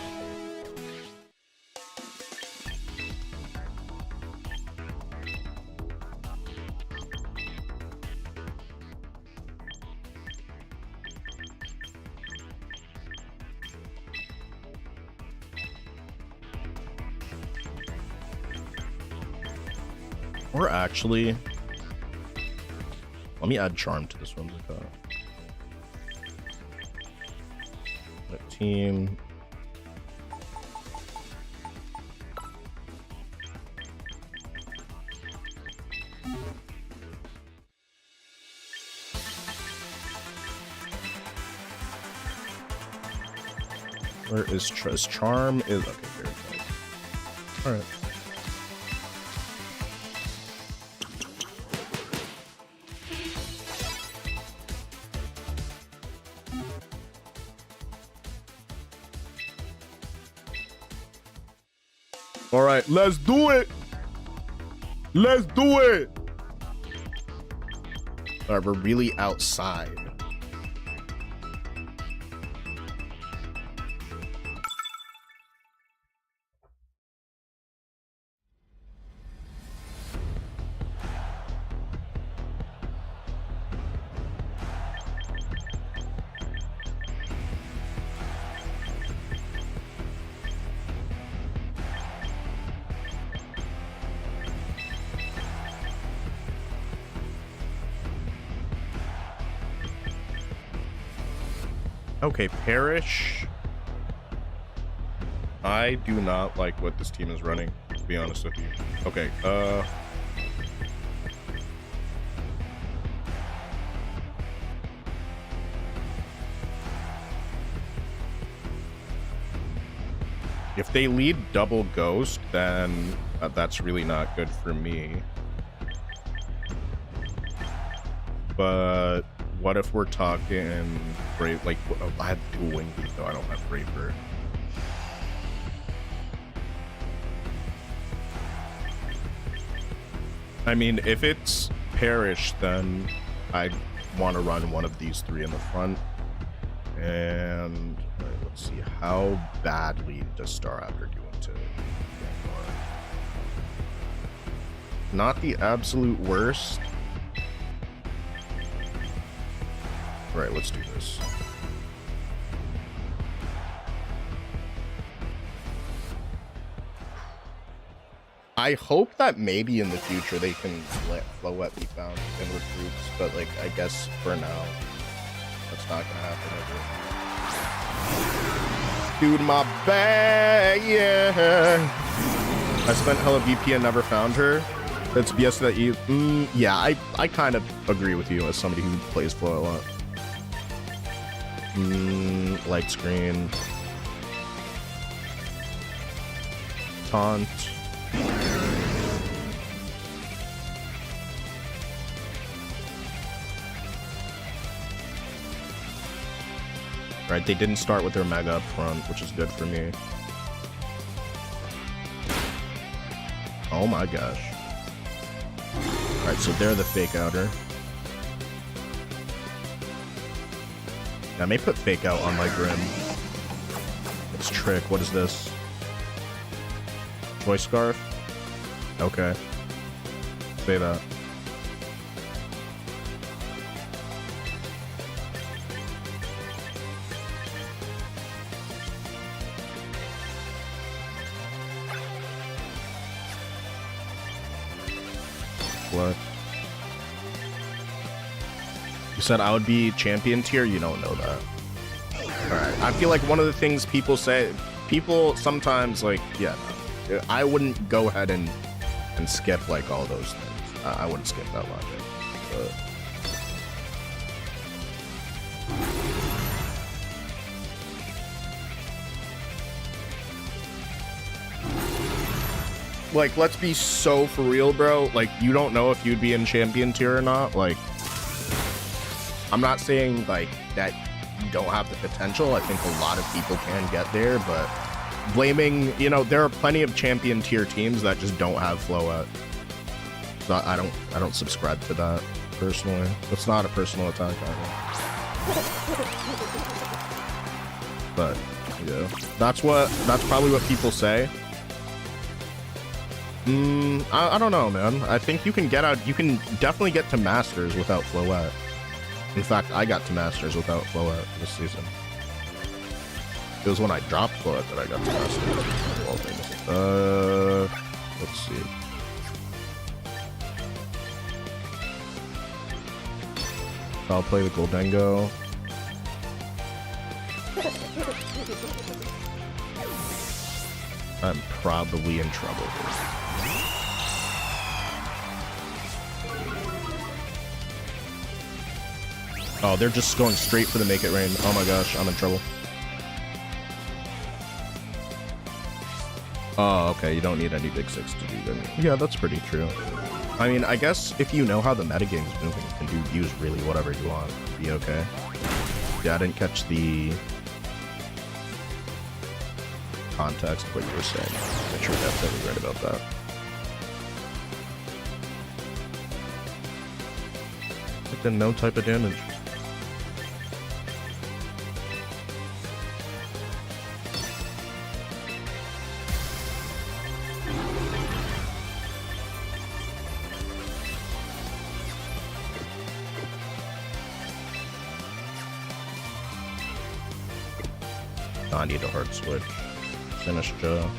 Or actually, let me add Charm to this one. Team. Where is Charm? Is okay, very tight. All right. All right, let's do it. Let's do it. All right, we're really outside. Okay, Perish. I do not like what this team is running, to be honest with you. Okay, if they lead double Ghost, then that's really not good for me. But what if we're talking Brave? Like, I have dual wing beat though. I don't have Braver. I mean, if it's Perish, then I want to run one of these three in the front. And all right, let's see, how badly does Star Raptor do into Gengar? Not the absolute worst. All right, let's do this. I hope that maybe in the future they can let Floette be found in recruits, but like, I guess for now, that's not gonna happen. Dude, my bag, yeah. I spent hella VP and never found her. That's BS that you. Yeah, I kind of agree with you as somebody who plays Floette a lot. Light screen. taunt. Right, they didn't start with their mega up front, which is good for me. Oh my gosh. Alright, so they're the fake outer. I may put fake out on my Grim. It's trick. What is this? Choice scarf? Okay. Say that. What? You said I would be champion tier? You don't know that. Alright. I feel like one of the things people say, people sometimes like, yeah, no, I wouldn't go ahead and skip like all those things. I wouldn't skip that logic. But like, let's be so for real, bro. Like, you don't know if you'd be in champion tier or not. Like, I'm not saying, like, that you don't have the potential. I think a lot of people can get there, but blaming, you know, there are plenty of champion tier teams that just don't have Floette. So I don't subscribe to that, personally. It's not a personal attack, but, yeah. That's probably what people say. I don't know, man. I think you can definitely get to Masters without Floette. In fact, I got to Masters without Floette this season. It was when I dropped Floette that I got to Masters. Let's see. I'll play the Goldengo. I'm probably in trouble here. Oh, they're just going straight for the Make It Rain. Oh my gosh, I'm in trouble. Oh, okay, you don't need any big six to do that. Yeah, that's pretty true. I mean, I guess if you know how the metagame's moving, you can use really whatever you want. Be okay. Yeah, I didn't catch the context of what you were saying, but you're definitely right about that. But then no type of damage. I need a hard switch. Finish Joe.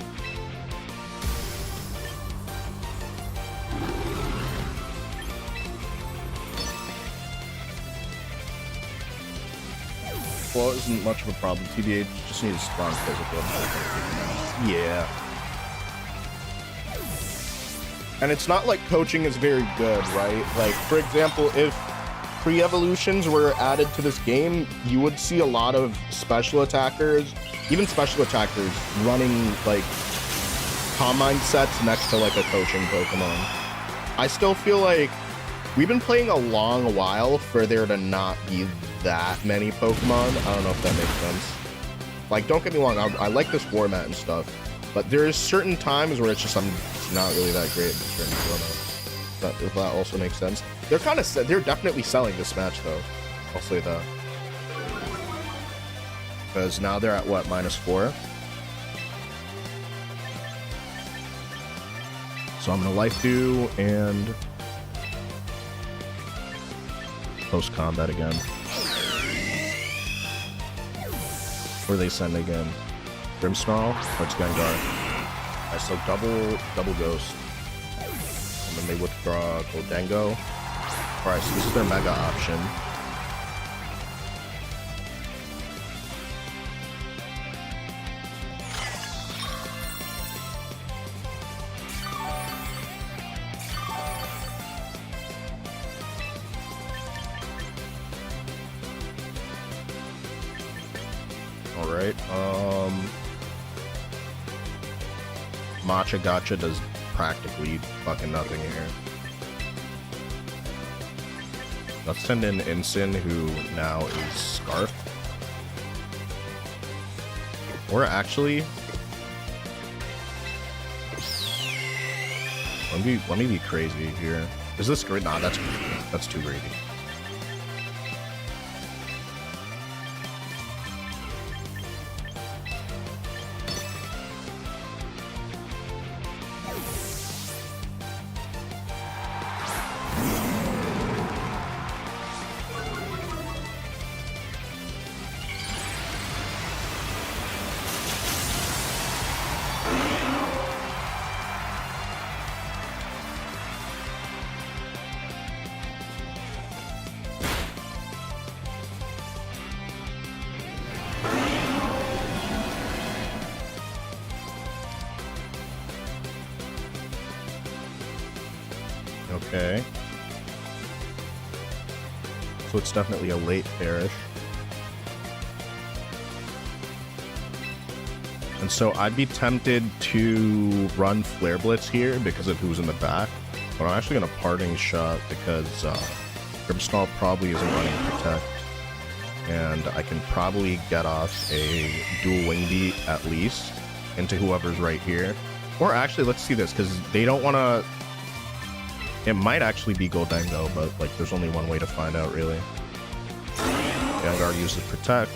Well, it isn't much of a problem. TBH just needs strong physical. Yeah. And it's not like coaching is very good, right? Like, for example, if pre-evolutions were added to this game, you would see a lot of special attackers, even special attackers, running like combine sets next to like a coaching Pokemon. I still feel like we've been playing a long while for there to not be that many Pokemon. I don't know if that makes sense. Like, don't get me wrong, I like this format and stuff, but there's certain times where it's just I'm not really that great in certain formats. If that also makes sense. They're definitely selling this match though. I'll say that. Because now they're at what, -4? So I'm gonna Life Dew and post combat again. Where they send again? Grimmsnarl? Or it's Gengar. Alright, so double Ghost. And then they withdraw Goldengo. Alright, so this is their Mega option. Alright, Matcha Gotcha does practically fucking nothing here. Let's send in Ensign, who now is Scarf. Or actually, let me be crazy here. Is this great? Nah, that's greedy. That's too greedy. Okay. So it's definitely a late perish. And so I'd be tempted to run Flare Blitz here because of who's in the back. But I'm actually going to Parting Shot because Grimstall probably isn't running Protect. And I can probably get off a dual Wing Beat at least into whoever's right here. Or actually, let's see this because they don't want to... It might actually be Goldango, but like there's only one way to find out, really. Gengar uses Protect.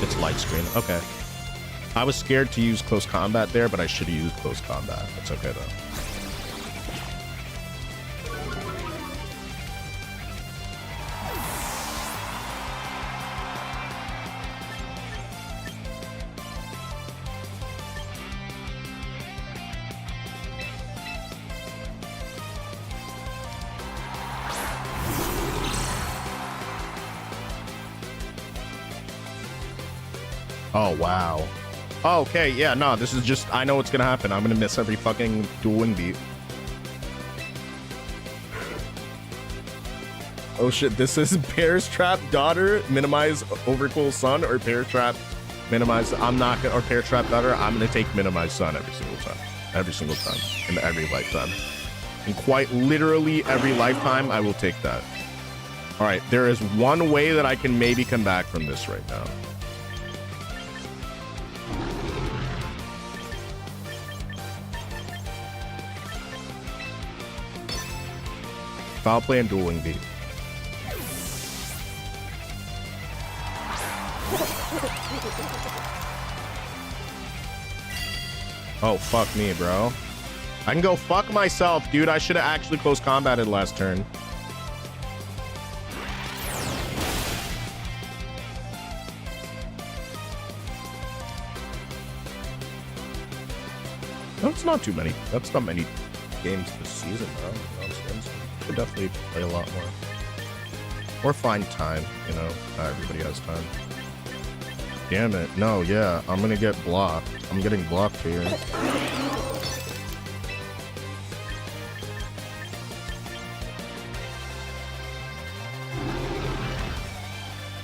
It's Light Screen. Okay. I was scared to use Close Combat there, but I should have used Close Combat. It's okay, though. Oh, wow. Oh, okay, yeah, no, this is just... I know what's gonna happen. I'm gonna miss every fucking dual Wing Beat. Oh shit, this is Bear's Trap Daughter, minimize Overcool Sun, or Bear Trap, minimize... I'm not gonna... Or Bear Trap Daughter, I'm gonna take minimize Sun every single time. Every single time. In every lifetime. In quite literally every lifetime, I will take that. Alright, there is one way that I can maybe come back from this right now. Foul Play and Dual Wing Beat. Oh, fuck me, bro. I can go fuck myself, dude. I should have actually close combated last turn. That's not too many. That's not many games this season, bro. Could definitely play a lot more. Or find time, you know. Not everybody has time. Damn it. No, yeah. I'm gonna get blocked. I'm getting blocked here.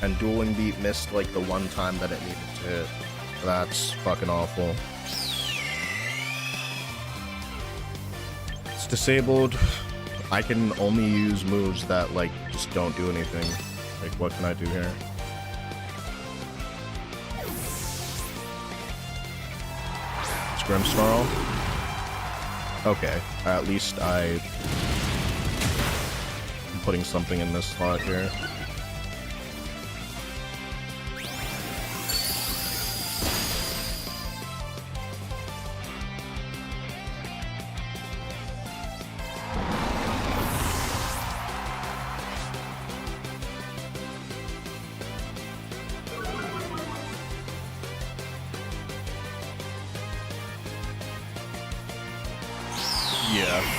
And Dual Wing Beat missed like the one time that it needed to hit. That's fucking awful. It's disabled. I can only use moves that, like, just don't do anything. Like, what can I do here? It's Grimmsnarl. Okay, at least I'm putting something in this slot here.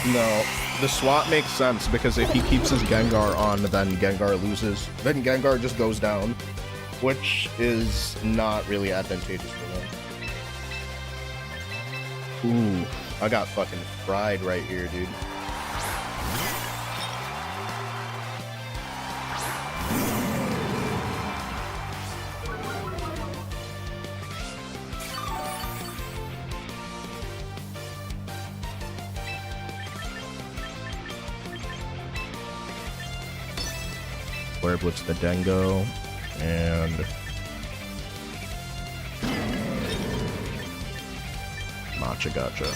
No, the swap makes sense because if he keeps his Gengar on, then Gengar loses. Then Gengar just goes down, which is not really advantageous for them. Ooh, I got fucking fried right here, dude. Flare Blitz the Dengo, and Matcha Gotcha.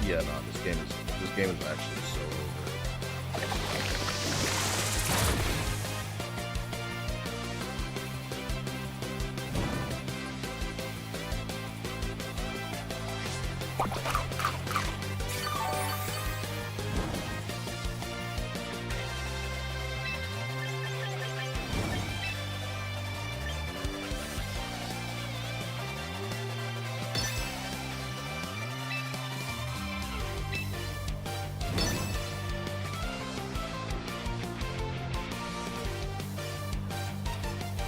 Yeah, no, this game is actually so over.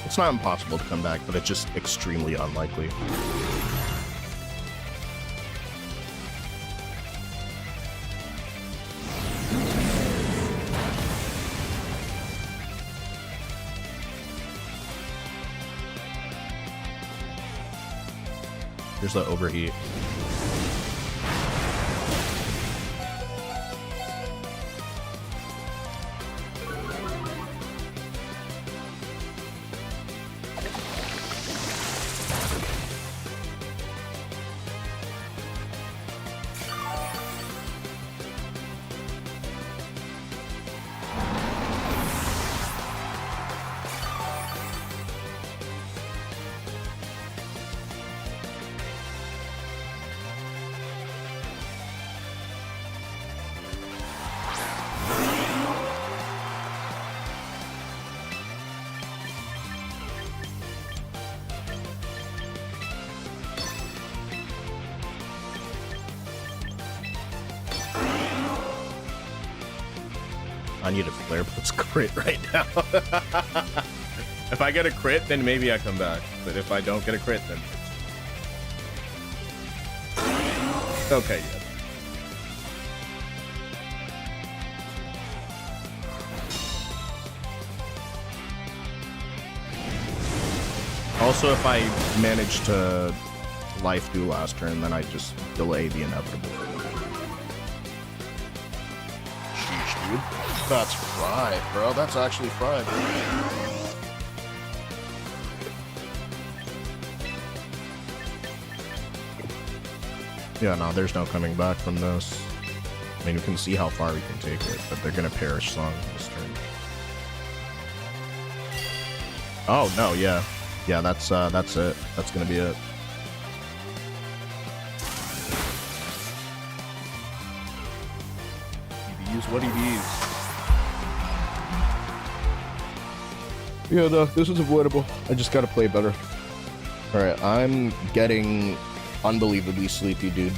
It's not impossible to come back, but it's just extremely unlikely. Here's the overheat. I need a Flare Blitz crit right now. If I get a crit, then maybe I come back. But if I don't get a crit, then it's okay. Yeah. Also, if I manage to life do last turn, then I just delay the inevitable. Sheesh, dude. That's fried, bro. That's actually fried. Yeah, no, there's no coming back from this. I mean, you can see how far we can take it, but they're gonna perish Song this turn. Oh, no, yeah. Yeah, that's it. That's gonna be it. EVs, what EVs? Yeah, no, this is avoidable. I just gotta play better. Alright, I'm getting unbelievably sleepy, dude.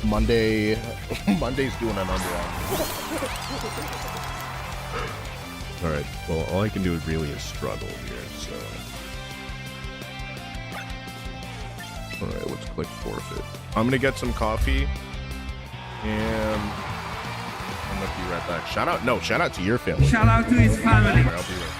Monday's doing an underarm. Alright, well, all I can do really is struggle here, so... Alright, let's click forfeit. I'm gonna get some coffee, and I'm gonna be right back. Shout out to your family. Shout out to his family. I'll be right back.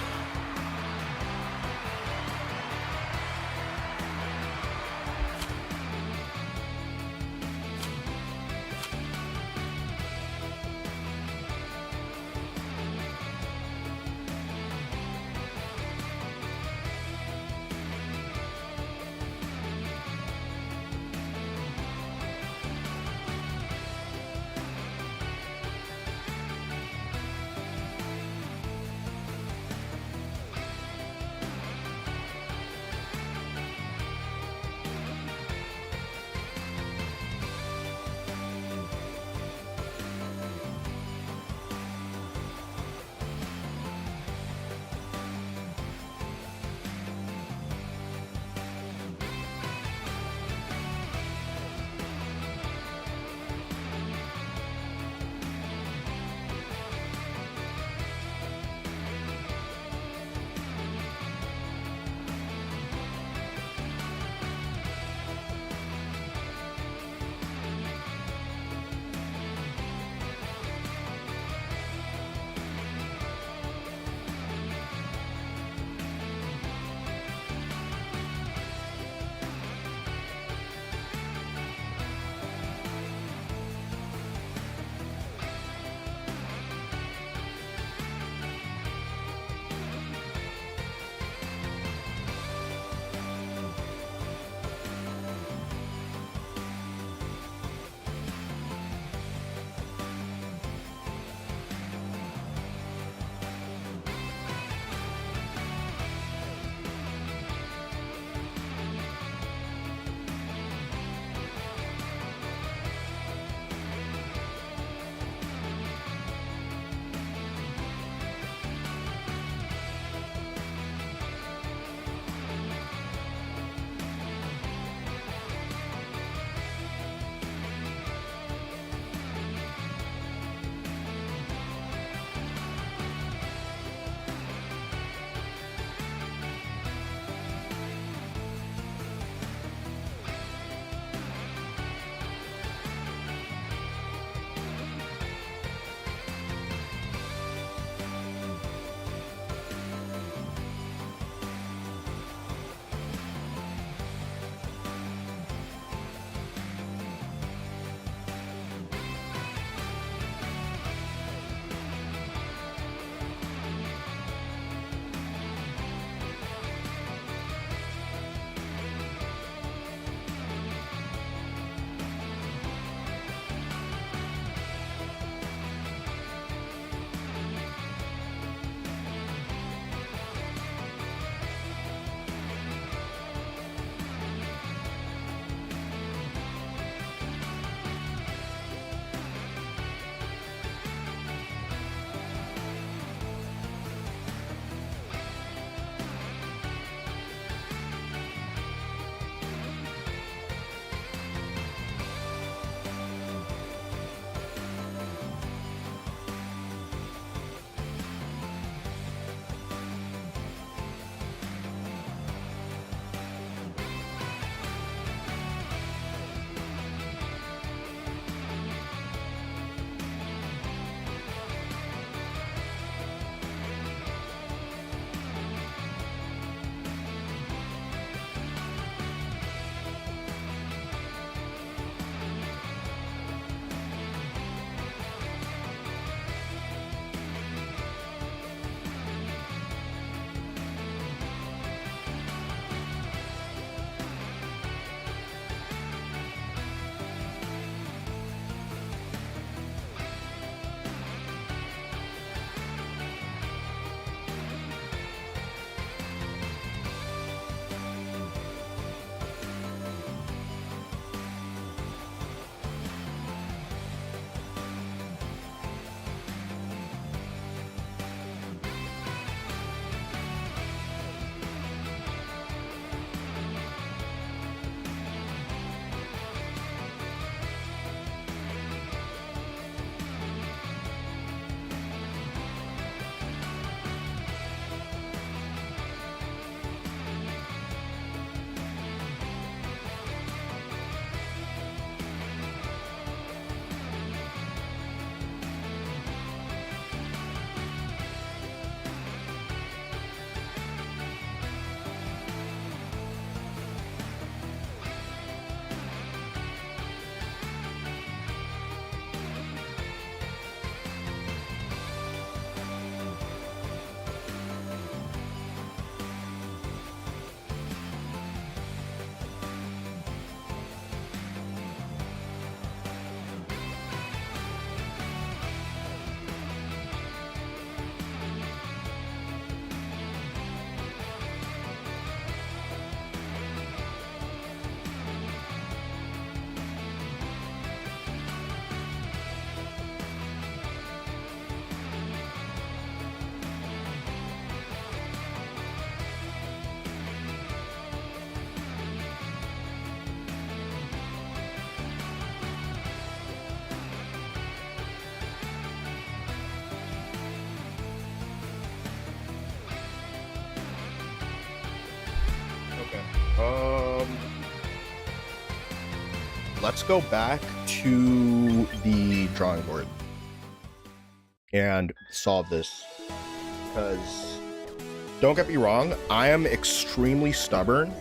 Let's go back to the drawing board and solve this, because don't get me wrong, I am extremely stubborn.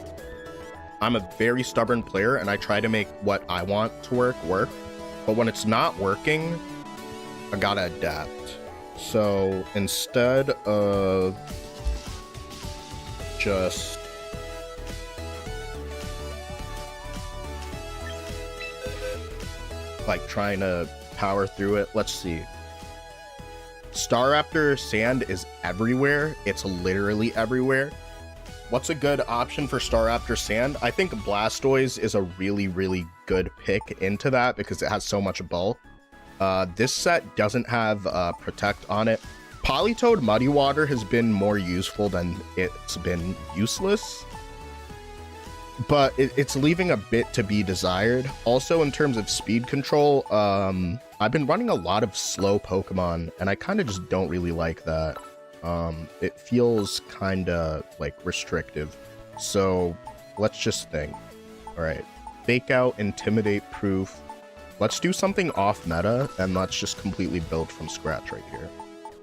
I'm a very stubborn player, and I try to make what I want to work. But when it's not working, I gotta adapt. So instead of just like trying to power through it, let's see. Staraptor sand is everywhere. It's literally everywhere. What's a good option for Staraptor sand? I think Blastoise is a really, really good pick into that because it has so much bulk. This set doesn't have Protect on it. Politoed Muddy Water has been more useful than it's been useless, but it's leaving a bit to be desired. Also, in terms of speed control, I've been running a lot of slow Pokemon, and I kind of just don't really like that. It feels kind of like restrictive. So let's just think. All right, Fake Out, Intimidate Proof. Let's do something off meta, and let's just completely build from scratch right here.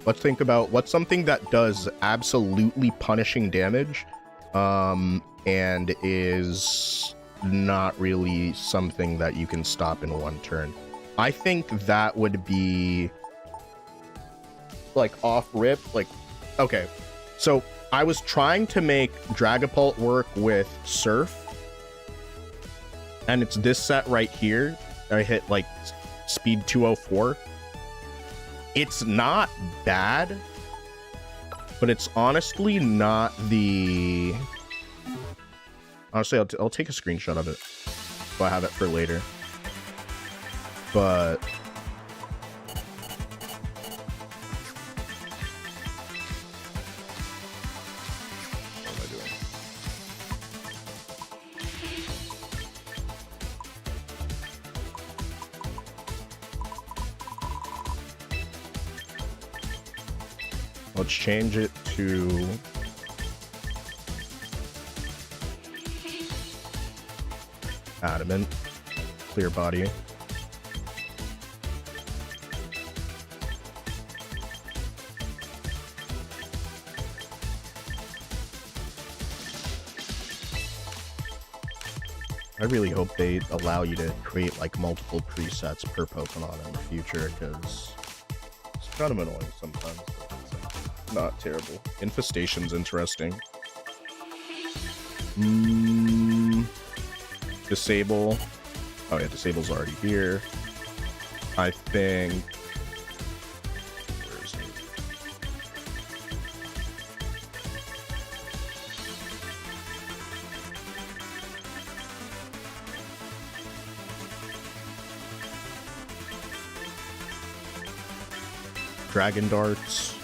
Let's think about what's something that does absolutely punishing damage, and is not really something that you can stop in one turn. I think that would be like off rip, like, okay, so I was trying to make Dragapult work with Surf, and it's this set right here. I hit like speed 204. It's not bad, but it's honestly not the... Honestly, I'll take a screenshot of it so I have it for later. But what am I doing? Let's change it to Adamant, Clear Body. I really hope they allow you to create like multiple presets per Pokemon in the future, because it's kind of annoying sometimes. It's not terrible. Infestation's interesting. Disable. Oh yeah, Disable's already here. I think... Where is it? Dragon Darts.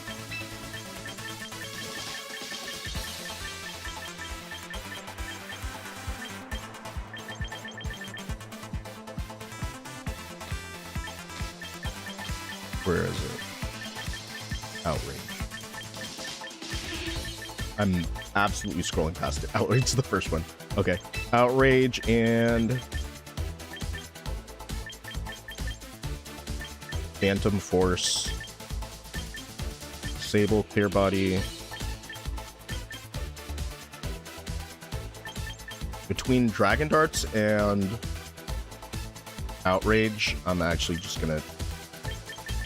Where is it? Outrage. I'm absolutely scrolling past it. Outrage is the first one. Okay. Outrage and Phantom Force. Sable, Clear Body. Between Dragon Darts and Outrage, I'm actually just gonna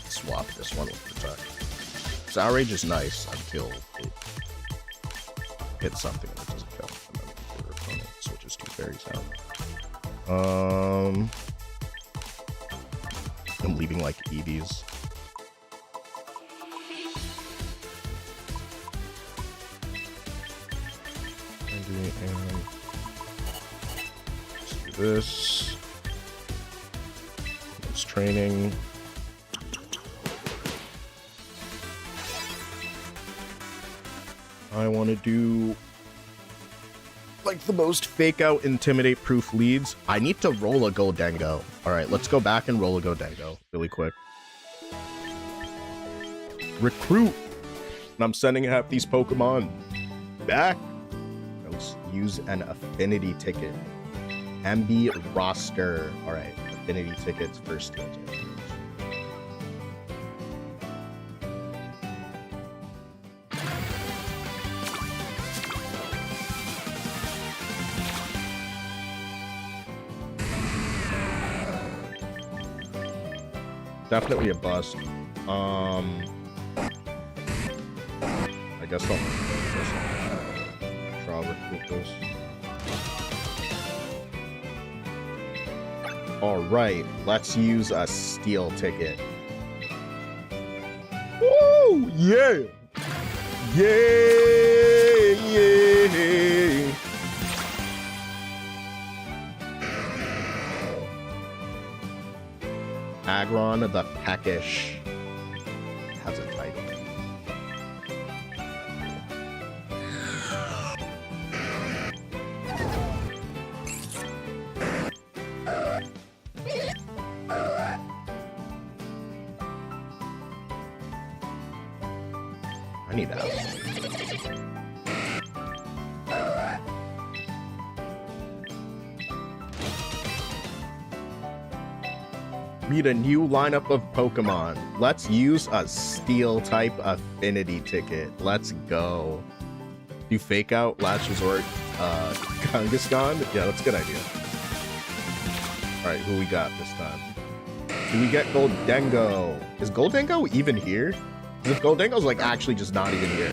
swap this one with Protect. So Outrage is nice until it hits something and it doesn't kill, and then your opponent switches two fairies out. I'm leaving like EVs. And let's do this. It's training. I want to do like the most fake out intimidate proof leads. I need to roll a Goldengo. All right, let's go back and roll a Goldengo really quick. Recruit. And I'm sending half these Pokemon back. That was use an affinity ticket. MB roster. All right, affinity tickets for steel type. Definitely a bust. I guess I'll try to recruit this. All right, let's use a steel ticket. Woo! Yeah! Yeah! Yeah! Agron the Peckish has a title. I need that. Meet a new lineup of Pokemon. Let's use a steel type affinity ticket. Let's go. Do fake out last resort Kangaskhan? Yeah, that's a good idea. Alright, who we got this time? Do we get Goldengo? Is Goldengo even here? If Goldengo's like actually just not even here,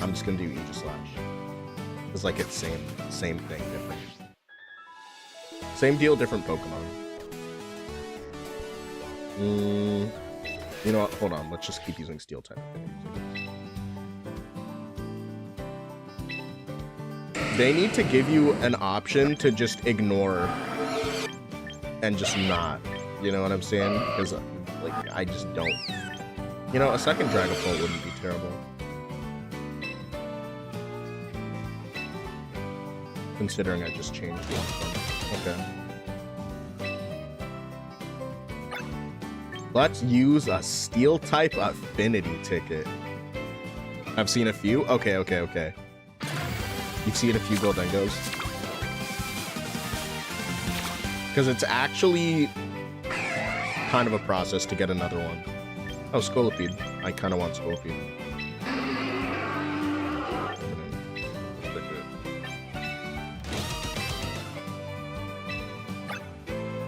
I'm just gonna do Aegislash. It's like it's same thing, different. Same deal, different Pokemon. You know what? Hold on. Let's just keep using steel type. They need to give you an option to just ignore and just not. You know what I'm saying? Because like I just don't. You know, a second Dragapult wouldn't be terrible. Considering I just changed one of them. Okay. Let's use a steel type affinity ticket. I've seen a few. Okay. You've seen a few Goldengos. Because it's actually kind of a process to get another one. Oh, Scolipede. I kind of want Scolipede.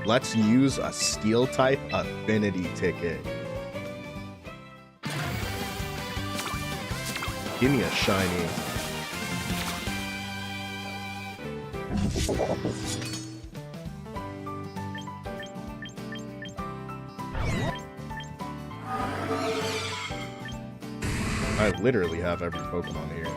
Let's use a steel type affinity ticket. Give me a shiny. I literally have every Pokemon here.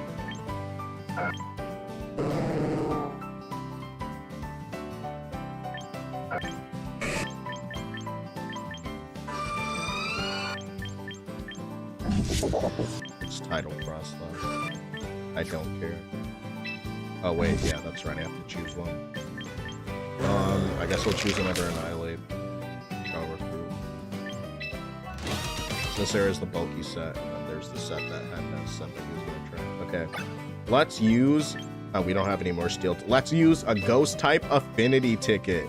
It's Tidal Frost though. I don't care. Oh wait, yeah, that's right. I have to choose one. I guess we'll choose another Annihilate. I'll recruit. This area is the bulky set, and then there's the set that PANDAS said that he was gonna try. Okay, let's use. We don't have any more steel. Let's use a ghost type affinity ticket.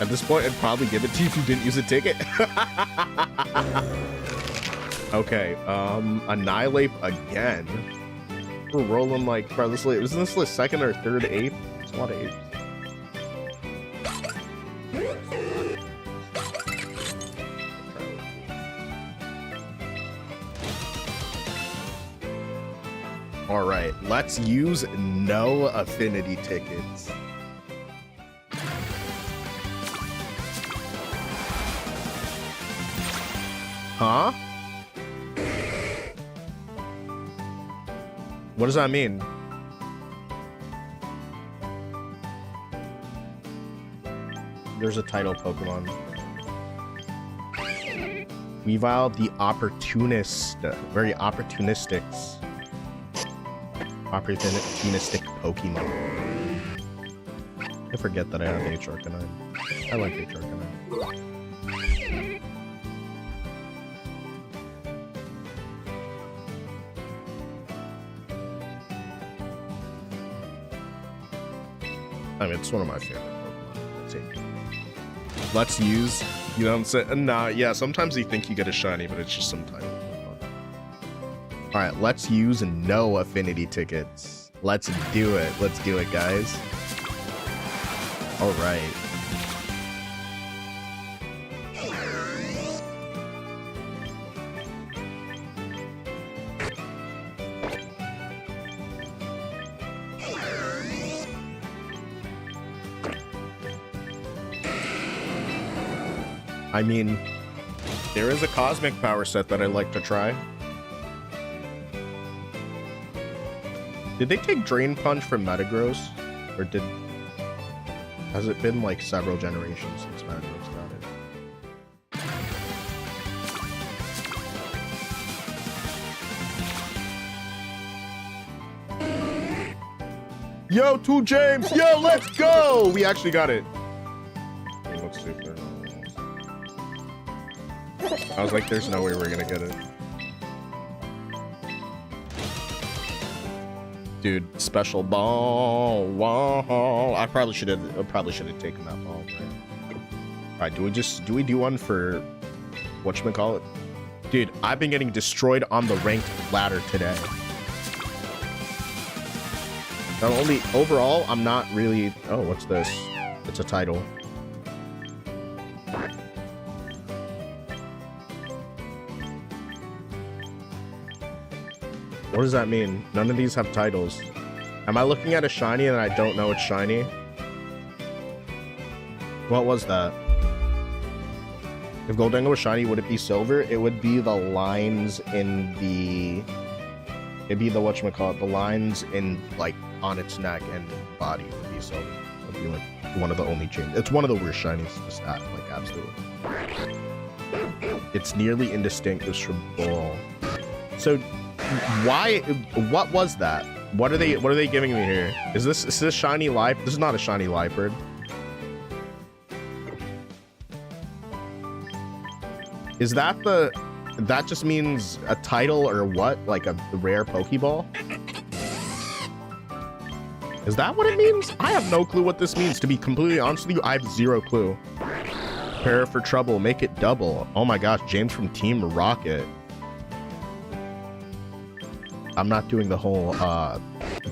At this point, I'd probably give it to you if you didn't use a ticket. Okay, Annihilate again. We're rolling like, bro, isn't this the second or third ape? It's a lot of apes. All right, let's use no affinity tickets. Huh? What does that mean? There's a title Pokemon. Weavile the Opportunist. Very opportunistic Pokemon. I forget that I have H Arcanine. I like H Arcanine. I mean, it's one of my favorite Pokemon. That's it. Let's use, you know what I'm saying? Nah, yeah, sometimes you think you get a shiny, but it's just some tiny Pokemon. Alright, let's use no affinity tickets. Let's do it. Let's do it, guys. Alright. I mean, there is a cosmic power set that I'd like to try. Did they take Drain Punch from Metagross? Or has it been like several generations since Metagross got it? Yo, 2 James! Yo, let's go! We actually got it. Let's see if they're... I was like, there's no way we're gonna get it. Dude, special ball. Wow. I probably should have taken that ball, right? Alright, do we do one for whatchamacallit? Dude, I've been getting destroyed on the ranked ladder today. Not only overall, I'm not really. Oh, what's this? It's a title. What does that mean? None of these have titles. Am I looking at a shiny and I don't know it's shiny? What was that? If Goldengo was shiny, would it be silver? It would be the lines in the... It'd be the whatchamacallit, the lines in, like, on its neck and body would be silver. It would be, like, one of the only changes. It's one of the worst shinies, just that, like, absolutely. It's nearly indistinguishable. So... Why? What was that? What are they giving me here? Is this shiny life? This is not a shiny Liepard. Is that that just means a title or what? Like a rare Pokeball? Is that what it means? I have no clue what this means. To be completely honest with you, I have zero clue. Prepare for trouble. Make it double. Oh my gosh, James from Team Rocket. I'm not doing the whole I'm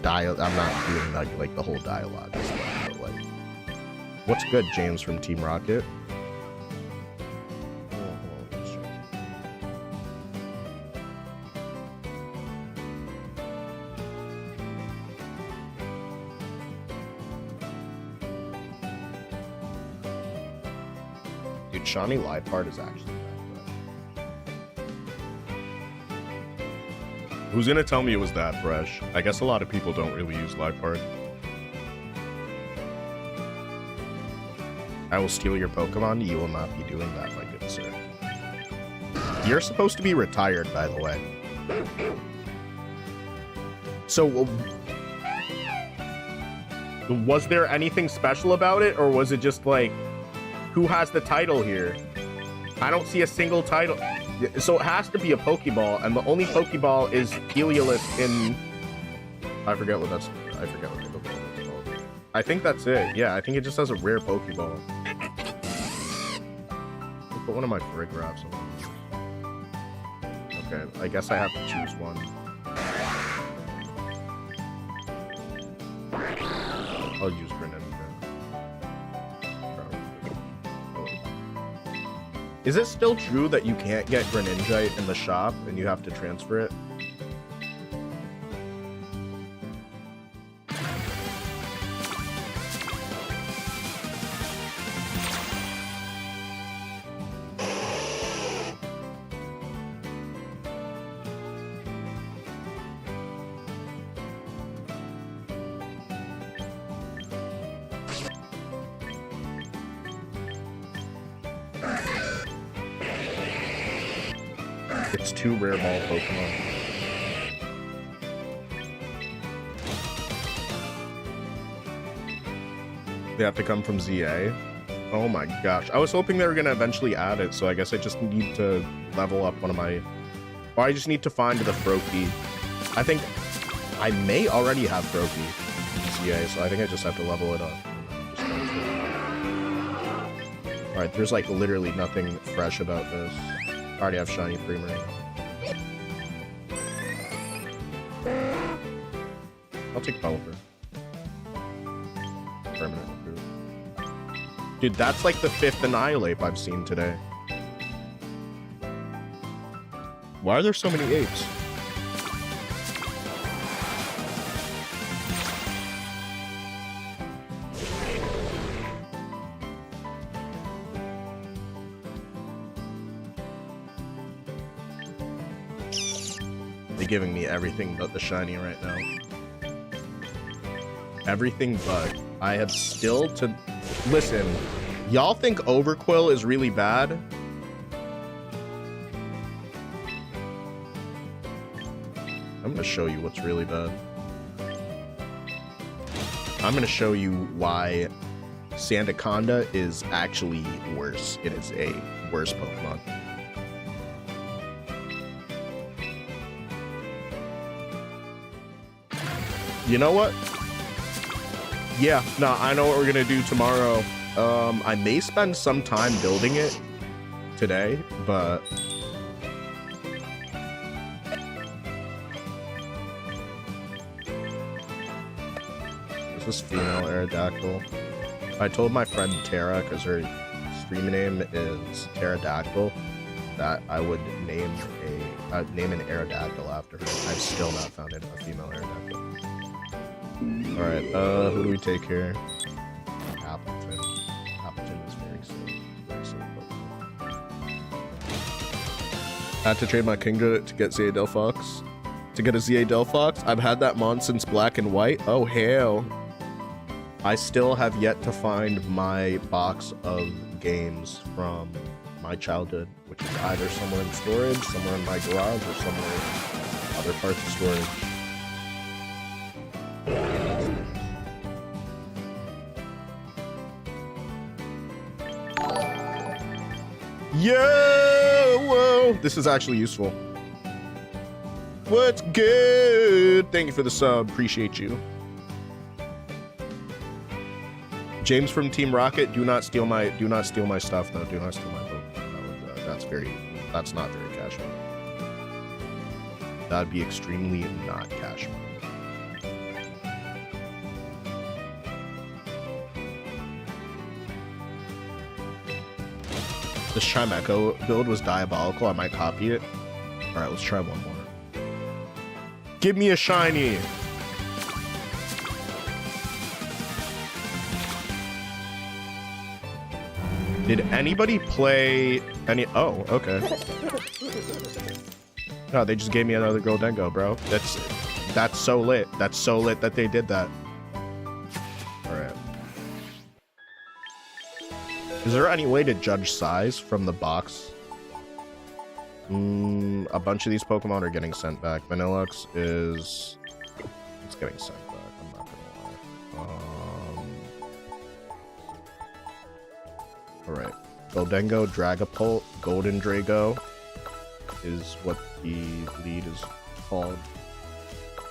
not doing like the whole dialogue and stuff, but like, what's good, James from Team Rocket? Dude, shiny Liepard is actually. Who's gonna tell me it was that fresh? I guess a lot of people don't really use Liepard. I will steal your Pokemon. You will not be doing that, my good sir. You're supposed to be retired, by the way. So, was there anything special about it, or was it just like, who has the title here? I don't see a single title. So it has to be a Pokeball, and the only Pokeball is Heliolisk in... I forget what the Pokeball is called. I think that's it. Yeah, I think it just has a rare Pokeball. I'll put one of my Frigraphs on. Okay, I guess I have to choose one. I'll use Greninja. Is it still true that you can't get Greninja in the shop and you have to transfer it? It's 2 rare ball Pokemon. They have to come from ZA. Oh my gosh. I was hoping they were going to eventually add it, so I guess I just need to level up one of my... Or I just need to find the Froakie. I think I may already have Froakie in ZA, so I think I just have to level it up. Alright, there's like literally nothing fresh about this. I already have shiny Primarine. I'll take Pelipper. Permanent improve. Dude, that's like the 5th Annihilate I've seen today. Why are there so many apes? They're giving me everything but the shiny right now. Everything but. I have still to... Listen, y'all think Overquill is really bad? I'm gonna show you what's really bad. I'm gonna show you why Sandaconda is actually worse. It is a worse Pokemon. You know what? Yeah, no, I know what we're gonna do tomorrow. I may spend some time building it today, but is this female Aerodactyl? I told my friend Tara, because her stream name is Pterodactyl, that I would name an Aerodactyl after her. I've still not found a female Aerodactyl. Alright, who do we take here? Appleton. Appleton is very silly. Very silly Pokemon. I had to trade my Kingdra to get ZA Delphox. To get a ZA Delphox? I've had that mon since Black and White. Oh, hell. I still have yet to find my box of games from my childhood, which is either somewhere in storage, somewhere in my garage, or somewhere in other parts of storage. Yo, whoa, this is actually useful. What's good? Thank you for the sub. Appreciate you. James from Team Rocket, do not steal my stuff though. Do not steal my Pokemon. That's not very cash money. That'd be extremely not cash money. This Chimecho build was diabolical. I might copy it. Alright, let's try one more. Give me a shiny! Did anybody play any... Oh, okay. No, they just gave me another Goldengo, bro. That's so lit. That's so lit that they did that. Alright. Is there any way to judge size from the box? A bunch of these Pokemon are getting sent back. Vanillux is... It's getting sent back, I'm not gonna lie. Alright. Goldengo, Dragapult, Golden Drago is what the lead is called.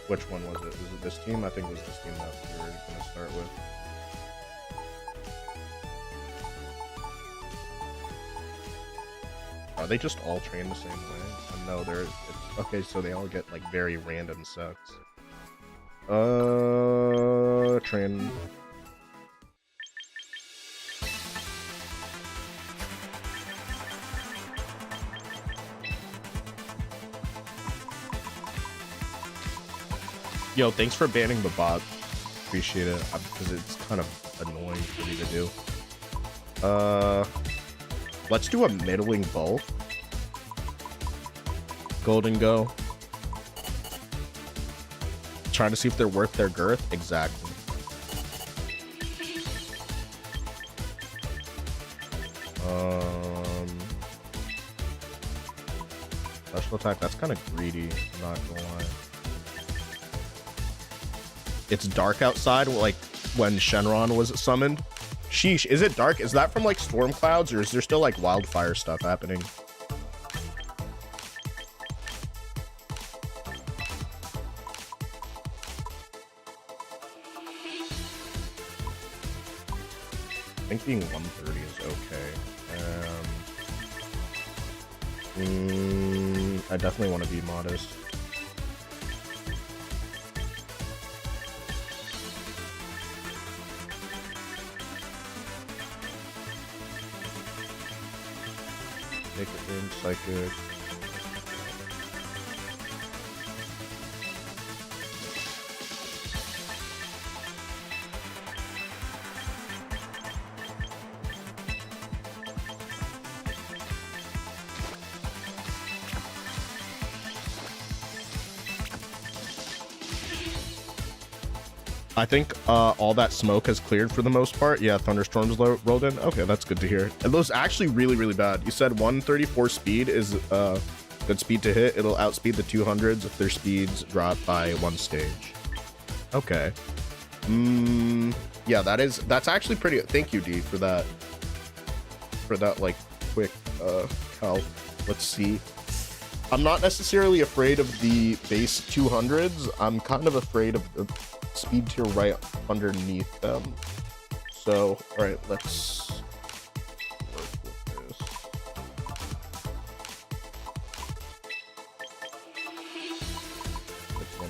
Which one was it? Was it this team? I think it was this team that we were gonna start with. Are they just all trained the same way? No, they're... okay, so they all get, like, very random sets. Train... Yo, thanks for banning the bot. Appreciate it, because it's kind of annoying for me to do. Let's do a middling both. Goldengo. Trying to see if they're worth their girth. Exactly. Special attack. That's kind of greedy. I'm not gonna lie. It's dark outside, like when Shenron was summoned. Sheesh, is it dark? Is that from like storm clouds, or is there still like wildfire stuff happening? think being 130 is okay. I definitely want to be modest. Make it in psychic. I think all that smoke has cleared for the most part. Yeah, thunderstorms rolled in. Okay, that's good to hear. And those actually really, really bad. You said 134 speed is good speed to hit. It'll outspeed the 200s if their speeds drop by 1 stage. Okay. Yeah, that's actually pretty. Thank you, D, for that like quick help. Let's see. I'm not necessarily afraid of the base 200s. I'm kind of afraid of the speed tier right underneath them. So, all right, let's work with this. That's 1, 2,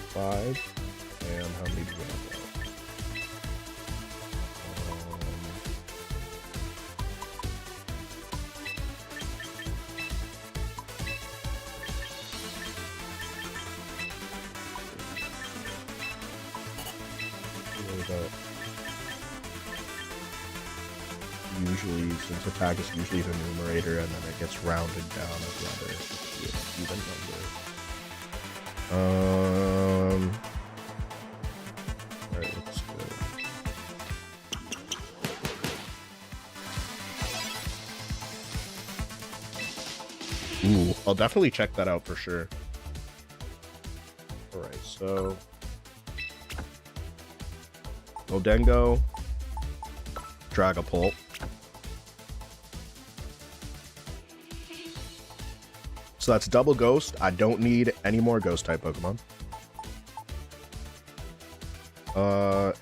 5. And how many do we have left? Usually, since attack is usually the numerator, and then it gets rounded down as rather even number. Alright, let's go. Ooh, I'll definitely check that out for sure. Alright, so Odengo, Dragapult. So that's double ghost. I don't need any more ghost type Pokemon.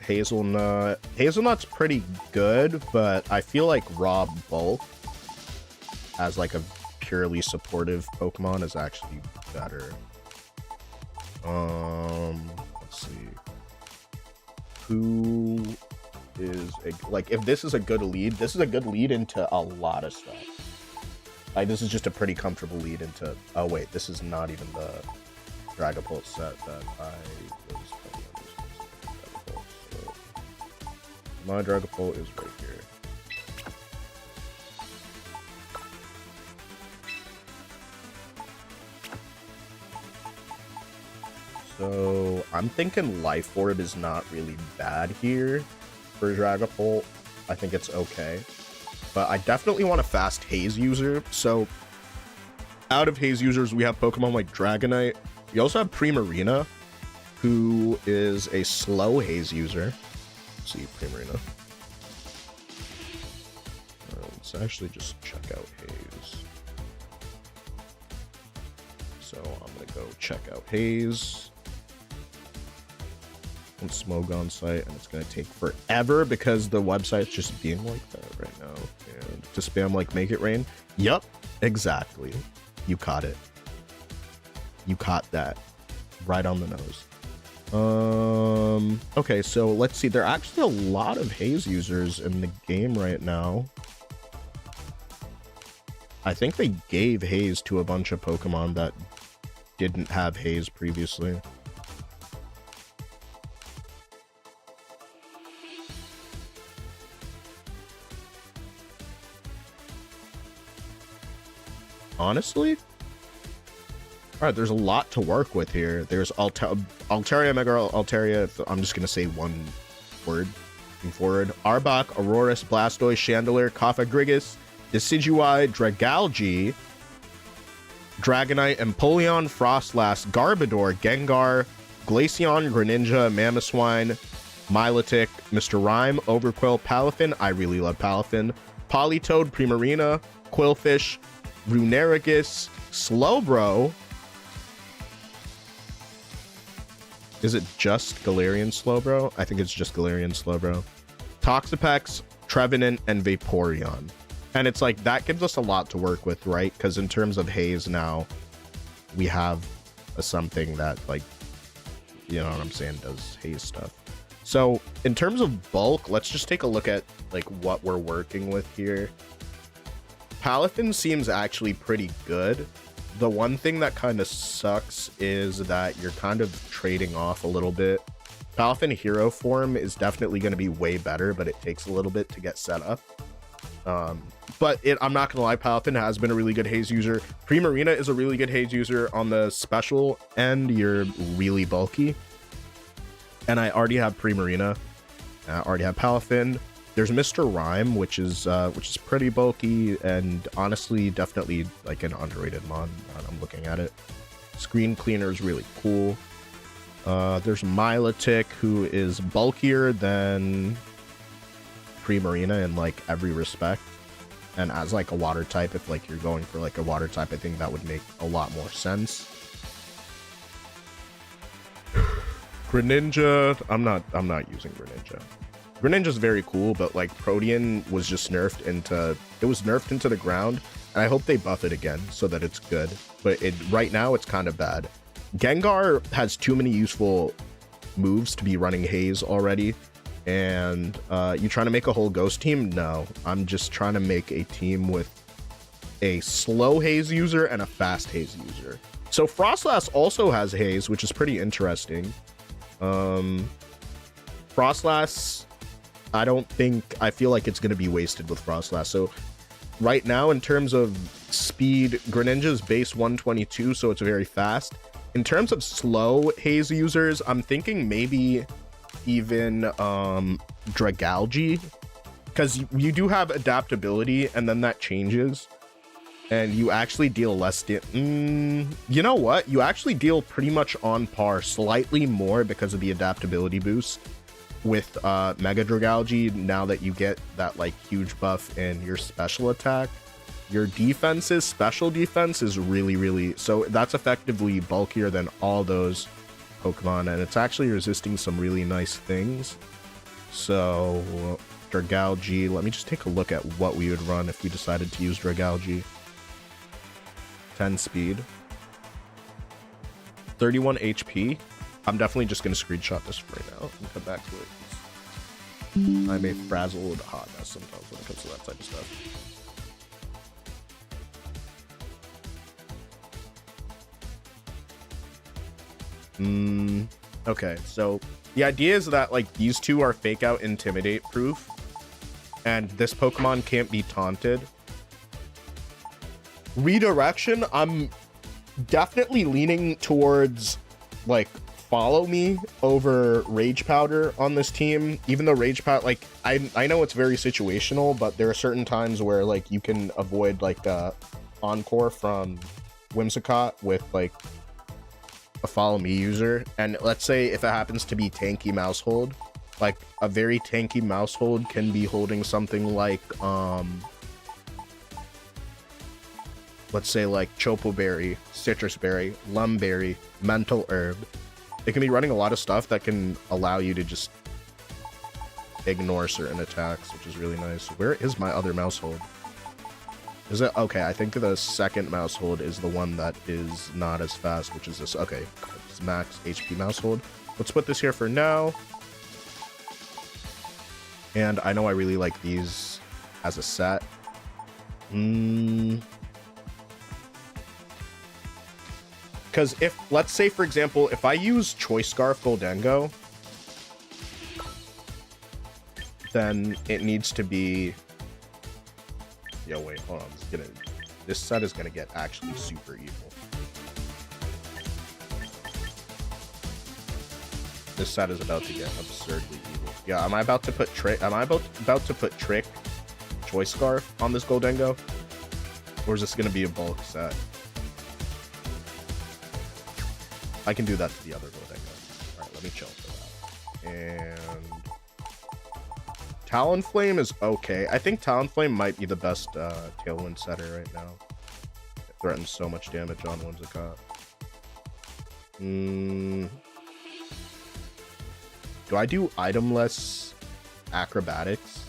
Hazelnut. Hazelnut's pretty good, but I feel like Rob Bulk as like a purely supportive Pokemon is actually better. Let's see. Who is like, if this is a good lead, this is a good lead into a lot of stuff. Like, this is just a pretty comfortable lead into... Oh, wait. This is not even the Dragapult set that I was playing on. So my Dragapult is right here. So I'm thinking Life Orb is not really bad here for Dragapult. I think it's okay. But I definitely want a fast Haze user. So out of Haze users, we have Pokemon like Dragonite. We also have Primarina, who is a slow Haze user. Let's see, Primarina. Let's actually just check out Haze. So I'm going to go check out Haze. And Smogon site, and it's going to take forever because the website's just being like that right now. And to spam like Make It Rain. Yup, exactly. You caught it. You caught that right on the nose. Okay, so let's see. There are actually a lot of Haze users in the game right now. I think they gave Haze to a bunch of Pokemon that didn't have Haze previously. Honestly, all right, there's a lot to work with here. There's Altaria, Mega Altaria. I'm just gonna say one word moving forward. Arbok, Aurorus, Blastoise, Chandelure, Cofagrigus, Decidueye, Dragalge, Dragonite, Empoleon, Frostlass, Garbodor, Gengar, Glaceon, Greninja, Mamoswine, Milotic, Mr. Rhyme, Overqwil, Palafin. I really love Palafin. Politoed, Primarina, Quillfish, Runerigus, Slowbro. Is it just Galarian Slowbro? I think it's just Galarian Slowbro. Toxapex, Trevenant, and Vaporeon. And it's like, that gives us a lot to work with, right? Because in terms of haze now, we have something that, like, you know what I'm saying, does haze stuff. So in terms of bulk, let's just take a look at like what we're working with here. Palafin seems actually pretty good. The one thing that kind of sucks is that you're kind of trading off a little bit. Palafin hero form is definitely going to be way better, but it takes a little bit to get set up. But I'm not gonna lie, Palafin has been a really good haze user. Primarina is a really good haze user. On the special end, you're really bulky. And I already have Primarina. I already have Palafin. There's Mr. Rhyme, which is pretty bulky and honestly definitely like an underrated mon. I'm looking at it. Screen Cleaner is really cool. There's Milotic, who is bulkier than Primarina in like every respect. And as like a water type, if like you're going for like a water type, I think that would make a lot more sense. Greninja, I'm not using Greninja. Greninja's very cool, but like Protean was just nerfed into the ground, and I hope they buff it again so that it's good. But right now it's kind of bad. Gengar has too many useful moves to be running haze already. And you trying to make a whole ghost team? No, I'm just trying to make a team with a slow haze user and a fast haze user. So Frostlass also has haze, which is pretty interesting. Frostlass, I feel like it's going to be wasted with Frostlass. So right now, in terms of speed, Greninja's base 122, so it's very fast. In terms of slow haze users, I'm thinking maybe even Dragalge, because you do have adaptability, and then that changes, and you actually deal less you know what, you actually deal pretty much on par, slightly more because of the adaptability boost with Mega Dragalge. Now that you get that like huge buff in your special attack, your special defense is really, so that's effectively bulkier than all those Pokemon, and it's actually resisting some really nice things. So Dragalge, let me just take a look at what we would run if we decided to use Dragalge. 10 speed, 31 HP. I'm definitely just going to screenshot this right now and come back to it. I'm a frazzled hot mess sometimes when it comes to that type of stuff. Okay, so the idea is that like these two are fake out intimidate proof, and this Pokemon can't be taunted. Redirection, I'm definitely leaning towards like Follow Me over Rage Powder on this team, even though Rage Powder, like I know it's very situational, but there are certain times where like you can avoid like Encore from Whimsicott with like a Follow Me user. And let's say if it happens to be tanky Mousehold, like a very tanky Mousehold can be holding something like let's say like Chopo Berry, Citrus Berry, Lumberry, Mental Herb. It can be running a lot of stuff that can allow you to just ignore certain attacks, which is really nice. Where is my other Mousehold? Is it? Okay, I think the second Mousehold is the one that is not as fast, which is this. Okay, it's max HP Mousehold. Let's put this here for now. And I know I really like these as a set. Because if, let's say, for example, if I use Choice Scarf Goldengo, then it needs to be... Yo, wait, hold on. This set is gonna get actually super evil. This set is about to get absurdly evil. Yeah, am I about to put Trick? Am I about to put Trick Choice Scarf on this Goldengo? Or is this gonna be a bulk set? I can do that to the other Goldengo. Alright, let me chill for that. And Talonflame is okay. I think Talonflame might be the best Tailwind setter right now. It threatens so much damage on Whimsicott. Do I do itemless acrobatics?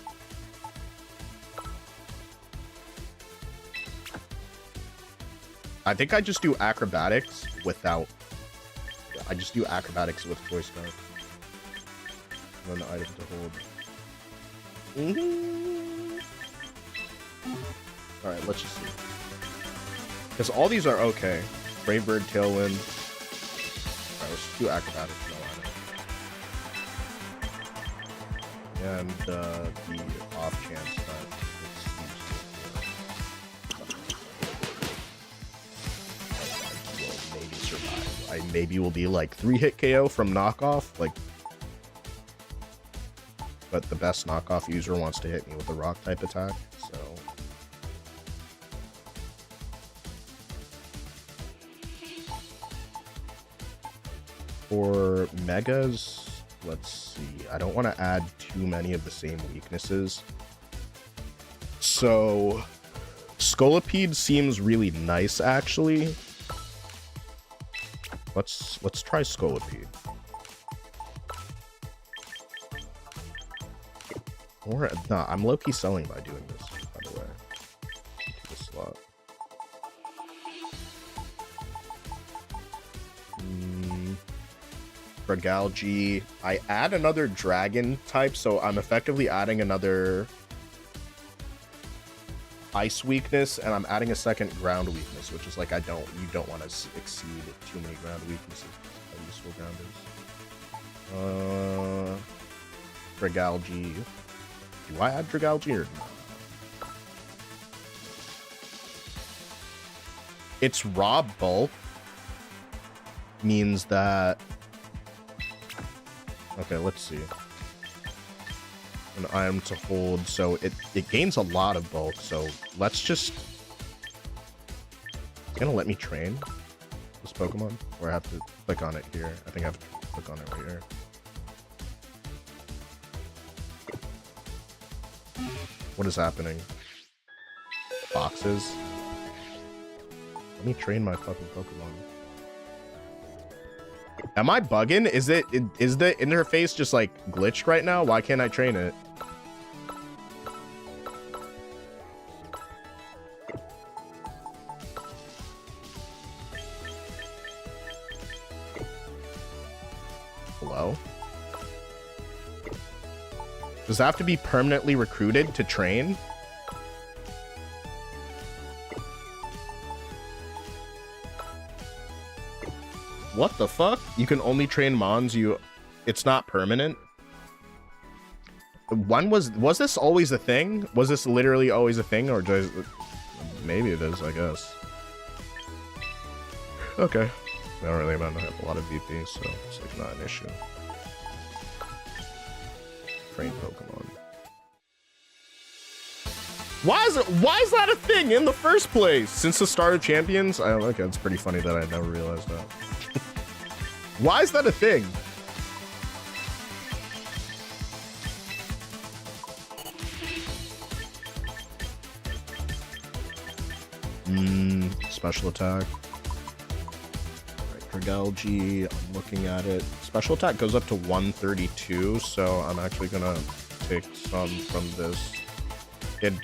I think I just do acrobatics without. I just do acrobatics with Joy Scarf. And then the item to hold. Alright, let's just see. Because all these are okay. Brave Bird, Tailwind. Alright, let's just do acrobatics. No item. And the off chance that it's maybe survive. I maybe will be like 3-hit KO from knockoff, like. But the best knockoff user wants to hit me with a rock type attack, so. For megas, let's see. I don't want to add too many of the same weaknesses. So, Scolipede seems really nice, actually. Let's try Scolipede. Or, nah, I'm low-key selling by doing this, by the way. This slot. Regalgi. I add another dragon type, so I'm effectively adding another ice weakness, and I'm adding a second ground weakness, which is like you don't want to exceed too many ground weaknesses. How useful ground is. Regalgi. Do I add Dragalgi or not? It's raw bulk means that. Okay, let's see. An item to hold, so it gains a lot of bulk. So let's just. It's gonna let me train this Pokemon, or I have to click on it here. I think I have to click on it right here. What is happening? Boxes? Let me train my fucking Pokemon. Am I bugging? Is the interface just like glitched right now? Why can't I train it? Hello? Does it have to be permanently recruited to train? What the fuck? You can only train Mons, it's not permanent? When was this always a thing? Was this literally always a thing, or just maybe it is, I guess. Okay. I don't really have a lot of VP, so it's like not an issue. Train Pokemon. Why is that a thing in the first place? Since the start of Champions? Okay, it's pretty funny that I never realized that. Why is that a thing? Special attack. Right, Dragalgi, I'm looking at it. Special attack goes up to 132, so I'm actually gonna take some from this.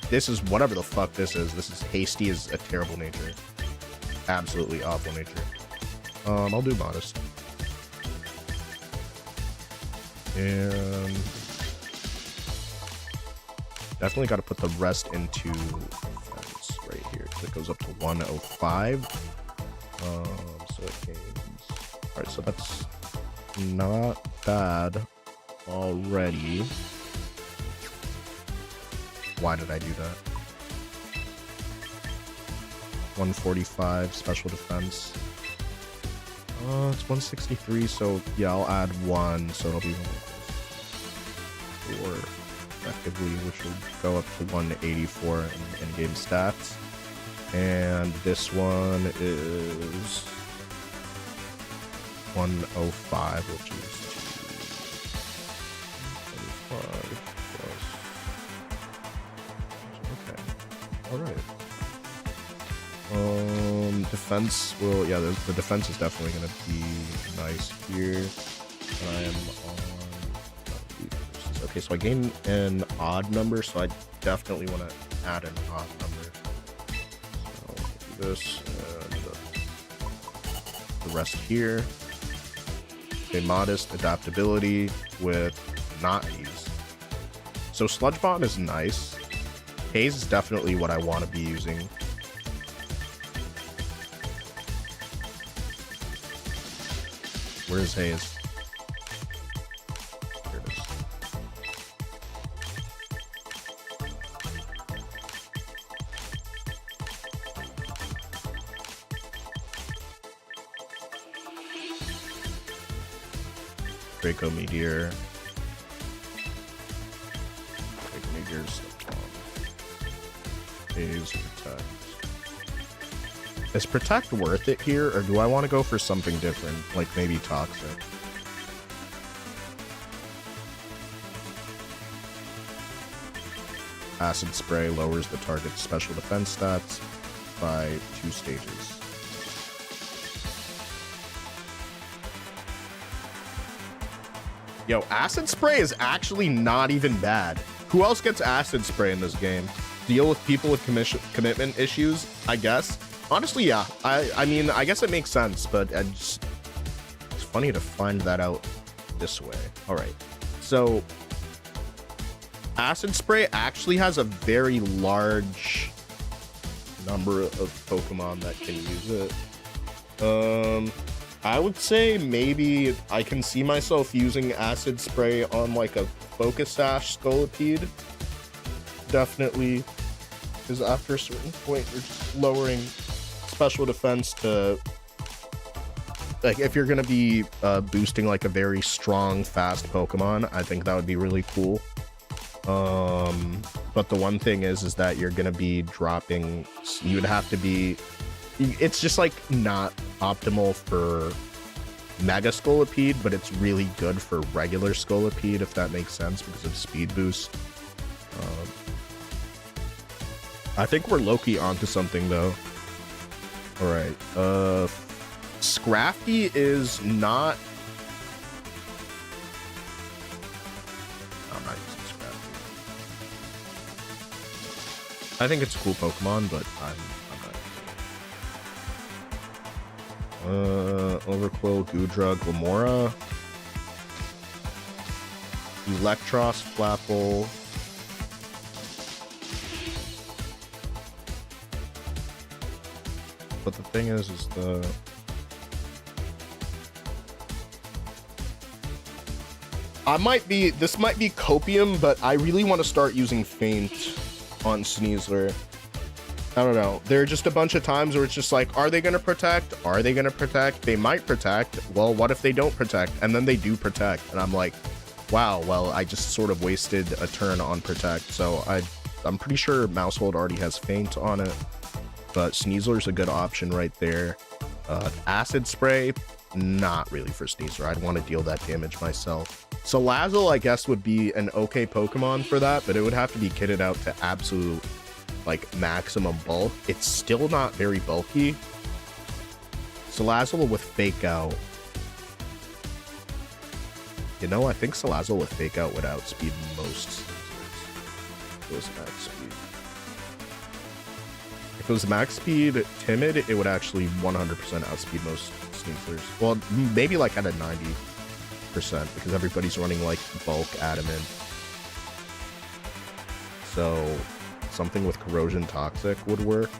This is whatever the fuck this is. This is hasty as a terrible nature. Absolutely awful nature. I'll do modest. And definitely got to put the rest into defense right here. So it goes up to 105. So it gains. All right, so that's not bad already. Why did I do that? 145 special defense. It's 163, so yeah, I'll add 1, so it'll be 4 effectively, which will go up to 184 in game stats. And this one is 105, which is 225 plus. Okay, all right. Defense will, yeah, the defense is definitely going to be nice here. I am on, okay, so I gain an odd number, so I definitely want to add an odd number. So I'll do this, and the rest here. A modest adaptability with not these. So Sludge Bomb is nice. Haze is definitely what I want to be using. Where's Haze? Here it is. Draco Meteor. Draco Meteor, Sludge Bomb. Haze, Protect. Is Protect worth it here, or do I want to go for something different, like maybe Toxic? Acid Spray lowers the target's special defense stats by 2 stages. Yo, Acid Spray is actually not even bad. Who else gets Acid Spray in this game? Deal with people with commitment issues, I guess. Honestly, yeah. I mean, I guess it makes sense, but it's funny to find that out this way. All right. So, Acid Spray actually has a very large number of Pokemon that can use it. I would say maybe I can see myself using Acid Spray on like a Focus Sash Scolipede. Definitely, because after a certain point, you're just lowering special defense to, like, if you're going to be boosting like a very strong, fast Pokemon, I think that would be really cool. But the one thing is that you're going to be dropping, you would have to be, it's just like not optimal for Mega Scolipede, but it's really good for regular Scolipede, if that makes sense, because of speed boost. I think we're low-key onto something though. All right, Scrafty is not, I'm not using Scrafty. I think it's a cool Pokemon, but I'm not. Overquill, Goodra, Glamora, Electros, Flapple, but the thing is the this might be copium, but I really want to start using Feint on Sneasler. I don't know. There are just a bunch of times where it's just like, are they going to protect? Are they going to protect? They might protect. Well, what if they don't protect? And then they do protect. And I'm like, wow, well, I just sort of wasted a turn on protect. So I'm pretty sure Mousehold already has Feint on it. But Sneasler's a good option right there. Acid Spray, not really for Sneasler. I'd want to deal that damage myself. Salazzle, I guess, would be an okay Pokemon for that, but it would have to be kitted out to absolute, like, maximum bulk. It's still not very bulky. Salazzle with Fake Out. You know, I think Salazzle with Fake Out would outspeed most Sneasler's. If it was max speed. If it was max speed Timid, it would actually 100% outspeed most Sneasler's. Well, maybe like at a 90%, because everybody's running like bulk Adamant. So something with Corrosion Toxic would work.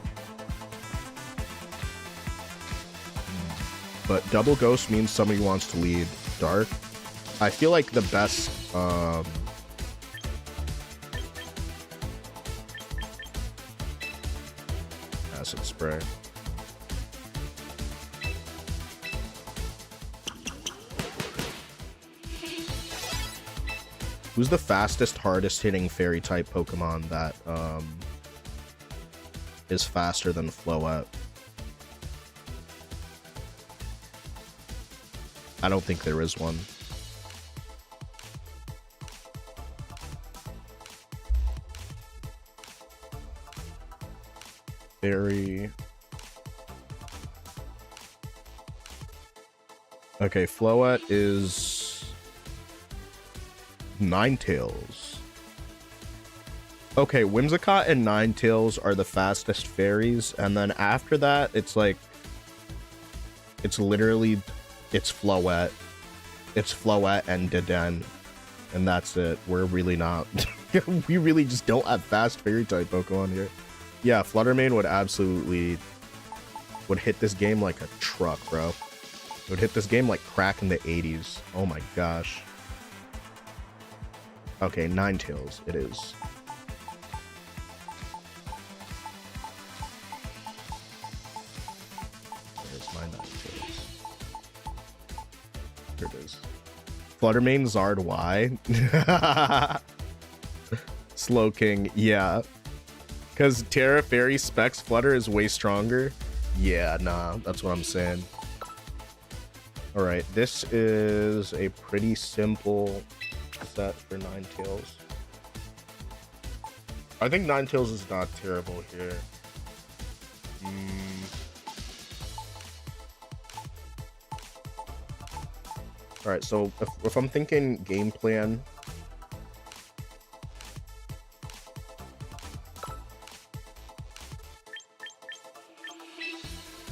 But Double Ghost means somebody wants to lead Dark. I feel like the best Acid Spray. Who's the fastest, hardest hitting fairy type Pokemon that is faster than Floette? I don't think there is one. Fairy. Okay, Floette is Ninetales. Okay, Whimsicott and Ninetales are the fastest fairies, and then after that, it's like It's literally, it's Floette. It's Floette and Deden. And that's it. We're really not... we really just don't have fast fairy-type Pokemon here. Yeah, Fluttermane would absolutely... would hit this game like a truck, bro. It would hit this game like crack in the 80s. Oh my gosh. Okay, Ninetales, it is. There's my Ninetales. Here it is. Fluttermane Zard Y. Slowking, yeah. Because Terra Fairy Specs Flutter is way stronger. Yeah, nah, that's what I'm saying. Alright, this is a pretty simple set for Ninetales. I think Ninetales is not terrible here. Alright, so if I'm thinking game plan,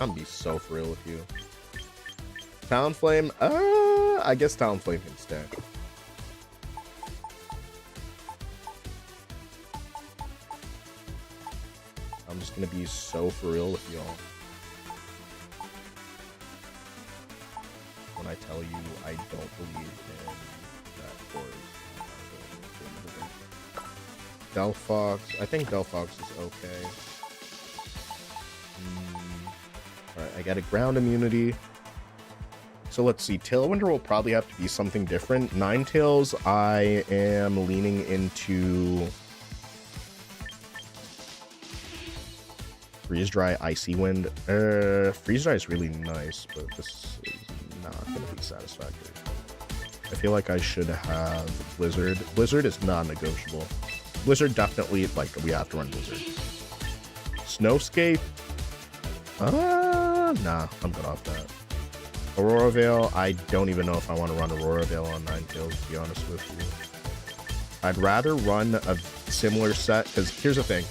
I'm gonna be so for real with you. Talonflame, I guess Talonflame can stay. I'm just gonna be so for real with y'all when I tell you I don't believe in that course. Delphox, I think Delphox is okay. Alright, I got a ground immunity. So let's see, Tailwinder will probably have to be something different. Ninetales, I am leaning into Freeze Dry, Icy Wind. Freeze Dry is really nice, but this is not going to be satisfactory. I feel like I should have Blizzard. Blizzard is non-negotiable. Blizzard definitely, like, we have to run Blizzard. Snowscape? Nah, I'm good off that. Aurora Veil, I don't even know if I want to run Aurora Veil on Ninetales, to be honest with you. I'd rather run a similar set, because here's the thing.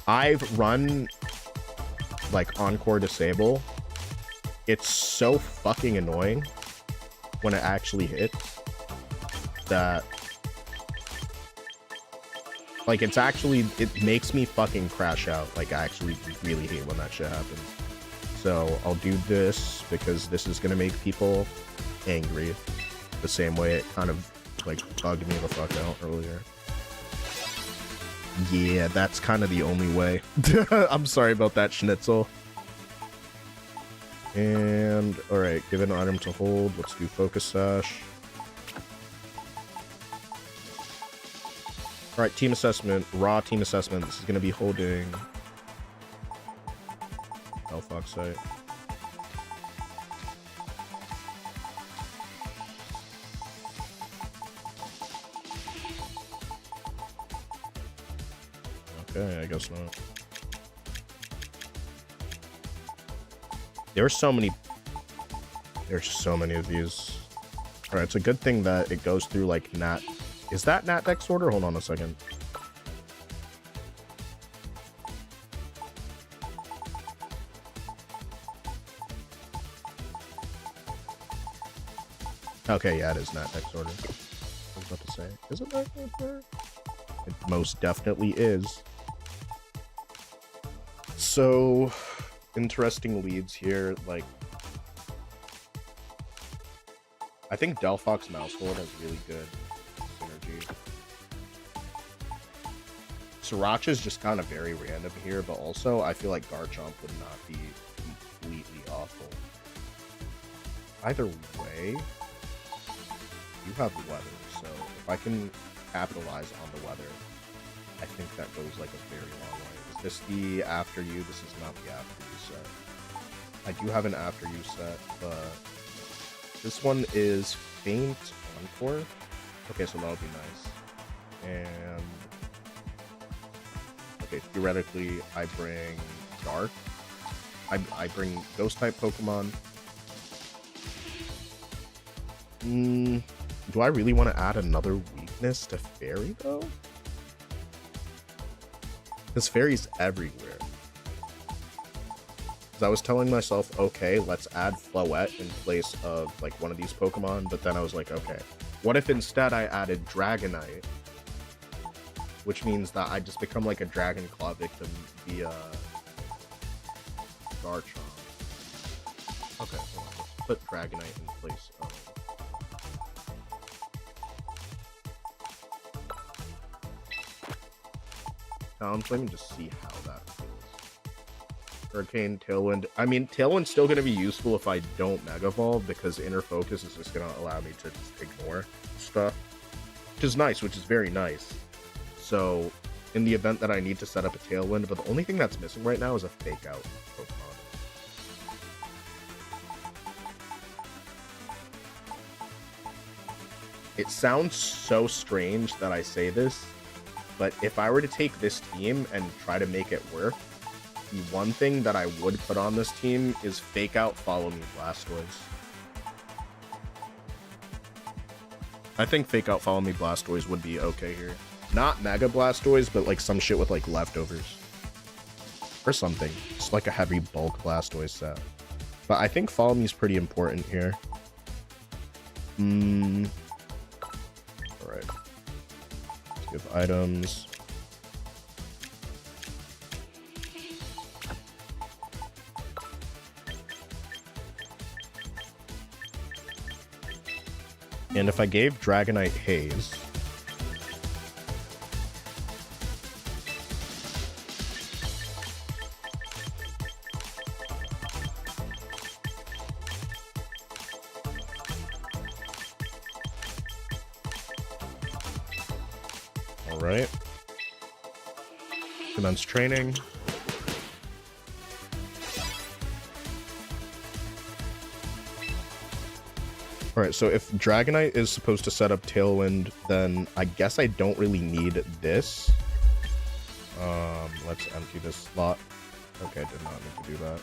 I've run, like, Encore Disable. It's so fucking annoying when it actually hits that, like, it's actually, it makes me fucking crash out. Like, I actually really hate when that shit happens. So I'll do this because this is gonna make people angry the same way it kind of like bugged me the fuck out earlier. Yeah, that's kind of the only way. I'm sorry about that, Schnitzel. And all right, give an item to hold. Let's do Focus Sash. All right, team assessment, raw team assessment. This is gonna be holding Delphox site. Okay, I guess not. There's so many of these. All right, it's a good thing that it goes through like Nat. Is that Nat Dex order? Hold on a second. Okay, yeah, it is Nat Dex order. I was about to say, is it Nat Dex order? It most definitely is. So, interesting leads here. Like, I think Delphox Mousehold has really good synergy. Sriracha is just kind of very random here, but also I feel like Garchomp would not be completely awful. Either way, you have weather, so if I can capitalize on the weather, I think that goes like a very long way. Is this the After You? This is not the After You set. I do have an After You set, but this one is Faint Encore. Okay, so that'll be nice. And okay, theoretically, I bring Dark. I bring Ghost type Pokemon. Do I really want to add another weakness to Fairy though? Because Fairy's everywhere. Because I was telling myself, okay, let's add Floette in place of like one of these Pokemon, but then I was like, okay, what if instead I added Dragonite? Which means that I just become like a Dragon Claw victim via Garchomp. Okay, hold on. Let's put Dragonite in place of... let me just see how that feels. Hurricane, Tailwind. I mean, Tailwind's still going to be useful if I don't Mega Evolve, because Inner Focus is just going to allow me to just ignore stuff. Which is nice, which is very nice. So, in the event that I need to set up a Tailwind, but the only thing that's missing right now is a Fake Out Pokemon. It sounds so strange that I say this, but if I were to take this team and try to make it work, the one thing that I would put on this team is Fake Out, Follow Me, Blastoise. I think Fake Out, Follow Me, Blastoise would be okay here. Not Mega Blastoise, but like some shit with like leftovers. Or something. Just like a heavy bulk Blastoise set. But I think Follow Me is pretty important here. Alright. Let's give items. And if I gave Dragonite Haze... Alright. Commence training. Alright, so if Dragonite is supposed to set up Tailwind, then I guess I don't really need this. Let's empty this slot. Okay, did not need to do that.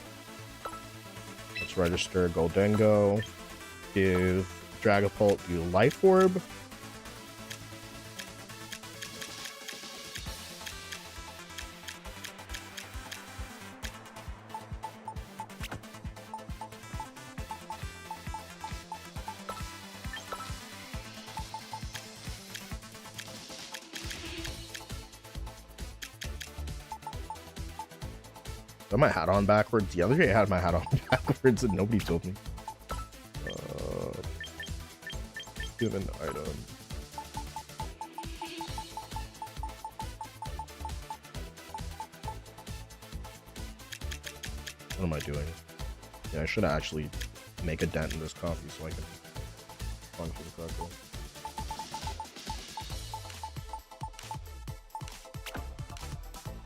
Let's register Goldengo. Give Dragapult the Life Orb. Got my hat on backwards. The other day I had my hat on backwards and nobody told me. Give an item. What am I doing? Yeah, I should actually make a dent in this coffee so I can function correctly.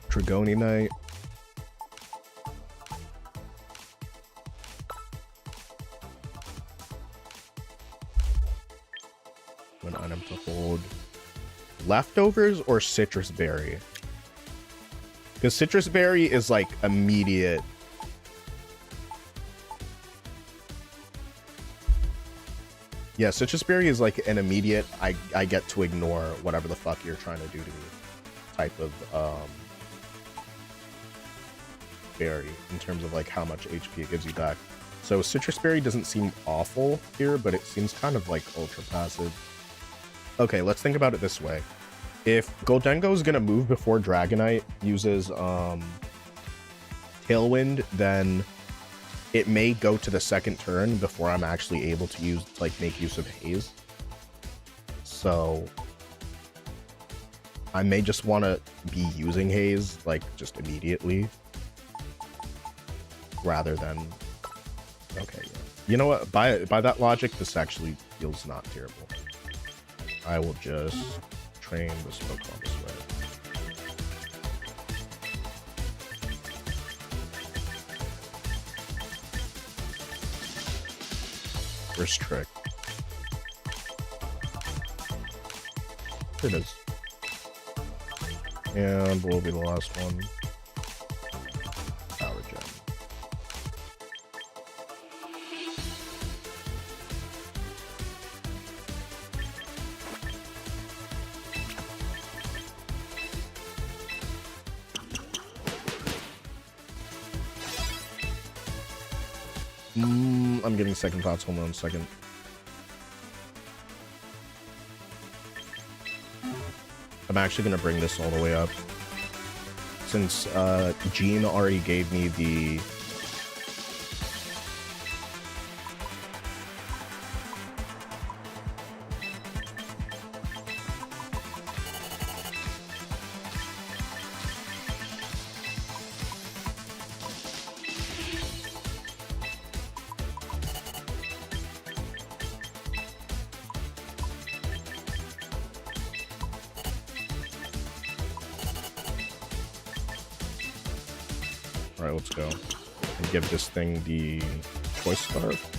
Dragonite. An item to hold. Leftovers or Citrus Berry? Because Citrus Berry is like immediate. Yeah, Citrus Berry is like an immediate, I get to ignore whatever the fuck you're trying to do to me type of berry in terms of like how much HP it gives you back. So Citrus Berry doesn't seem awful here, but it seems kind of like ultra passive. Okay, let's think about it this way. If Goldengo is going to move before Dragonite uses Tailwind, then it may go to the second turn before I'm actually able to use, like, make use of Haze. So I may just want to be using Haze, like, just immediately. Rather than... Okay, yeah. You know what? By that logic, this actually feels not terrible. I will just train this Pokemon this way. First trick. Here it is. And what will be the last one? Power Gem. I'm getting second thoughts. Hold on a second. I'm actually gonna bring this all the way up. Since Gene already gave me the Alright, let's go. And give this thing the choice scarf.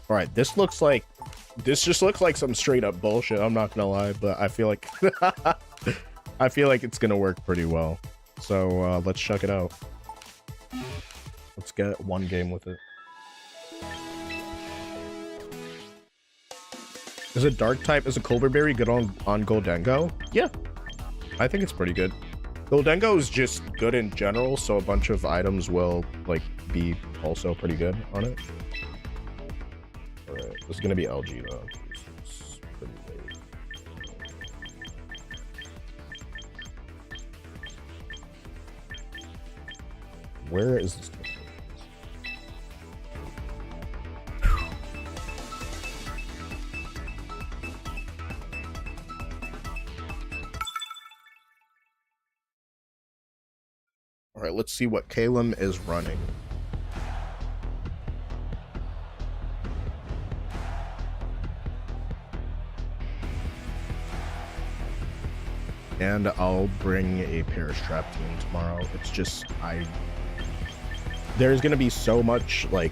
Alright, this just looks like some straight up bullshit, I'm not gonna lie, but I feel like I feel like it's gonna work pretty well. So let's check it out. Let's get one game with it. Is a dark type, is a Colberberry good on Goldengo? Yeah, I think it's pretty good. Goldengo is just good in general, so a bunch of items will like be also pretty good on it. Alright, this is gonna be LG though. It's pretty late. Where is this? Alright, let's see what Kalem is running. And I'll bring a Parish Trap team tomorrow. It's just, there's gonna be so much, like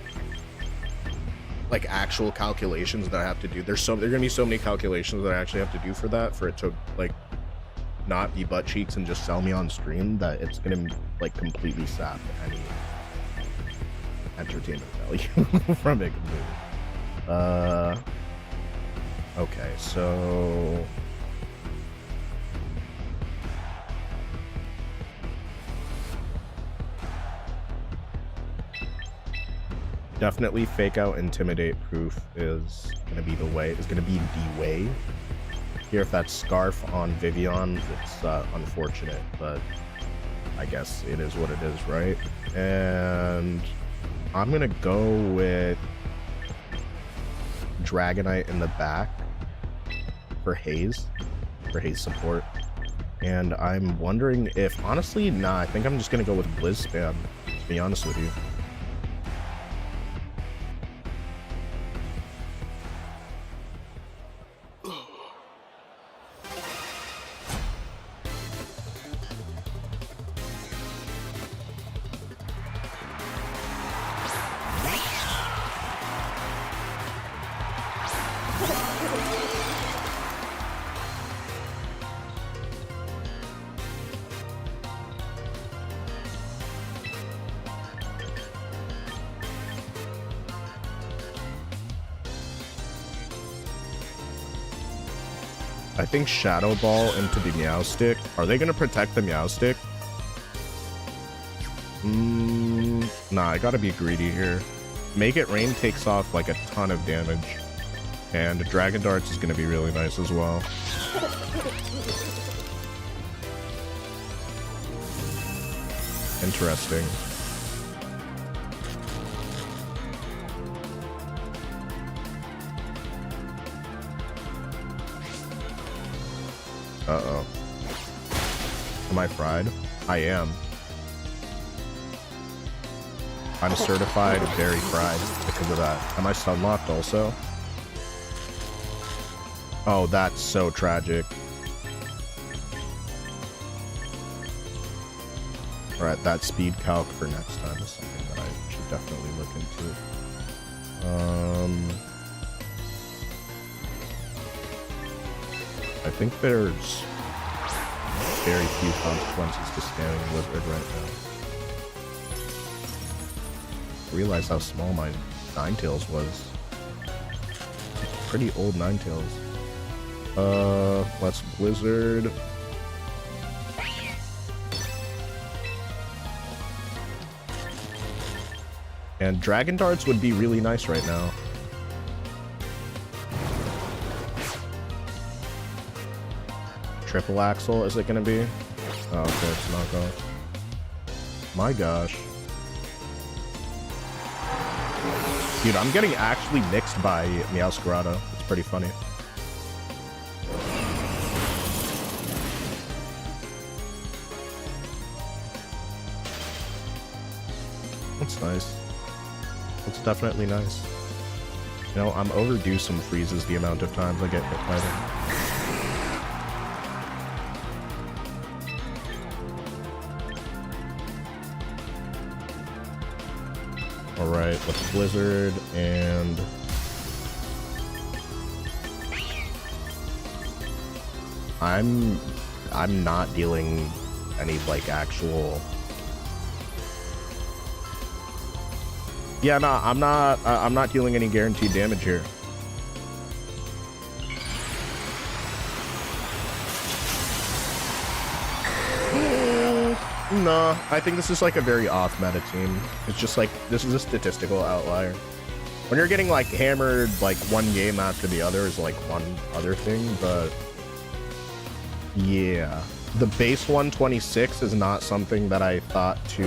actual calculations that I have to do. There's gonna be so many calculations that I actually have to do for that, for it to, like, not be butt cheeks and just sell me on stream, that it's gonna like completely sap any entertainment value from it completely. Okay, so definitely fake out intimidate proof is gonna be the way, Here, if that's Scarf on Vivian, it's unfortunate, but I guess it is what it is, right? And I'm gonna go with Dragonite in the back for Haze support. And I'm wondering if, honestly, nah, I think I'm just gonna go with Blizz Spam, to be honest with you. I think Shadow Ball into the Meowstic. Are they going to protect the Meowstic? Nah, I gotta be greedy here. Make It Rain takes off like a ton of damage. And Dragon Darts is going to be really nice as well. Interesting. Uh-oh. Am I fried? I am. I'm certified very fried because of that. Am I stunlocked also? Oh, that's so tragic. Alright, that speed calc for next time is something that I should definitely look into. I think there's very few consequences to scanning Lizard right now. I realized how small my Ninetales was. pretty old Ninetales. Let's Blizzard. And Dragon Darts would be really nice right now. Triple Axle, is it gonna be? Oh, okay, it's not going. My gosh. Dude, I'm getting actually mixed by Meowscarada. It's pretty funny. That's nice. It's definitely nice. You know, I'm overdue some freezes the amount of times I get hit by them. Alright, let's Blizzard and... I'm not dealing any, like, actual... Yeah, no, I'm not dealing any guaranteed damage here. No, I think this is like a very off meta team. It's just like, this is a statistical outlier. When you're getting like hammered like one game after the other is like one other thing, but yeah. The base 126 is not something that I thought to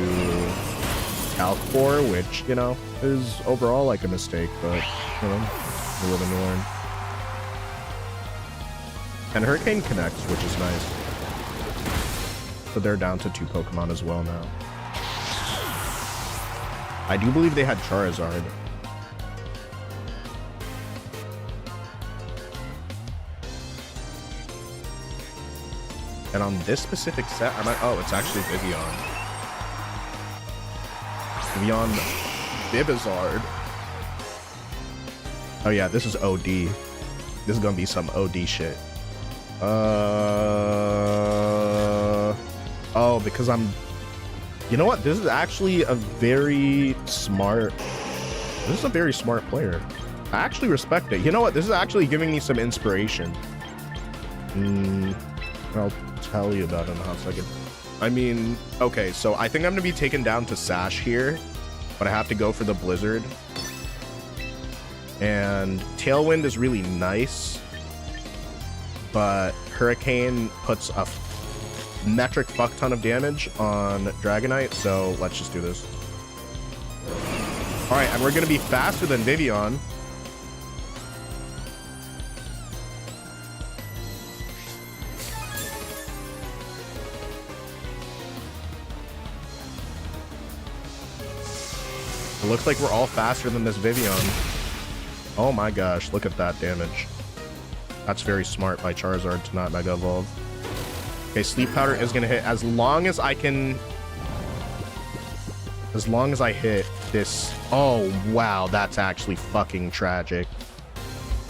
calc for, which, you know, is overall like a mistake, but, you know, we live and learn. And Hurricane connects, which is nice. So they're down to 2 Pokemon as well now. I do believe they had Charizard. And on this specific set, I might... Oh, it's actually Vivian. Vivian Vivizard. Oh yeah, this is OD. This is gonna be some OD shit. Oh, because I'm... You know what? This is actually a very smart... This is a very smart player. I actually respect it. You know what? This is actually giving me some inspiration. I'll tell you about it in a hot second. I mean, okay, so I think I'm going to be taken down to Sash here, but I have to go for the Blizzard. And Tailwind is really nice, but Hurricane puts a metric fuck ton of damage on Dragonite, so let's just do this. Alright, and we're going to be faster than Vivian. It looks like we're all faster than this Vivian. Oh my gosh, look at that damage. That's very smart by Charizard to not Mega Evolve. Okay, Sleep Powder is gonna hit as long as I can... As long as I hit this... Oh, wow, that's actually fucking tragic.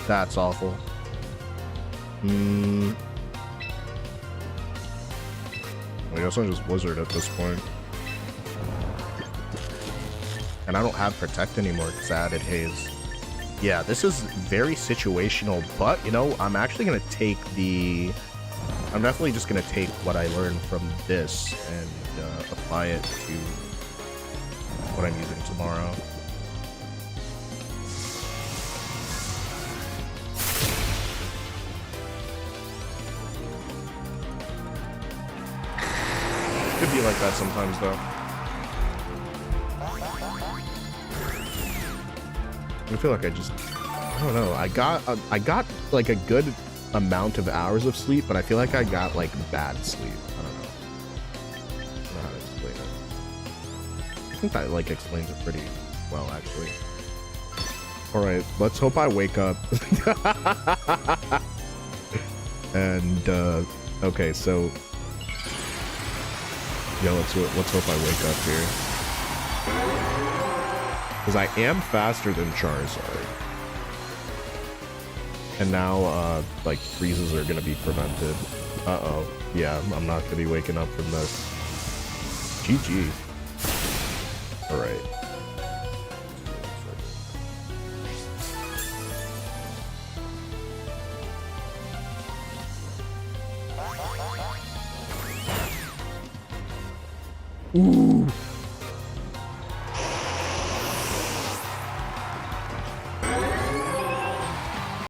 That's awful. I guess I'll just Blizzard at this point. And I don't have Protect anymore because I added Haze. Yeah, this is very situational, but, you know, I'm actually going to take the... I'm definitely just going to take what I learned from this and apply it to what I'm using tomorrow. Could be like that sometimes, though. I feel like I don't know. I got like a good amount of hours of sleep, but I feel like I got like bad sleep. I don't know how to explain it. I think that like explains it pretty well, actually. All right, let's hope I wake up. And okay, so yeah, let's hope I wake up here. Because I am faster than Charizard. And now, like, freezes are going to be prevented. Uh-oh. Yeah, I'm not going to be waking up from this. GG. Alright. Ooh.